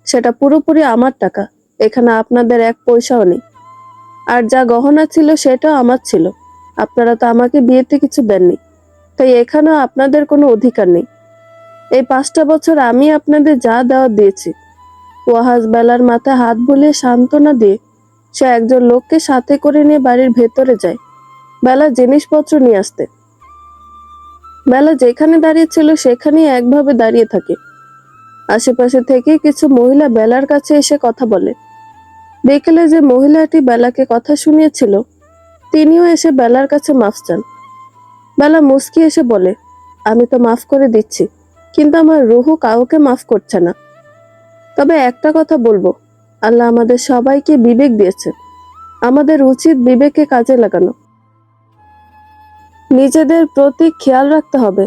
সেটা পুরোপুরি আমার টাকা, এখানে আপনাদের 1 পয়সাও নেই। আর যা গহনা ছিল সেটাও আমার ছিল, আপনারা তো আমাকে বিয়েতে কিছু দেননি, তাই এখানেও আপনাদের কোনো অধিকার নেই। এই 5টা বছর আমি আপনাদের যা দেওয়া দিয়েছি। ওয়াহাজ বেলার মাথায় হাত বুলিয়ে সান্ত্বনা দিয়ে সে একজন লোককে সাথে করে নিয়ে বাড়ির ভেতরে যায় বেলা জিনিসপত্র নিয়ে আসতে। বেলা যেখানে দাঁড়িয়ে ছিল সেখানেই একভাবে দাঁড়িয়ে থাকে। আশেপাশে থেকে কিছু মহিলা বেলার কাছে এসে কথা বলে। বিকেলে যে মহিলাটি বেলাকে কথা শুনিয়েছিল তিনিও এসে বেলার কাছে মাফ চান। বেলা মুস্কি এসে বলে, আমি তো মাফ করে দিচ্ছি, কিন্তু আমার রুহু কাউকে মাফ করছে না। তবে একটা কথা বলবো, আল্লাহ আমাদের সবাইকে বিবেক দিয়েছে, আমাদের উচিত বিবেককে কাজে লাগানো। নিজেদের প্রতি খেয়াল রাখতে হবে,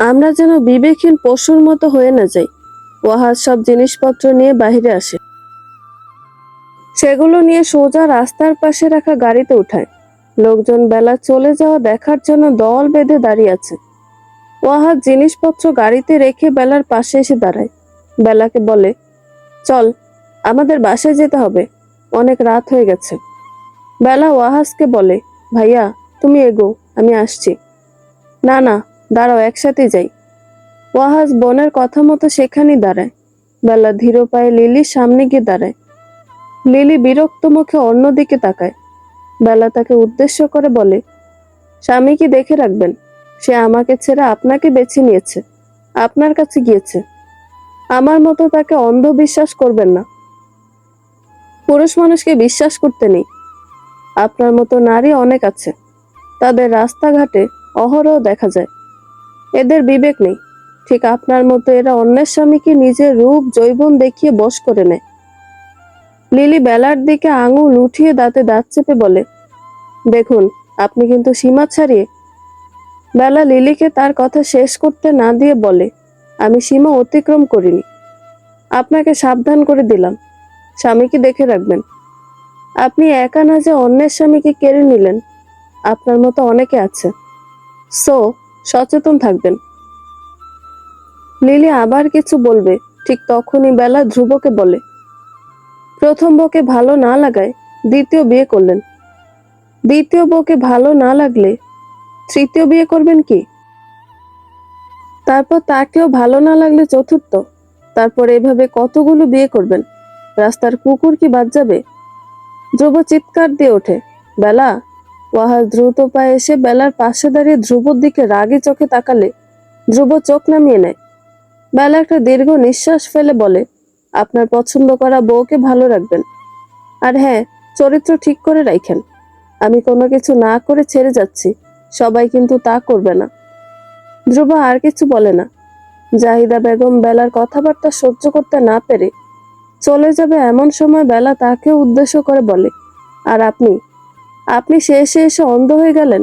আমরা যেন বিবেকহীন পশুর মতো হয়ে না যাই। ওয়াহাজ সব জিনিসপত্র নিয়ে বাহিরে আসে, সেগুলো নিয়ে সোজা রাস্তার পাশে রাখা গাড়িতে উঠায়। লোকজন বেলা চলে যাওয়া দেখার জন্য দল বেঁধে দাঁড়িয়ে আছে। ওয়াহাজ জিনিসপত্র গাড়িতে রেখে বেলার পাশে এসে দাঁড়ায়। বেলাকে বলে, চল, আমাদের বাসায় যেতে হবে, অনেক রাত হয়ে গেছে। বেলা ওয়াহাজকে বলে, ভাইয়া তুমি এগো, আমি আসছি। না না, দাঁড়াও, একসাথে যাই। ওয়াহাজ বোনের কথা মতো সেখানেই দাঁড়ায়। বেলা ধীর পায়ে লিলির সামনে গিয়ে দাঁড়ায়। লিলি বিরক্ত মুখে অন্যদিকে তাকায়। বেলা তাকে উদ্দেশ্য করে বলে, স্বামীকে দেখে রাখবেন, সে আমাকে ছেড়ে আপনাকে বেছে নিয়েছে, আপনার কাছে গিয়েছে। আমার মতো তাকে অন্ধ বিশ্বাস করবেন না। পুরুষ মানুষকে বিশ্বাস করতে নেই। আপনার মতো নারী অনেক আছে, তাদের রাস্তাঘাটে অহরহ দেখা যায়। এদের বিবেক নেই। ঠিক আপনার মতো এরা অন্যের স্বামীকে নিজের রূপ যৌবন দেখিয়ে বশ করে নেয়। লিলি বেলার দিকে আঙুল উঠিয়ে দাঁতে দাঁত চেপে বলে, দেখুন, আপনি কিন্তু সীমা ছাড়িয়ে। বেলা লিলিকে তার কথা শেষ করতে না দিয়ে বলে, আমি সীমা অতিক্রম করিনি, আপনাকে সাবধান করে দিলাম, স্বামীকে দেখে রাখবেন। আপনি একা না যে অন্যের স্বামীকে কেড়ে নিলেন, আপনার মতো অনেকে আছে, সো সচেতন থাকবেন। লিলি আবার কিছু বলবে, ঠিক তখনই বেলা ধ্রুবকে বলে, প্রথম বউকে ভালো না লাগায় দ্বিতীয় বিয়ে করলেন, দ্বিতীয় বউকে ভালো না লাগলে তৃতীয় বিয়ে করবেন কি? তারপর তাকেও ভালো না লাগলে চতুর্থ, তারপর এভাবে কতগুলো বিয়ে করবেন? রাস্তার কুকুর কি বাদ যাবে? ধ্রুব চিৎকার দিয়ে ওঠে, বেলা! ওয়াহাজ দ্রুত পায়ে এসে বেলার পাশে দাঁড়িয়ে ধ্রুবর দিকে রাগী চোখে তাকালে ধ্রুব চোখ নামিয়ে নেয়। বেলা একটা দীর্ঘ নিঃশ্বাস ফেলে বলে, আপনার পছন্দ করা বউকে ভালো রাখবেন, আর হ্যাঁ, চরিত্র ঠিক করে রাখেন। আমি কোনো কিছু না করে ছেড়ে যাচ্ছি, সবাই কিন্তু তা করবে না। ধ্রুব আর কিছু বলে না। জাহিদা বেগম বেলার কথাবার্তা সহ্য করতে না পেরে চলে যাবে এমন সময় বেলা তাকে উদ্দেশ্য করে বলে, আর আপনি আপনি শেষে এসে অন্ধ হয়ে গেলেন,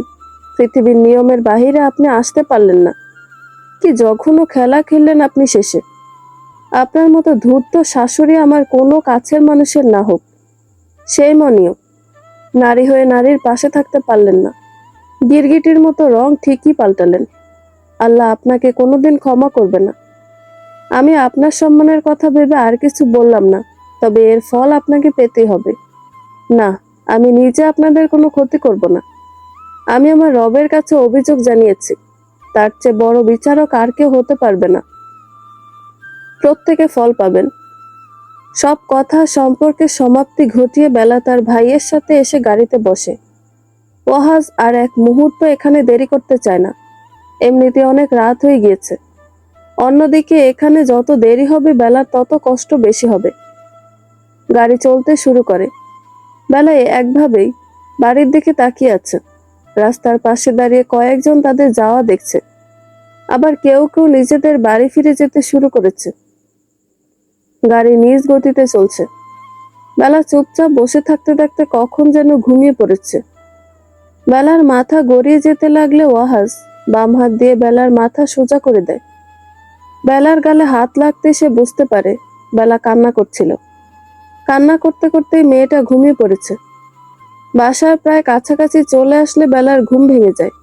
পৃথিবীর নিয়মের বাহিরে আপনি আসতে পারলেন না। কি জঘন্য খেলা খেললেন আপনি শেষে। আপনার মতো ধূর্ত শাশুড়ি আমার কোনো কাছের মানুষের না হোক, সেই মনীয়। নারী হয়ে নারীর পাশে থাকতে পারলেন না, গিরগিটির মতো রং ঠিকই পাল্টালেন। আল্লাহ আপনাকে কোনোদিন ক্ষমা করবে না। আমি আপনার সম্মানের কথা ভেবে আর কিছু বললাম না, তবে এর ফল আপনাকে পেতেই হবে। না, আমি নিজে আপনাদের কোনো ক্ষতি করব না। আমি আমার রবের কাছে অভিযোগ জানিয়েছি, তার চেয়ে বড় বিচারক আর কেউ হতে পারবে না। প্রত্যেকে ফল পাবেন। সব কথা সম্পর্কে সমাপ্তি ঘটিয়ে বেলা তার ভাইয়ের সাথে এসে গাড়িতে বসে। ওয়াহাজ আর এক মুহূর্ত এখানে দেরি করতে চায় না, এমনিতে অনেক রাত হয়ে গিয়েছে। অন্যদিকে এখানে যত দেরি হবে বেলার তত কষ্ট বেশি হবে। গাড়ি চলতে শুরু করে। বেলায় একভাবেই বাড়ির দিকে তাকিয়ে আছে। রাস্তার পাশে দাঁড়িয়ে কয়েকজন তাদের যাওয়া দেখছে, আবার কেউ কেউ নিজেদের বাড়ি ফিরে যেতে শুরু করেছে। গাড়ি নিজ গতিতে চলছে। বেলা চুপচাপ বসে থাকতে থাকতে কখন যেন ঘুমিয়ে পড়েছে। বেলার মাথা গড়িয়ে যেতে লাগলে ওয়াহাজ বাম হাত দিয়ে বেলার মাথা সোজা করে দেয়। বেলার গালে হাত লাগতে সে বুঝতে পারে বেলা কান্না করছিল। কান্না করতে করতেই মেয়েটা ঘুমিয়ে পড়েছে। বাসার প্রায় কাছাকাছি চলে আসলে বেলার ঘুম ভেঙে যায়।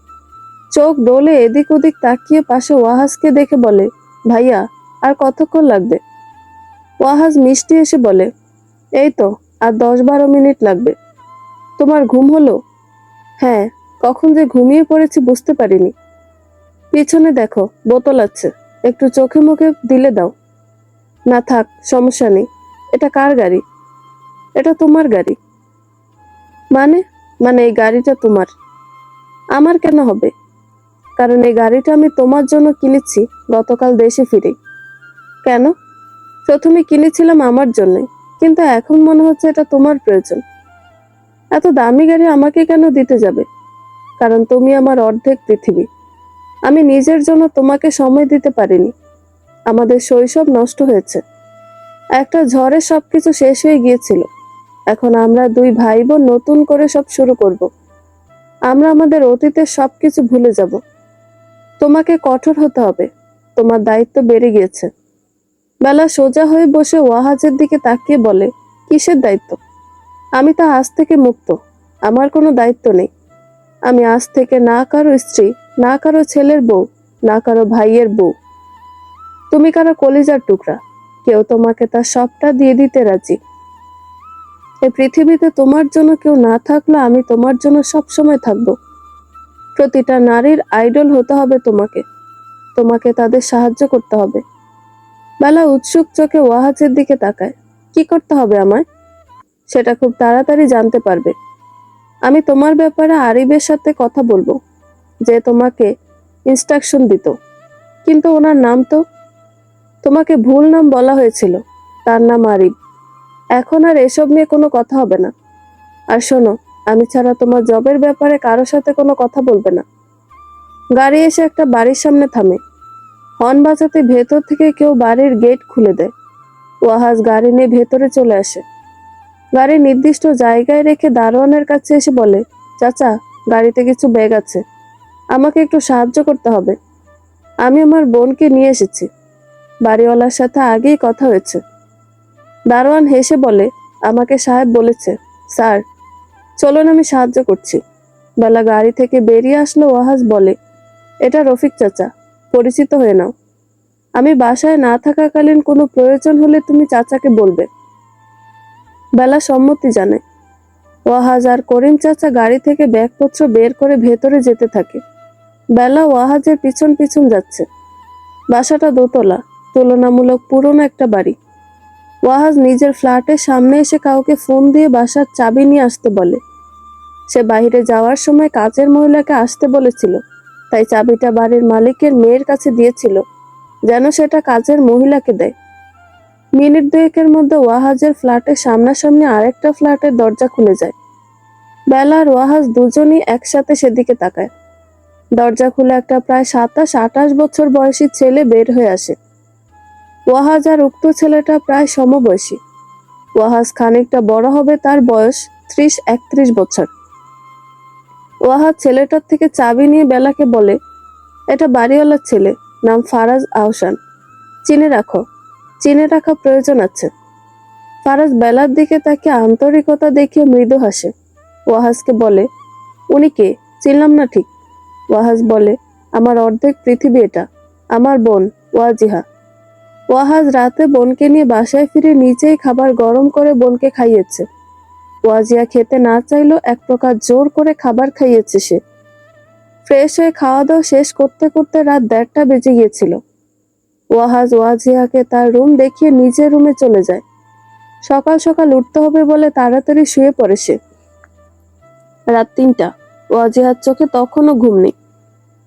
চোখ ডোলে এদিক ওদিক তাকিয়ে পাশে ওয়াহাজকে দেখে বলে, ভাইয়া, আর কতক্ষণ লাগবে? ওয়াহাজ মিষ্টি এসে বলে, এই তো আর 10-12 মিনিট লাগবে। তোমার ঘুম হলো? হ্যাঁ, কখন যে ঘুমিয়ে পড়েছি বুঝতে পারিনি। পিছনে দেখো, বোতল আছে, একটু চোখে মুখে দিলে দাও। না থাক, সমস্যা নেই। এটা কার গাড়ি? এটা তোমার গাড়ি। মানে? মানে এই গাড়িটা তোমার। আমার কেন হবে? কারণ এই গাড়িটা আমি তোমার জন্য কিনেছি গতকাল দেশে ফিরে। কেন? প্রথমে কিনেছিলাম আমার জন্য, কিন্তু এখন মনে হচ্ছে এটা তোমার প্রয়োজন। এত দামি গাড়ি আমাকে কেন দিতে যাবে? কারণ তুমি আমার অর্ধেক পৃথিবী। আমি নিজের জন্য তোমাকে সময় দিতে পারিনি। আমাদের শৈশব নষ্ট হয়েছে। একটা ঝড়ে সবকিছু শেষ হয়ে গিয়েছিল। এখন আমরা দুই ভাই বোন নতুন করে সব শুরু করব। আমরা আমাদের অতীতের সবকিছু ভুলে যাব। তোমাকে কঠোর হতে হবে। তোমার দায়িত্ব বেড়ে গিয়েছে। বেলা সোজা হয়ে বসে ওয়াহাজের দিকে তাকিয়ে বলে, কিসের দায়িত্ব? আমি তা আজ থেকে মুক্ত। আমার কোনো দায়িত্ব নেই। আমি আজ থেকে না কারো স্ত্রী, না কারো ছেলের বউ, না কারো ভাইয়ের বউ। তুমি কারো কলিজার টুকরা। কেউ তোমাকে তার সবটা দিয়ে দিতে রাজি। এই পৃথিবীতে তোমার জন্য কেউ না থাকলে আমি তোমার জন্য সব সময় থাকবো। প্রতিটা নারীর আইডল হতে হবে তোমাকে। তোমাকে তাদের সাহায্য করতে হবে। বেলা উৎসুক চোখে ওয়াহাজের দিকে তাকায়। কি করতে হবে আমায়? সেটা খুব তাড়াতাড়ি জানতে পারবে। আমি তোমার ব্যাপারে আরিবের সাথে কথা বলবো, যে তোমাকে ইনস্ট্রাকশন দিত। কিন্তু ওনার নাম তো, তোমাকে ভুল নাম বলা হয়েছিল। তার নাম আরিব। এখন আর এসব নিয়ে কোনো কথা হবে না। আর শোনো, আমি ছাড়া তোমার জবের ব্যাপারে কারোর সাথে কোনো কথা বলবে না। গাড়ি এসে একটা বাড়ির সামনে থামে। হর্ন বাজাতে ভেতর থেকে কেউ বাড়ির গেট খুলে দেয়। ওয়াহাজ গাড়ি নিয়ে ভেতরে চলে আসে। গাড়ি নির্দিষ্ট জায়গায় রেখে দারোয়ানের কাছে এসে বলে, চাচা, গাড়িতে কিছু ব্যাগ আছে। আমাকে একটু সাহায্য করতে হবে। আমি আমার বোনকে নিয়ে এসেছি। বাড়িওয়ালার সাথে আগেই কথা হয়েছে। দারোয়ান হেসে বলে, আমাকে সাহেব বলেছে। স্যার, চলুন, আমি সাহায্য করছি। বেলা গাড়ি থেকে বেরিয়ে আসলো। ওয়াহাজ বলে, এটা রফিক চাচা, পরিচিত হয়ে নাও। আমি বাসায় না থাকাকালীন কোনো প্রয়োজন হলে তুমি চাচাকে বলবে। বেলা সম্মতি জানায়। ওয়াহাজ আর করিম চাচা গাড়ি থেকে ব্যাগপত্র বের করে ভেতরে যেতে থাকে। বেলা ওয়াহাজের পিছন পিছন যাচ্ছে। বাসাটা দোতলা, তুলনামূলক পুরনো একটা বাড়ি। ওয়াহাজ নিজের ফ্ল্যাটের সামনে এসে কাউকে ফোন দিয়ে বাসার চাবি নিয়ে আসতে বলে। সে বাইরে যাওয়ার সময় কাজের মহিলাকে আসতে বলেছিল, তাই চাবিটা বাড়ির মালিকের মেয়ের কাছে দিয়েছিল, যেন সেটা কাজের মহিলাকে দেয়। মিনিট দুয়েকের মধ্যে ওয়াহাজের ফ্ল্যাটের সামনাসামনি আরেকটা ফ্ল্যাটের দরজা খুলে যায়। বেলা আর ওয়াহাজ দুজনই একসাথে সেদিকে তাকায়। দরজা খুলে একটা প্রায় 27-28 বছর বয়সী ছেলে বের হয়ে আসে। ওয়াহাজ আর উক্ত ছেলেটা প্রায় সমবয়সী। ওয়াহাজ খানিকটা বড় হবে, তার বয়স 30-31 বছর। ওয়াহাজ ছেলেটার থেকে চাবি নিয়ে বেলাকে বলে, এটা বাড়িওয়ালার ছেলে, নাম ফারাজ আহসান। চিনে রাখো। চিনে রাখা প্রয়োজন আছে। ফারাজ বেলার দিকে তাকে আন্তরিকতা দেখিয়ে মৃদু হাসে। ওয়াহাজকে বলে, উনি কে? চিনলাম না ঠিক। ওয়াহাজ বলে, আমার অর্ধেক পৃথিবী এটা। আমার বোন ওয়াজিহা। ওয়াহাজ রাতে বোনকে নিয়ে বাসায় ফিরে নিজেই খাবার গরম করে বোনকে খাইয়েছে। ওয়াজিহা খেতে না চাইলেও এক প্রকার জোর করে খাবার খাইয়েছে সে। ফ্রেশ হয়ে খাওয়া দাওয়া শেষ করতে করতে রাত 1:30 বেজে গিয়েছিল। ওয়াহাজ ওয়াজিহাকে তার রুম দেখিয়ে নিজের রুমে চলে যায়। সকাল সকাল উঠতে হবে বলে তাড়াতাড়ি শুয়ে পড়ে সে। রাত 3টা। ওয়াজিহার চোখে তখনও ঘুম নেই।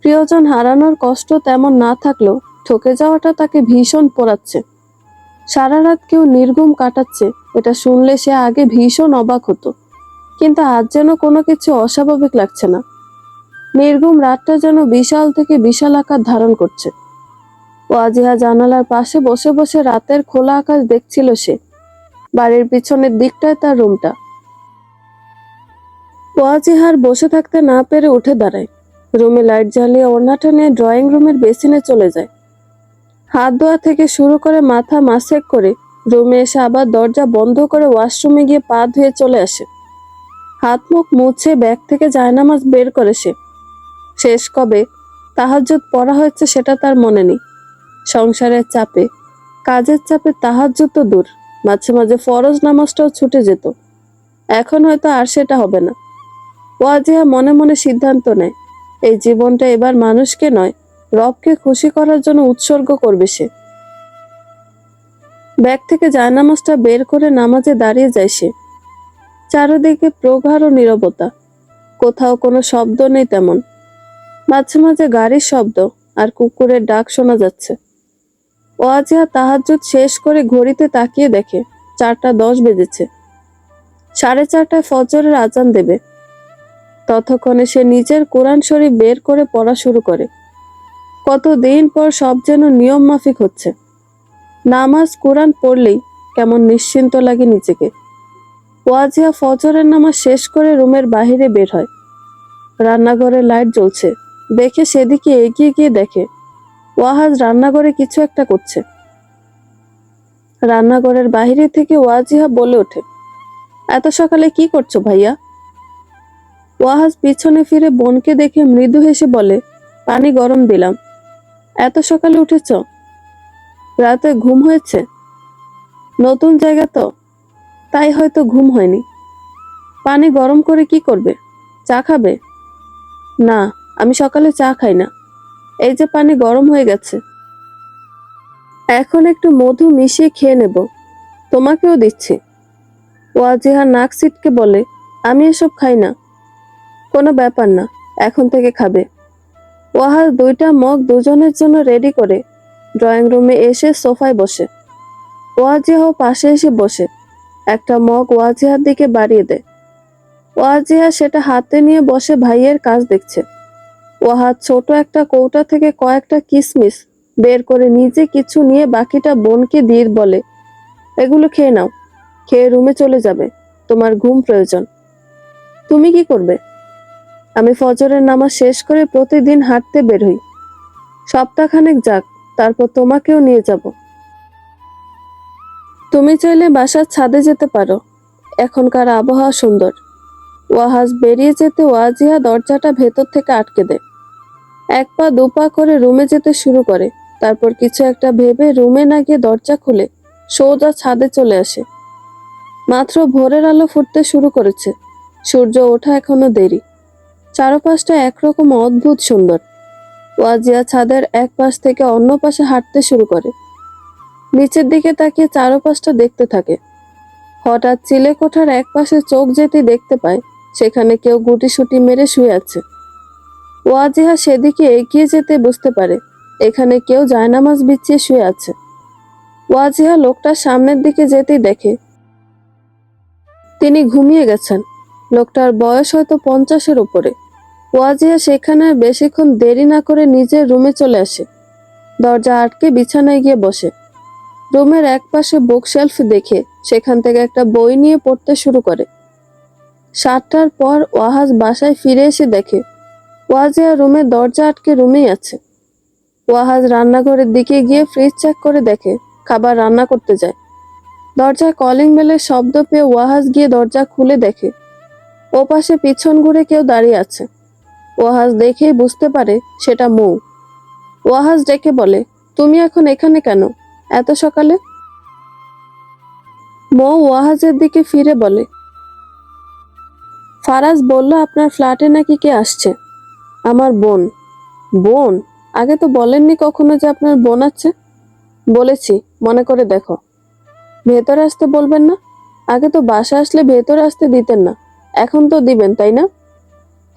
প্রিয়জন হারানোর কষ্ট তেমন না থাকলেও ঠকে যাওয়াটা তাকে ভীষণ পোড়াচ্ছে। সারা রাত কেউ নির্ঘুম কাটাচ্ছে, এটা শুনলে সে আগে ভীষণ অবাক হতো, কিন্তু আজ যেন কোনো কিছু অস্বাভাবিক লাগছে না। নির্ঘুম রাতটা যেন বিশাল থেকে বিশাল আকার ধারণ করছে। ওয়াজিহা জানালার পাশে বসে বসে রাতের খোলা আকাশ দেখছিল সে। বাড়ির পিছনের দিকটায় তার রুমটা। ওয়াজিহার বসে থাকতে না পেরে উঠে দাঁড়ায়। রুমে লাইট জ্বালিয়ে ওড়নাটা নিয়ে ড্রয়িং রুমের বেসিনে চলে যায়। হাত ধোয়া থেকে শুরু করে মাথা মাসেক করে রুমে এসে আবার দরজা বন্ধ করে ওয়াশরুমে গিয়ে পা ধুয়ে চলে আসে। হাত মুখ মুছে ব্যাগ থেকে জায়নামাজ বের করে সে। শেষ কবে তাহাজ্জুদ পড়া হয়েছে সেটা তার মনে নেই। সংসারের চাপে, কাজের চাপে তাহাজ্জুদ তো দূর, মাঝে মাঝে ফরজ নামাজটাও ছুটে যেত। এখন হয়তো আর সেটা হবে না। ওয়াজিহা মনে মনে সিদ্ধান্ত নেয়, এই জীবনটা এবার মানুষকে নয়, রবকে খুশি করার জন্য উৎসর্গ করবে সে। ব্যাগ থেকে জায়নামাজটা বের করে নামাজে দাঁড়িয়ে যায় সে। চারিদিকে প্রগাঢ় নীরবতা। কোথাও কোনো শব্দ নেই তেমন। মাঝে মাঝে গাড়ির শব্দ আর কুকুরের ডাক শোনা যাচ্ছে। ওয়াজিহা তাহাজ্জুদ শেষ করে ঘড়িতে তাকিয়ে দেখে 4:10 বেজেছে। 4:30টায় ফজরের আজান দেবে। ততক্ষণে সে নিজের কোরআন শরীফ বের করে পড়া শুরু করে। কতদিন পর সব যেন নিয়ম মাফিক হচ্ছে। নামাজ কোরআন পড়লেই কেমন নিশ্চিন্ত লাগে নিজেকে। ওয়াজিয়া ফজরের নামাজ শেষ করে রুমের বাহিরে বের হয়। রান্নাঘরে লাইট জ্বলছে দেখে সেদিকে এগিয়ে গিয়ে দেখে ওয়াহাজ রান্নাঘরে কিছু একটা করছে। রান্নাঘরের বাহিরে থেকে ওয়াজিহা বলে ওঠে, এত সকালে কি করছো ভাইয়া? ওয়াহাজ পিছনে ফিরে বোনকে দেখে মৃদু হেসে বলে, পানি গরম দিলাম। এত সকালে উঠেছ? রাতে ঘুম হয়েছে? নতুন জায়গা তো, তাই হয়তো ঘুম হয়নি। পানি গরম করে কি করবে? চা খাবে? না, আমি সকালে চা খাই না। এই যে পানি গরম হয়ে গেছে, এখন একটু মধু মিশিয়ে খেয়ে নেব, তোমাকেও দিচ্ছি। ওয়াজিহা নাক সিটকে বলে, আমি এসব খাই না। কোনো ব্যাপার না, এখন থেকে খাবে। ওয়াহাজ দুইটা মগ দুজনের জন্য রেডি করে ড্রয়িং রুমে এসে সোফায় বসে। ওয়াজিহাও পাশে এসে বসে একটা মগ ওয়াজিহার দিকে বাড়িয়ে দেয়। ওয়াজিহা সেটা হাতে নিয়ে বসে ভাইয়ের কাজ দেখছে। ওয়াহাজ ছোট একটা কৌটা থেকে কয়েকটা কিসমিস বের করে নিজে কিছু নিয়ে বাকিটা বোনকে দিয়ে বলে, এগুলো খেয়ে নাও, খেয়ে রুমে চলে যাবে, তোমার ঘুম প্রয়োজন। তুমি কি করবে? আমি ফজরের নামাজ শেষ করে প্রতিদিন হাঁটতে বের হই। সপ্তাহখানেক যাক, তারপর তোমাকেও নিয়ে যাব। তুমি চাইলে বাসার ছাদে যেতে পারো, এখনকার আবহাওয়া সুন্দর। ওয়াহাজ বেরিয়ে যেতে ওয়াজিহা দরজাটা ভেতর থেকে আটকে দেয়। এক পা দুপা করে রুমে যেতে শুরু করে, তারপর কিছু একটা ভেবে রুমে না গিয়ে দরজা খুলে সোজা ছাদে চলে আসে। মাত্র ভোরের আলো ফুটতে শুরু করেছে, সূর্য ওঠা এখনো দেরি। চারপাশটা একরকম অদ্ভুত সুন্দর। ওয়াজিয়া ছাদের এক পাশ থেকে অন্য পাশে হাঁটতে শুরু করে, নিচের দিকে তাকিয়ে চারপাশটা দেখতে থাকে। হঠাৎ চিলেকোঠার এক পাশে চোখ যেতেই দেখতে পায় সেখানে কেউ গুটিসুটি মেরে শুয়ে আছে। ওয়াজিহা সেদিকে এগিয়ে যেতে বুঝতে পারে এখানে কেউ জায়নামাজ বিছিয়ে শুয়ে আছে। ওয়াজিহা লোকটার সামনের দিকে যেতেই দেখে তিনি ঘুমিয়ে গেছেন। লোকটার বয়স হয়তো 50-এর উপরে। ওয়াজিহা সেখানে আর বেশিক্ষণ দেরি না করে নিজের রুমে চলে আসে। দরজা আটকে বিছানায় গিয়ে বসে। রুমের এক পাশে বুকশেলফ দেখে সেখান থেকে একটা বই নিয়ে পড়তে শুরু করে। 7টার পর ওয়াহাজ বাসায় ফিরে এসে দেখে ওয়াজিহা রুমের দরজা আটকে রুমেই আছে। ওয়াহাজ রান্নাঘরের দিকে গিয়ে ফ্রিজ চেক করে দেখে খাবার রান্না করতে যায়। দরজায় কলিং বেলের শব্দ পেয়ে ওয়াহাজ গিয়ে দরজা খুলে দেখে ওপাশে পিছন ঘুরে কেউ দাঁড়িয়ে আছে। ওয়াহাজ দেখেই বুঝতে পারে সেটা মৌ। ওয়াহাজ ডেকে বলে, তুমি এখন এখানে কেন এত সকালে? মৌ ওয়াহাজের দিকে ফিরে বলে, ফারাজ বলল আপনার ফ্ল্যাটে নাকি কে আসছে। আমার বোন। বোন? আগে তো বলেননি কখনো যে আপনার বোন আছে। বলেছি, মনে করে দেখো। ভেতরে আসতে বলবেন না? আগে তো বাসা আসলে ভেতরে আসতে দিতেন না, এখন তো দিবেন, তাই না?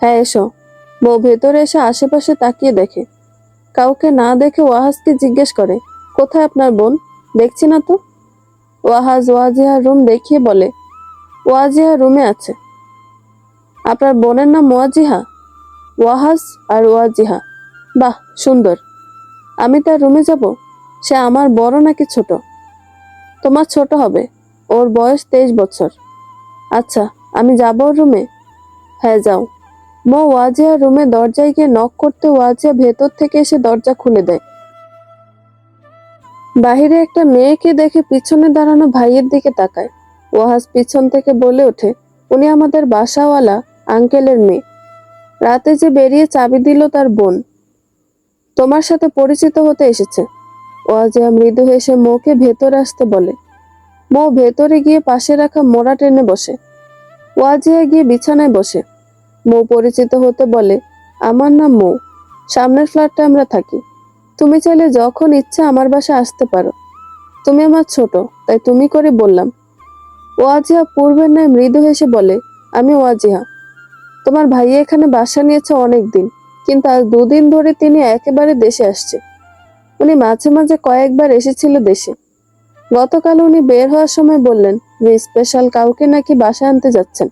হ্যাঁ, এসো। বউ ভেতরে এসে আশেপাশে তাকিয়ে দেখে। কাউকে না দেখে ওয়াহাজকে জিজ্ঞেস করে, কোথায় আপনার বোন? দেখছি না তো। ওয়াহাজ ওয়াজিহার রুম দেখিয়ে বলে, ওয়াজিহা রুমে আছে। আপনার বোনের নাম ওয়াজিহা? ওয়াহাজ আর ওয়াজিহা। বাহ, সুন্দর। আমি তার রুমে যাব? সে আমার বড় নাকি ছোট? তোমার ছোট হবে, ওর বয়স 23 বছর। আচ্ছা, আমি যাব ওর রুমে? হ্যাঁ, যাও। মৌ ওয়াজিয়া রুমে দরজায় গিয়ে নক করতে ওয়াজিয়া ভেতর থেকে এসে দরজা খুলে দেয়। বাহিরে একটা মেয়েকে দেখে পিছনে দাঁড়ানো ভাইয়ের দিকে তাকায়। ওয়াহাজ পিছন থেকে বলে ওঠে, উনি আমাদের বাসাওয়ালা আঙ্কেলের মেয়ে। রাতে যে বেরিয়ে চাবি দিল তার বোন। তোমার সাথে পরিচিত হতে এসেছে। ওয়াজিয়া মৃদু হেসে মৌকে ভেতরে আসতে বলে। মৌ ভেতরে গিয়ে পাশে রাখা মোড়া টেনে বসে। ওয়াজিয়া গিয়ে বিছানায় বসে। মৌ পরিচিত হতে বলে, আমার নাম মৌ, সামনের ফ্ল্যাটে আমরা থাকি। তুমি চাইলে যখন ইচ্ছা আমার বাসায় আসতে পারো। তুমি আমার ছোট, তাই তুমি করে বললাম। ওয়াজিহা পূর্বের ন্যায় মৃদু হেসে বলে, আমি ওয়াজিহা। তোমার ভাইয়া এখানে বাসা নিয়েছে অনেকদিন, কিন্তু আজ 2 দিন ধরে তিনি একেবারে দেশে আসছে। উনি মাঝে মাঝে কয়েকবার এসেছিল দেশে। গতকাল উনি বের হওয়ার সময় বললেন যে স্পেশাল কাউকে নাকি বাসায় আনতে যাচ্ছেন।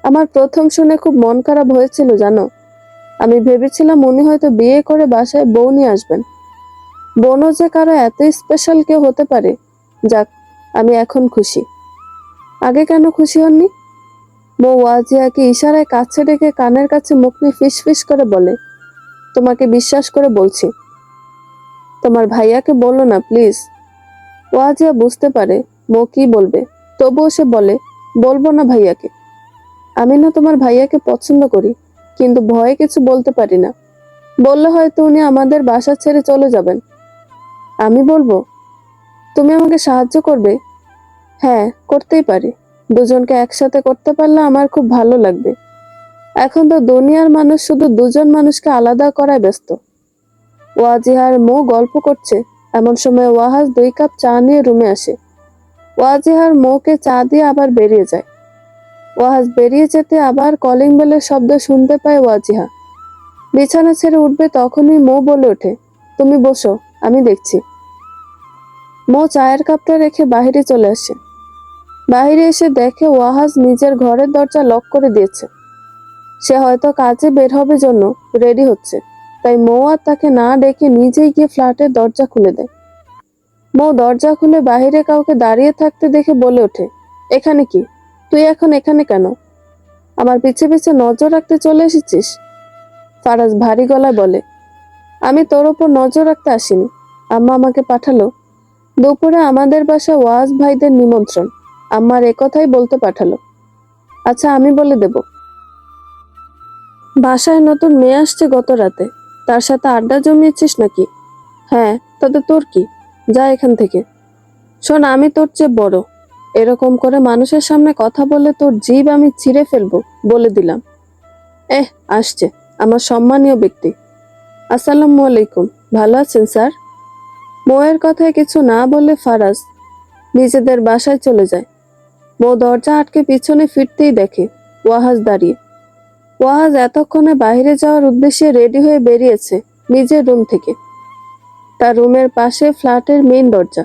আমার প্রথম শুনে খুব মন খারাপ হয়েছিল জানো। আমি ভেবেছিলাম উনি হয়তো বিয়ে করে বাসায় বউ নিয়ে আসবেন। বোনও যে কারো এত স্পেশাল কেউ হতে পারে। যাক, আমি এখন খুশি। আগে কেন খুশি হননি? মৌ ওয়াজিয়াকে ইশারায় কাছে ডেকে কানের কাছে মুখ নিয়ে ফিস ফিস করে বলে, তোমাকে বিশ্বাস করে বলছি। তোমার ভাইয়াকে বলো না প্লিজ। ওয়াজিয়া বুঝতে পারে মৌ কি বলবে, তবুও সে বলে, বলবো না ভাইয়াকে। আমি না তোমার ভাইয়াকে পছন্দ করি, কিন্তু ভয়ে কিছু বলতে পারি না। বললে হয়তো উনি আমাদের বাসা ছেড়ে চলে যাবেন। আমি বলবো, তুমি আমাকে সাহায্য করবে? হ্যাঁ, করতেই পারি। দুজনকে একসাথে করতে পারলে আমার খুব ভালো লাগবে। এখন তো দুনিয়ার মানুষ শুধু দুজন মানুষকে আলাদা করায় ব্যস্ত। ওয়াজিহার মৌ গল্প করছে, এমন সময় ওয়াহাজ 2 কাপ চা নিয়ে রুমে আসে। ওয়াজিহার মৌকে চা দিয়ে আবার বেরিয়ে যায়। ওয়াহাজ বেরিয়ে যেতে আবার কলিং বেলের শব্দ শুনতে পায় ওয়াজিহা। বিছানা ছেড়ে উঠবে তখনই মৌ বলে ওঠে, তুমি বসো, আমি দেখছি। মৌ চায়ের কাপটা রেখে বাহিরে চলে আসে। বাহিরে এসে দেখে ওয়াহাজ নিজের ঘরের দরজা লক করে দিয়েছে। সে হয়তো কাজে বের হবে জন্য রেডি হচ্ছে, তাই মৌ আর তাকে না ডেকে নিজেই গিয়ে ফ্ল্যাটের দরজা খুলে দেয়। মৌ দরজা খুলে বাহিরে কাউকে দাঁড়িয়ে থাকতে দেখে বলে ওঠে, এখানে কি? তুই এখন এখানে কেন? আমার পিছে পিছে নজর রাখতে চলে এসেছিস? ফারাজ ভারী গলায় বলে, আমি তোর ওপর নজর রাখতে আসিনি। আম্মা আমাকে পাঠালো। দুপুরে আমাদের বাসায় ওয়াজ ভাইদের নিমন্ত্রণ। আম্মার একথাই বলতে পাঠালো। আচ্ছা, আমি বলে দেব। বাসায় নতুন মেয়ে আসছে গত রাতে, তার সাথে আড্ডা জমিয়েছিস নাকি? হ্যাঁ, তাতে তোর কি? যা এখান থেকে। শোন, আমি তোর চেয়ে বড়। এরকম করে মানুষের সামনে কথা বলে তোর জিভ আমি ছিঁড়ে ফেলবো, বলে দিলাম। আসছে আমার সম্মানীয় ব্যক্তি। আসসালামু আলাইকুম। ভালো আছেন স্যার? মৌয়ের কথায় কিছু না বলে ফারাজ নিজেদের বাসায় চলে যায়। মৌ দরজা আটকে পিছনে ফিরতেই দেখে ওয়াহাজ দাঁড়িয়ে। ওয়াহাজ এতক্ষণে বাইরে যাওয়ার উদ্দেশ্যে রেডি হয়ে বেরিয়েছে নিজের রুম থেকে। তার রুমের পাশে ফ্ল্যাটের মেইন দরজা।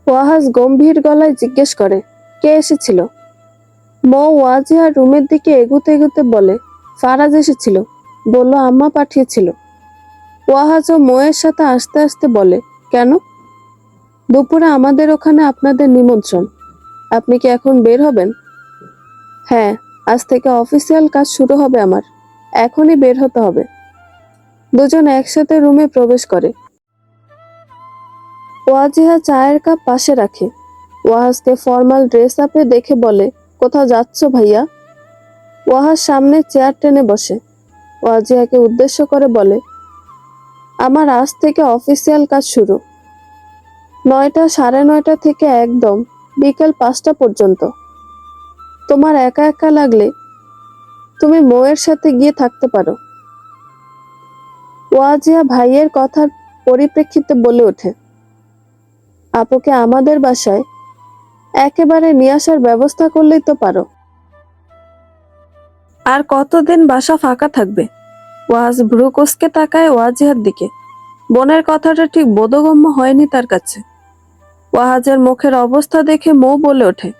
ওয়াহাজ গম্ভীর গলায় জিজ্ঞেস করে, কে এসেছিল? মৌ ওয়াজিহার রুমের দিকে এগুতে এগুতে বলে, ফারাজ এসেছিল, বলল আম্মা পাঠিয়েছিল। ওয়াহাজ ও মৌয়ের সাথে আস্তে আস্তে বলে, কেন? দুপুরে আমাদের ওখানে আপনাদের নিমন্ত্রণ। আপনি কি এখন বের হবেন? হ্যাঁ, আজ থেকে অফিসিয়াল কাজ শুরু হবে আমার। এখনই বের হতে হবে। দুজন একসাথে রুমে প্রবেশ করে। ওয়াজিহা চায়ের কাপ পাশে রাখে। ওয়াহাজকে ফর্মাল ড্রেস আপে দেখে বলে, কোথাও যাচ্ছ ভাইয়া? ওয়াহাজ সামনে চেয়ার টেনে বসে। ওয়াজিহাকে উদ্দেশ্য করে বলে, আমার আজ থেকে অফিসিয়াল কাজ শুরু। 9টা, 9:30 থেকে একদম বিকেল 5টা পর্যন্ত। তোমার একা একা লাগলে তুমি মৌয়ের সাথে গিয়ে থাকতে পারো। ওয়াজিয়া ভাইয়ের কথার পরিপ্রেক্ষিতে বলে ওঠে, আপুকে আমাদের বাসায় একেবারে নিয়ে আসার ব্যবস্থা করলেই তো পারো। আর কতদিন বাসা ফাঁকা থাকবে? ওয়াজ ভ্রু কুঁচকে তাকায় ওয়াজিহার দিকে। বোনের কথাটা ঠিক বোধগম্য হয়নি তার কাছে। ওয়াহাজের মুখের অবস্থা দেখে মৌ বলে ওঠে,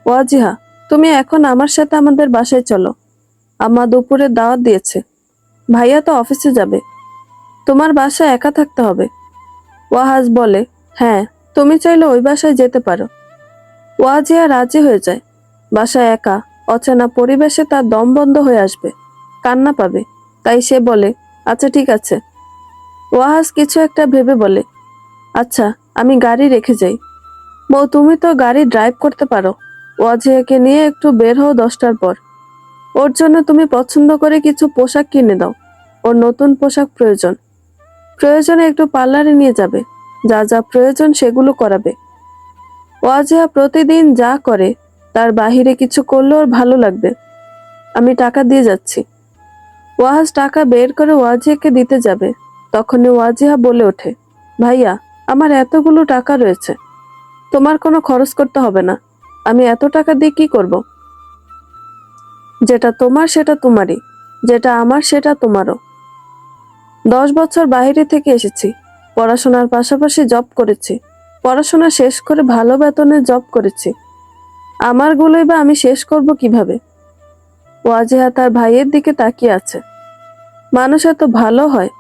ওয়াজিহা, তুমি এখন আমার সাথে আমাদের বাসায় চলো। আম্মা দুপুরে দাওয়াত দিয়েছে। ভাইয়া তো অফিসে যাবে। তোমার বাসায় একা থাকতে হবে। ওয়াহাজ বলে, হ্যাঁ, তুমি চাইলে ওই বাসায় যেতে পারো। ওয়াজিয়া রাজি হয়ে যায়। বাসায় একা, অচেনা পরিবেশে তার দম বন্ধ হয়ে আসবে, কান্না পাবে। তাই সে বলে, আচ্ছা ঠিক আছে। ওয়াহাজ কিছু একটা ভেবে বলে, আচ্ছা, আমি গাড়ি রেখে যাই। বউ, তুমি তো গাড়ি ড্রাইভ করতে পারো। ওয়াজিয়াকে নিয়ে একটু বের হও 10টার পর। ওর জন্য তুমি পছন্দ করে কিছু পোশাক কিনে দাও। ওর নতুন পোশাক প্রয়োজন। প্রয়োজনে একটু পার্লারে নিয়ে যাবে। যা যা প্রয়োজন সেগুলো করাবে। ওয়াজিয়া প্রতিদিন যা করে তার বাহিরে কিছু করলে ওর ভালো লাগবে। আমি টাকা দিয়ে যাচ্ছি। ওয়াহাজ টাকা বের করে ওয়াজিয়াকে দিতে যাবে, তখনই ওয়াজিয়া বলে ওঠে, ভাইয়া, আমার এতগুলো টাকা রয়েছে, তোমার কোনো খরচ করতে হবে না। আমি এত টাকা দিয়ে কি করব? যেটা তোমার সেটা তোমারই, যেটা আমার সেটা তোমারও। 10 বছর বাইরে থেকে এসেছি, পড়াশোনার পাশাপাশি জব করেছি। পড়াশোনা শেষ করে ভালো বেতনে জব করেছি। আমারগুলোই বা আমি শেষ করব কিভাবে? ওয়াজিহা তার ভাইয়ের দিকে তাকিয়ে আছে। মানুষ এত ভালো হয়,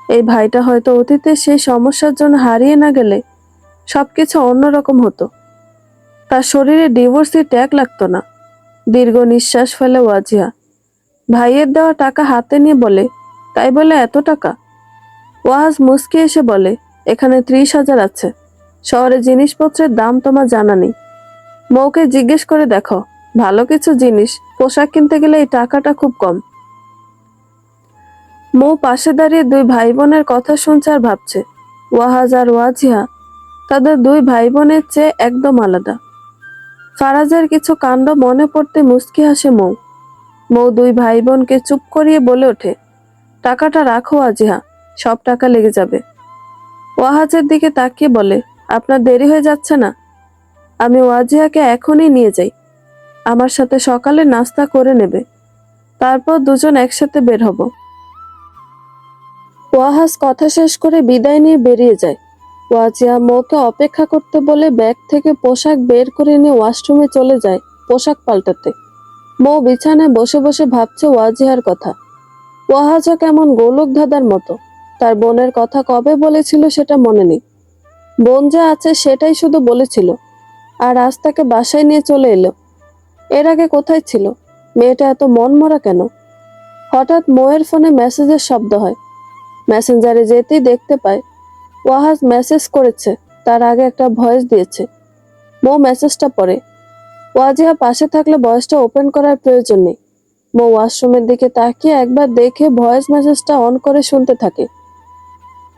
এই ভাইটা হয়তো অতীতে সেই সমস্যার জন্য হারিয়ে না গেলে সবকিছু অন্যরকম হতো। তার শরীরে ডিভোর্সি ট্যাগ লাগতো না। দীর্ঘ নিঃশ্বাস ফেলে ওয়াজিহা। ভাইয়ের দেওয়া টাকা হাতে নিয়ে বলে, তাই বলে এত টাকা? ওয়াজ মুচকি এসে বলে, এখানে 30,000 আছে। শহরে জিনিসপত্রের দাম তোমার জানা নেই। মৌকে জিজ্ঞেস করে দেখো, ভালো কিছু জিনিস পোশাক কিনতে গেলে এই টাকাটা খুব কম। মৌ পাশে দাঁড়িয়ে দুই ভাই বোনের কথা শুনছে আর ভাবছে, ওয়াহাজ আর ওয়াজিহা তাদের দুই ভাই বোনের চেয়ে একদম আলাদা। ফারাজের কিছু কাণ্ড মনে পড়তে মুচকি হাসে মৌ। মৌ দুই ভাই বোনকে চুপ করিয়ে বলে ওঠে, টাকাটা রাখো ওয়াজিহা, সব টাকা লেগে যাবে। ওয়াহাজের দিকে তাকিয়ে বলে, আপনার দেরি হয়ে যাচ্ছে না? আমি ওয়াজিহাকে এখনই নিয়ে যাই। আমার সাথে সকালে নাস্তা করে নেবে, তারপর দুজন একসাথে বের হব। ওয়াহাজ কথা শেষ করে বিদায় নিয়ে বেরিয়ে যায়। ওয়াজিহা মৌকে অপেক্ষা করতে বলে ব্যাগ থেকে পোশাক বের করে নিয়ে ওয়াশরুমে চলে যায় পোশাক পাল্টাতে। মৌ বিছানায় বসে বসে ভাবছে ওয়াজিহার কথা। ওয়াহাজও কেমন গোলক ধাঁধার মতো। তার বোনের কথা কবে বলেছিল সেটা মনে নেই। বোন যা আছে সেটাই শুধু বলেছিল, আর আজ তাকে বাসায় নিয়ে চলে এলো। এর আগে কোথায় ছিল? মেয়েটা এত মনমরা কেন? হঠাৎ মৌয়ের ফোনে মেসেজের শব্দ হয়। মেসেঞ্জারে যেতেই দেখতে পায় ওয়াহাজ মেসেজ করেছে, তার আগে একটা ভয়েস দিয়েছে। মৌ মেসেজটা পড়ে। ওয়াজিহা পাশে থাকলে ভয়েসটা ওপেন করার প্রয়োজন নেই। মৌ ওয়াশরুমের দিকে তাকিয়ে একবার দেখে ভয়েস মেসেজটা অন করে শুনতে থাকে।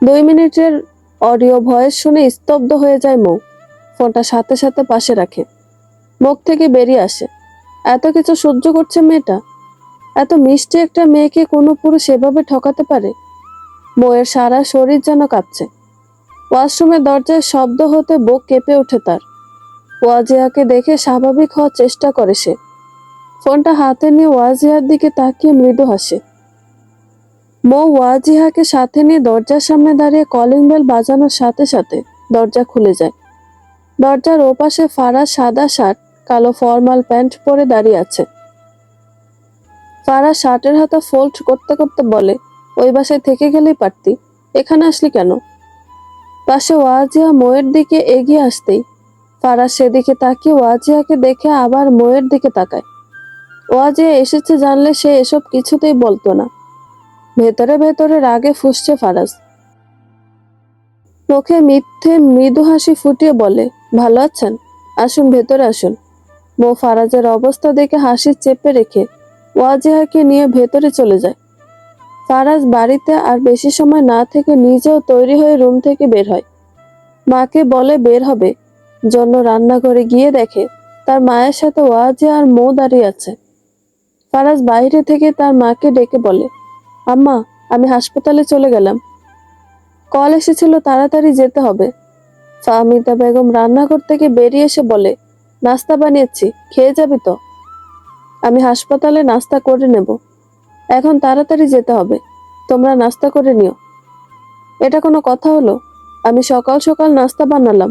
2 মিনিটের অডিও ভয়েস শুনে স্তব্ধ হয়ে যায় মৌ। ফোনটা সাথে সাথে পাশে রাখে। মুখ থেকে বেরিয়ে আসে, এত কিছু সহ্য করছে মেয়েটা? এত মিষ্টি একটা মেয়েকে কোনো পুরুষ এভাবে ঠকাতে পারে? মৌয়ের সারা শরীর যেন কাঁপছে। ওয়াশরুমের দরজায় শব্দ হতে বুক কেঁপে ওঠে তার। ওয়াজিহাকে দেখে স্বাভাবিক হওয়ার চেষ্টা করে সে। ফোনটা হাতে নিয়ে ওয়াজিহার দিকে তাকিয়ে মৃদু হাসে। মৌ ওয়াজিহাকে সাথে নিয়ে দরজার সামনে দাঁড়িয়ে কলিং বেল বাজানোর সাথে সাথে দরজা খুলে যায়। দরজার ওপাশে ফারাজ সাদা শার্ট, কালো ফর্মাল প্যান্ট পরে দাঁড়িয়ে আছে। ফারাজ শার্টের হাতা ফোল্ড করতে করতে বলে, ওই বাসায় থেকে গেলেই পারতি, এখানে আসলি কেন? পাশে ওয়াজিহা মৌয়ের দিকে এগিয়ে আসতেই ফারাজ সেদিকে তাকিয়ে ওয়াজিহাকে দেখে আবার মৌয়ের দিকে তাকায়। ওয়াজিহা এসেছে জানলে সে এসব কিছুতেই বলতো না। ভেতরে ভেতরে রাগে ফুঁসছে ফারাজ। মুখে মিথ্যে মৃদু হাসি ফুটিয়ে বলে, ভালো আছেন? আসুন ভেতরে আসুন। মৌ ফারাজের অবস্থা দেখে হাসি চেপে রেখে ওয়াজিহাকে নিয়ে ভেতরে চলে যায়। ফারাজ বাড়িতে আর বেশি সময় না থেকে নিজেও তৈরি হয়ে রুম থেকে বের হয়। মাকে বলে বের হবে জন্য রান্নাঘরে গিয়ে দেখে তার মায়ের সাথে ওয়াজিহা আর মৌ দাঁড়িয়ে আছে। ফারাজ বাইরে থেকে তার মাকে ডেকে বলে, আম্মা, আমি হাসপাতালে চলে গেলাম, কল এসেছিল, তাড়াতাড়ি যেতে হবে। ফাহমিদা বেগম রান্নাঘর থেকে বেরিয়ে এসে বলে, নাস্তা বানিয়েছি, খেয়ে যাবি তো? আমি হাসপাতালে নাস্তা করে নেব, এখন তাড়াতাড়ি যেতে হবে, তোমরা নাস্তা করে নিও। এটা কোনো কথা হলো? আমি সকাল সকাল নাস্তা বানালাম।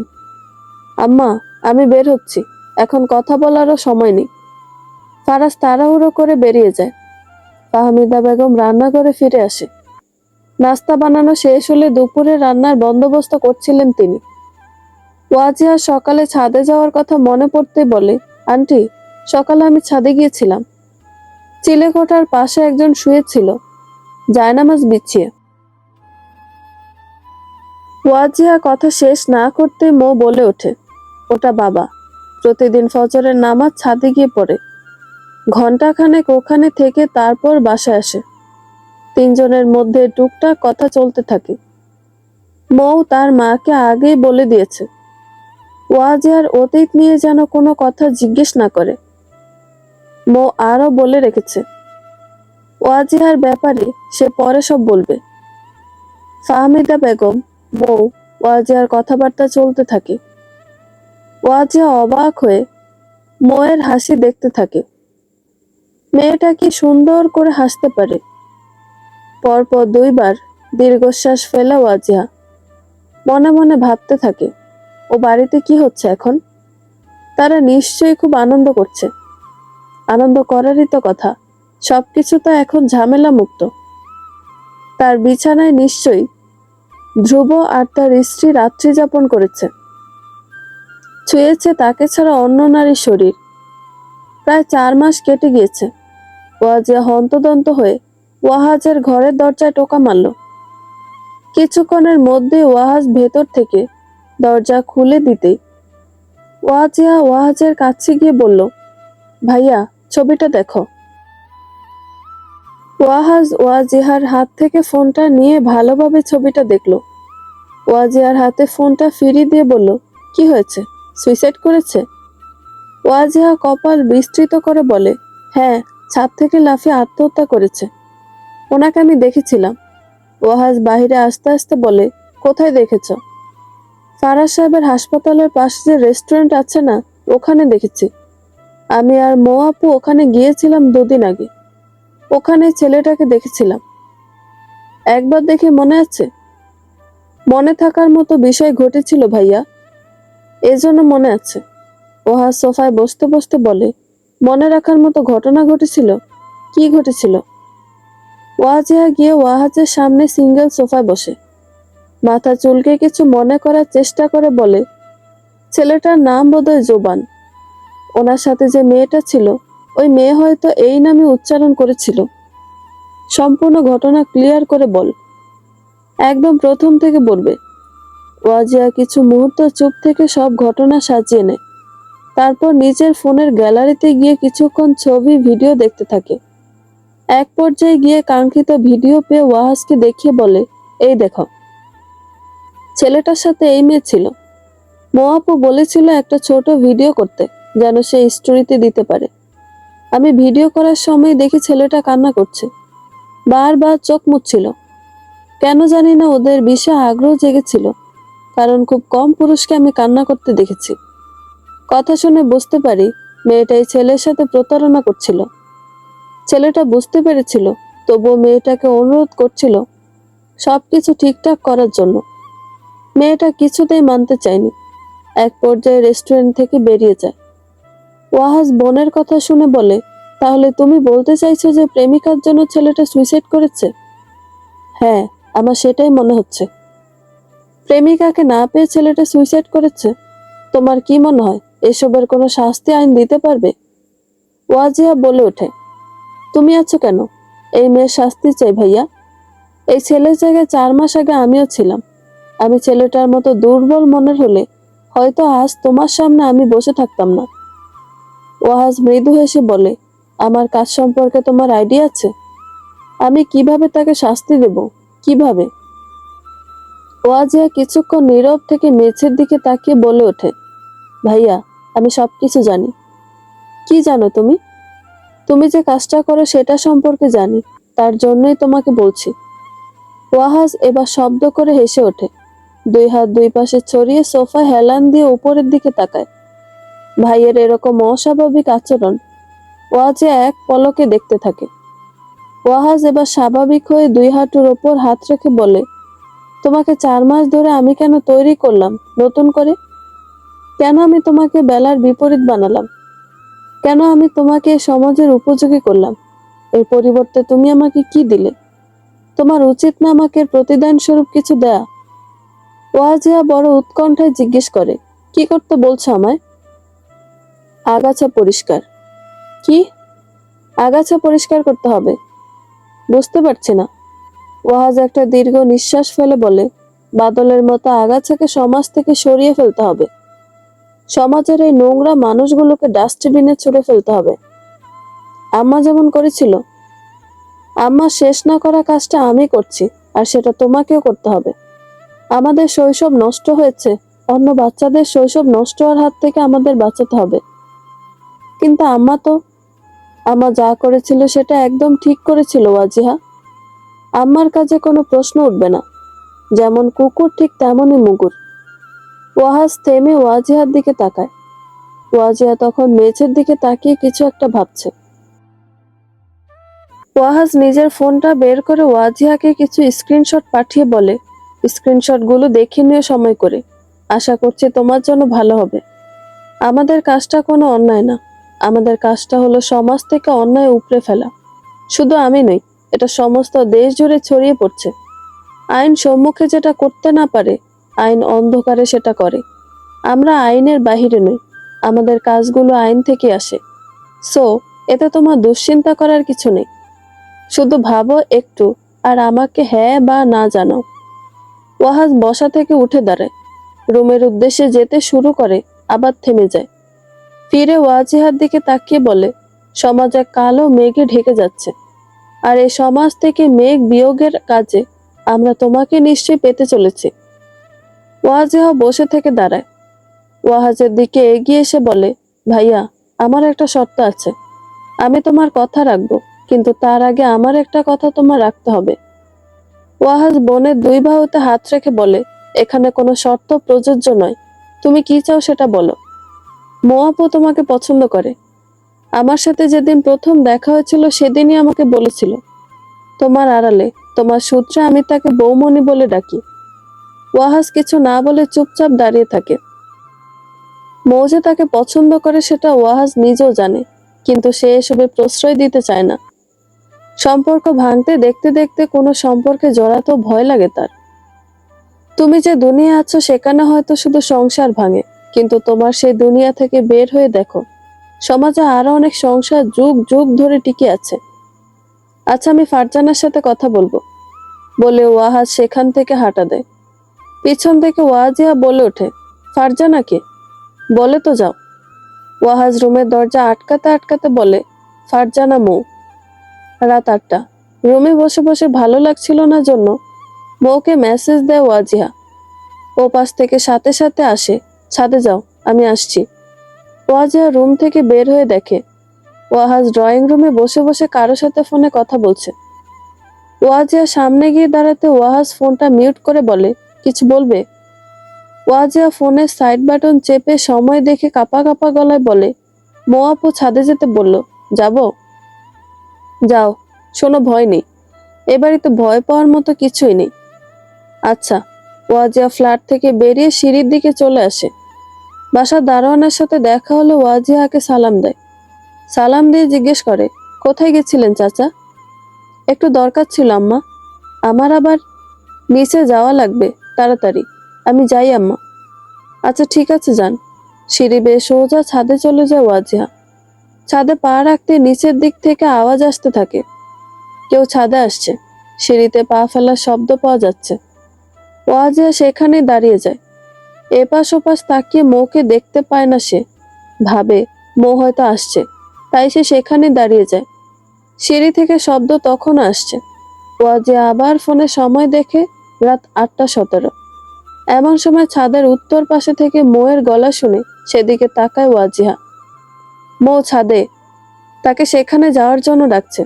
আম্মা, আমি বের হচ্ছি, এখন কথা বলারও সময় নেই। ফারাজ তাড়াহুড়ো করে বেরিয়ে যায়। ফাহমিদা বেগম রান্নাঘরে ফিরে আসে। নাস্তা বানানো শেষ হলে দুপুরে রান্নার বন্দোবস্ত করছিলেন তিনি। ওয়াজিহা সকালে ছাদে যাওয়ার কথা মনে পড়তে বলে, আন্টি, সকালে আমি ছাদে গিয়েছিলাম। চিলেকোঠার পাশে একজন শুয়েছিল, জায়নামাজ বিছিয়ে। ওয়াজিহা কথা শেষ না করতে মৌ বলে ওঠে, ওটা বাবা, প্রতিদিন ফজরের নামাজ ছাদে গিয়ে পড়ে। ঘন্টাখানেক ওখানে থেকে তারপর বাসায় আসে। তিনজনের মধ্যে টুকটাক কথা চলতে থাকে। মৌ তার মাকে আগেই বলে দিয়েছে ওয়াজিহার অতীত নিয়ে যেন কোনো কথা জিজ্ঞেস না করে। মৌ আরো বলে রেখেছে ওয়াজিহার ব্যাপারে সে পরে সব বলবে। ফাহমিদা বেগম, মৌ, ওয়াজিহার কথাবার্তা চলতে থাকে। ওয়াজিহা অবাক হয়ে মৌয়ের হাসি দেখতে থাকে। মেয়েটা কি সুন্দর করে হাসতে পারে। পরপর 2বার দীর্ঘশ্বাস ফেলা ওয়াজিহা মনে মনে ভাবতে থাকে, ও বাড়িতে কি হচ্ছে এখন? তারা নিশ্চয়ই খুব আনন্দ করছে। আনন্দ করারই তো কথা। সবকিছু তো এখন ঝামেলা মুক্ত। তার বিছানায় নিশ্চয়ই ধ্রুব আর তার স্ত্রী রাত্রি যাপন করেছে। ছুঁয়েছে তাকে ছাড়া অন্য নারীর শরীর। প্রায় 4 মাস কেটে গিয়েছে। ওয়াজিয়া হন্তদন্ত হয়ে ওয়াহাজের ঘরের দরজায় টোকা মারল। কিছুক্ষণের মধ্যে ওয়াহাজ ভেতর থেকে দরজা খুলে দিতেই ওয়াজিয়া ওয়াহাজের কাছে গিয়ে বলল, ভাইয়া, ছবিটা দেখো। ওয়াহাজ ওয়াজিহার হাত থেকে ফোনটা নিয়ে ভালোভাবে ছবিটা দেখল। ওয়াজিহার হাতে ফোনটা ফিরিয়ে দিয়ে বলল, কি হয়েছে, সুইসাইড করেছে? ওয়াজিহা কপাল বিস্তৃত করে বলে, হ্যাঁ, ছাদ থেকে লাফিয়ে আত্মহত্যা করেছে। ওনাকে আমি দেখেছিলাম। ওয়াহাজ বাহিরে আস্তে আস্তে বলে, কোথায় দেখেছ? ফারাজ সাহেবের হাসপাতালের পাশে যে রেস্টুরেন্ট আছে না, ওখানে দেখেছি। আমি আর মো আপু ওখানে গিয়েছিলাম 2 দিন আগে। ওখানে ছেলেটাকে দেখেছিলাম। একবার দেখে মনে আছে? মনে থাকার মতো বিষয় ঘটেছিল ভাইয়া, এজন্য মনে আছে। ওয়াহাজ সোফায় বসতে বসতে বলে, মনে রাখার মতো ঘটনা ঘটেছিল? কি ঘটেছিল? ওয়াজিহা গিয়ে ওয়াহাজের সামনে সিঙ্গেল সোফায় বসে মাথা চুলকে কিছু মনে করার চেষ্টা করে বলে, ছেলেটার নাম বোধহয় জোবান। ওনার সাথে যে মেয়েটা ছিল, ওই মেয়ে হয়তো এই নামে উচ্চারণ করেছিল। সম্পূর্ণ ঘটনা ক্লিয়ার করে বল, একদম প্রথম থেকে বলবে। ওয়াজিয়া কিছু মুহূর্ত চুপ থেকে সব ঘটনা সাজিয়ে নেয়। তারপর নিজের ফোনের গ্যালারিতে গিয়ে কিছুক্ষণ ছবি ভিডিও দেখতে থাকে। এক পর্যায়ে গিয়ে কাঙ্ক্ষিত ভিডিও পেয়ে ওয়াহাজকে দেখিয়ে বলে, এই দেখো, ছেলেটার সাথে এই মেয়ে ছিল। মো আপু বলেছিল একটা ছোট ভিডিও করতে, যেন সে স্টোরিতে দিতে পারে। আমি ভিডিও করার সময় দেখি ছেলেটা কান্না করছে, বারবার চোখ মুছছিল। কেন জানি না ওদের বিশাল আগ্রহ জেগেছিল, কারণ খুব কম পুরুষকে আমি কান্না করতে দেখেছি। কথা শুনে বুঝতে পারি মেয়েটাই ছেলের সাথে প্রতারণা করছিল। ছেলেটা বুঝতে পেরেছিল, তবুও মেয়েটাকে অনুরোধ করছিল সবকিছু ঠিকঠাক করার জন্য। মেয়েটা কিছুতেই মানতে চায়নি। এক পর্যায়ে রেস্টুরেন্ট থেকে বেরিয়ে যায়। ওয়াহাজ বোনের কথা শুনে বলে, তাহলে তুমি বলতে চাইছো যে প্রেমিকার জন্য ছেলেটা সুইসাইড করেছে? হ্যাঁ, আমার সেটাই মনে হচ্ছে। প্রেমিকাকে না পেয়ে ছেলেটা সুইসাইড করেছে? তোমার কি মনে হয় এসবের কোনো শাস্তি আইন দিতে পারবে? ওয়াজিয়া বলে ওঠে, তুমি আছো কেন? এই মেয়ের শাস্তি চাই ভাইয়া। এই ছেলের জায়গায় 4 মাস আগে আমিও ছিলাম। আমি ছেলেটার মতো দুর্বল মনের হলে হয়তো আজ তোমার সামনে আমি বসে থাকতাম না। ওয়াহাজ মৃদু হেসে বলে, আমার কাজ সম্পর্কে তোমার আইডিয়া আছে? আমি কিভাবে তাকে শাস্তি দেব? কিভাবে? ওয়াজিয়া কিছুক্ষণ নীরব থেকে মেঝের দিকে তাকিয়ে বলে ওঠে, ভাইয়া, আমি সবকিছু জানি। কি জানো তুমি? তুমি যে কাজটা করো সেটা সম্পর্কে জানি, তার জন্যই তোমাকে বলছি। ওয়াহাজ এবার শব্দ করে হেসে ওঠে। 2 হাত 2 পাশে ছড়িয়ে সোফা হেলান দিয়ে উপরের দিকে তাকায়। ভাইয়ের এরকম অস্বাভাবিক আচরণ ওয়াজিয়া এক পলকে দেখতে থাকে। ওয়াহাজ এবার স্বাভাবিক হয়ে 2 হাঁটুর ওপর হাত রেখে বলে, তোমাকে 4 মাস ধরে আমি কেন তৈরি করলাম নতুন করে? কেন আমি তোমাকে বেলার বিপরীত বানালাম? কেন আমি তোমাকে সমাজের উপযোগী করলাম? এর পরিবর্তে তুমি আমাকে কি দিলে? তোমার উচিত না আমাকে প্রতিদান স্বরূপ কিছু দেয়া? ওয়াজিয়া বড় উৎকণ্ঠায় জিজ্ঞেস করে, কি করতে বলছো আমায়? আগাছা পরিষ্কার। কি? আগাছা পরিষ্কার করতে হবে? বুঝতে পারছি না। ওয়াহাজ একটা দীর্ঘ নিঃশ্বাস ফেলে বলে, বাদলের মতো আগাছাকে সমাজ থেকে সরিয়ে ফেলতে হবে। সমাজের এই নোংরা মানুষগুলোকে ডাস্টবিনে ছুড়ে ফেলতে হবে। আম্মা যেমন করেছিল। আম্মা শেষ না করা কাজটা আমি করছি, আর সেটা তোমাকেও করতে হবে। আমাদের শৈশব নষ্ট হয়েছে, অন্য বাচ্চাদের শৈশব নষ্ট হওয়ার হাত থেকে আমাদের বাঁচাতে হবে। কিন্তু আম্মা যা করেছিল সেটা একদম ঠিক করেছিল ওয়াজিহা। আম্মার কাজে কোনো প্রশ্ন উঠবে না। যেমন কুকুর ঠিক তেমনই মুগুর। ওয়াহাজ থেমে ওয়াজিহার দিকে তাকায়। ওয়াজিহা তখন মেঝের দিকে তাকিয়ে কিছু একটা ভাবছে। ওয়াহাজ নিজের ফোনটা বের করে ওয়াজিহাকে কিছু স্ক্রিনশট পাঠিয়ে বলে, স্ক্রিনশটগুলো দেখে নিও সময় করে। আশা করছি তোমার জন্য ভালো হবে। আমাদের কাজটা কোনো অন্যায় না। আমাদের কাজটা হলো সমাজ থেকে অন্যায় উপড়ে ফেলা। শুধু আমি নই, এটা সমস্ত দেশ জুড়ে ছড়িয়ে পড়ছে। আইন সম্মুখে যেটা করতে না পারে, আইন অন্ধকারে সেটা করে। আমরা আইনের বাহিরে নই, আমাদের কাজগুলো আইন থেকে আসে। সো এতে তোমার দুশ্চিন্তা করার কিছু নেই। শুধু ভাবো একটু, আর আমাকে হ্যাঁ বা না জানাও। ওয়াহাজ বসা থেকে উঠে দাঁড়ায়, রুমের উদ্দেশ্যে যেতে শুরু করে, আবার থেমে যায়। ফিরে ওয়াজিহার দিকে তাকিয়ে বলে, সমাজ এক কালো মেঘে ঢেকে যাচ্ছে, আর এই সমাজ থেকে মেঘ বিয়োগের কাজে আমরা তোমাকে নিশ্চয়ই পেতে চলেছি। ওয়াজিহা বসে থেকে দাঁড়ায়, ওয়াহাজের দিকে এগিয়ে এসে বলে, ভাইয়া, আমার একটা শর্ত আছে। আমি তোমার কথা রাখবো, কিন্তু তার আগে আমার একটা কথা তোমার রাখতে হবে। ওয়াহাজ বোনের দুই বাহুতে হাত রেখে বলে, এখানে কোনো শর্ত প্রযোজ্য নয়, তুমি কি চাও সেটা বলো। মোয়াপু তোমাকে পছন্দ করে। আমার সাথে যেদিন প্রথম দেখা হয়েছিল সেদিনই আমাকে বলেছিল, তোমার আড়ালে, তোমার সূত্রে আমি তাকে বৌমনি বলে ডাকি। ওয়াহাজ কিছু না বলে চুপচাপ দাঁড়িয়ে থাকে। মৌ যে তাকে পছন্দ করে সেটা ওয়াহাজ নিজেও জানে, কিন্তু সে এসবে প্রশ্রয় দিতে চায় না। সম্পর্ক ভাঙতে দেখতে দেখতে কোনো সম্পর্কে জড়াতেও ভয় লাগে তার। তুমি যে দুনিয়া আছো সেখানে হয়তো শুধু সংসার ভাঙে, কিন্তু তোমার সেই দুনিয়া থেকে বের হয়ে দেখো, সমাজে আরো অনেক সংসার যুগ যুগ ধরে টিকে আছে। আচ্ছা, আমি ফারজানার সাথে কথা বলবো, বলে ওয়াহাজ সেখান থেকে হাঁটা দেয়। পিছন থেকে ওয়াজিয়া বলে ওঠে, ফারজানাকে বলে তো যাও। ওয়াহাজ রুমের দরজা আটকাতে আটকাতে বলে, ফারজানা মৌ। রাত 8টা। রুমে বসে বসে ভালো লাগছিল না জন্য মৌকে মেসেজ দেয় ওয়াজিহা। ও পাশ থেকে সাথে সাথে আসে, ছাদে যাও, আমি আসছি। ওয়াজিহা রুম থেকে বের হয়ে দেখে ওয়াহাজ ড্রয়িং রুমে বসে বসে কারো সাথে ফোনে কথা বলছে। ওয়াজিহা সামনে গিয়ে দাঁড়াতে ওয়াহাজ ফোনটা মিউট করে বলে, কিছু বলবে? ওয়াজিহা ফোনের সাইড বাটন চেপে সময় দেখে কাঁপা কাঁপা গলায় বলে, মৌ আপু ছাদে যেতে বলল, যাব? যাও, শোনো, ভয় নেই, এবারই তো ভয় পাওয়ার মতো কিছুই নেই। আচ্ছা। ওয়াজিয়া ফ্ল্যাট থেকে বেরিয়ে সিঁড়ির দিকে চলে আসে। বাসার দারোয়ানের সাথে দেখা হলে ওয়াজিয়াকে সালাম দেয়। সালাম দিয়ে জিজ্ঞেস করে, কোথায় গেছিলেন চাচা? একটু দরকার ছিল আম্মা। আমার আবার নিচে যাওয়া লাগবে, তাড়াতাড়ি। আমি যাই আম্মা। আচ্ছা ঠিক আছে, যান। সিঁড়ি বেয়ে সোজা ছাদে চলে যায় ওয়াজিহা। ছাদে পা রাখতে নিচের দিক থেকে আওয়াজ আসতে থাকে। কেউ ছাদে আসছে, সিঁড়িতে পা ফেলার শব্দ পাওয়া যাচ্ছে। ওয়াজিহা সেখানেই দাঁড়িয়ে যায়। এপাশ ওপাশ তাকিয়ে মৌকে দেখতে পায় না সে। ভাবে মৌ হয়তো আসছে, তাই সে সেখানে দাঁড়িয়ে যায়। সিঁড়ি থেকে শব্দ তখন আসছে। ওয়াজিহা আবার ফোনে সময় দেখে, রাত 8টা 17। এমন সময় ছাদের উত্তর পাশে থেকে মৌয়ের গলা শুনে সেদিকে তাকায় ওয়াজিহা। মৌ ছাদে, তাকে সেখানে যাওয়ার জন্য ডাকছে।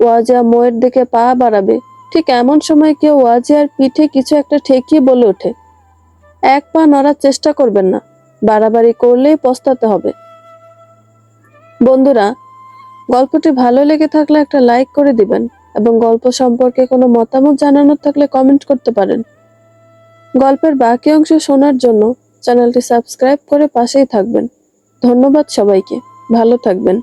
ওয়াজিহা মৌয়ের দিকে পা বাড়াবে, ঠিক এমন সময় কেউ ওয়াজিহার পিঠে কিছু একটা ঠেকিয়ে বলে ওঠে, এক পা নড়ার চেষ্টা করবেন না, বাড়াবাড়ি করলেই পস্তাতে হবে। বন্ধুরা, গল্পটি ভালো লেগে থাকলে একটা লাইক করে দিবেন, এবং গল্প সম্পর্কে কোনো মতামত জানানোর থাকলে কমেন্ট করতে পারেন। গল্পের বাকি অংশ শোনার জন্য চ্যানেলটি সাবস্ক্রাইব করে পাশেই থাকবেন। ধন্যবাদ সবাইকে, ভালো থাকবেন।